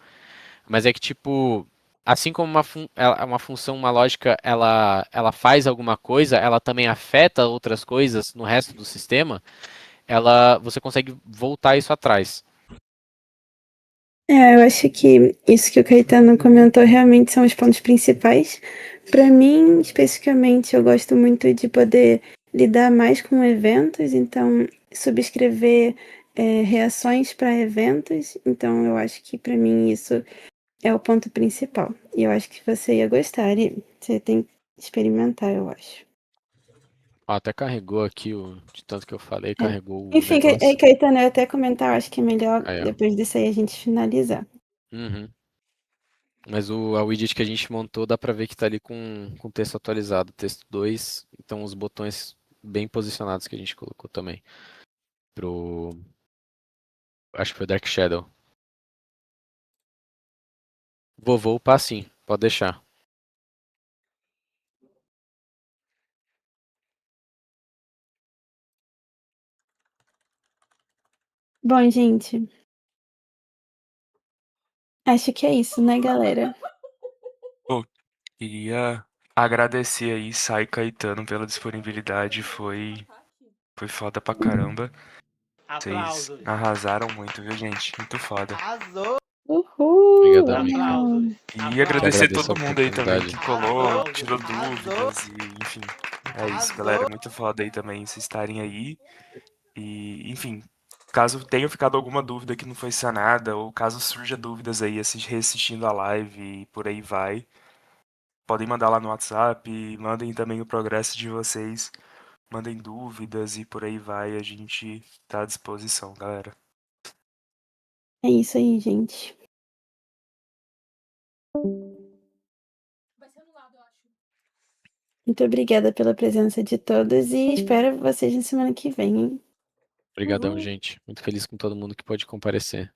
mas é que, tipo, assim como uma função, uma lógica, ela faz alguma coisa, ela também afeta outras coisas no resto do sistema, você consegue voltar isso atrás. Eu acho que isso que o Caetano comentou realmente são os pontos principais. Para mim, especificamente, eu gosto muito de poder lidar mais com eventos, então subscrever reações para eventos. Então, eu acho que para mim isso é o ponto principal. E eu acho que você ia gostar e você tem que experimentar, eu acho. Até carregou aqui, de tanto que eu falei, carregou o Enfim, negócio. Caetano, eu ia até comentar, eu acho que é melhor Aí, ó. depois disso aí a gente finalizar. Uhum. Mas a widget que a gente montou dá pra ver que tá ali com texto atualizado, texto 2, então os botões bem posicionados que a gente colocou também. Acho que foi Dark Shadow. Vou upar sim, pode deixar. Bom, gente, acho que é isso, né, galera? Pô, queria agradecer aí, Sai e Caetano, pela disponibilidade. Foi foda pra caramba. Vocês arrasaram muito, viu, gente? Muito foda. Uhul! Obrigadão, Micão. E agradecer agradeço todo a mundo aí também que oportunidade. colou, tirou dúvidas e, enfim. É isso, galera. Muito foda aí também vocês estarem aí. E, enfim, caso tenha ficado alguma dúvida que não foi sanada, ou caso surja dúvidas aí reassistindo a live e por aí vai, podem mandar lá no WhatsApp, mandem também o progresso de vocês, mandem dúvidas e por aí vai, a gente tá à disposição, galera. É isso aí, gente. Muito obrigada pela presença de todos e espero vocês na semana que vem, hein? Obrigadão, gente. Muito feliz com todo mundo que pôde comparecer.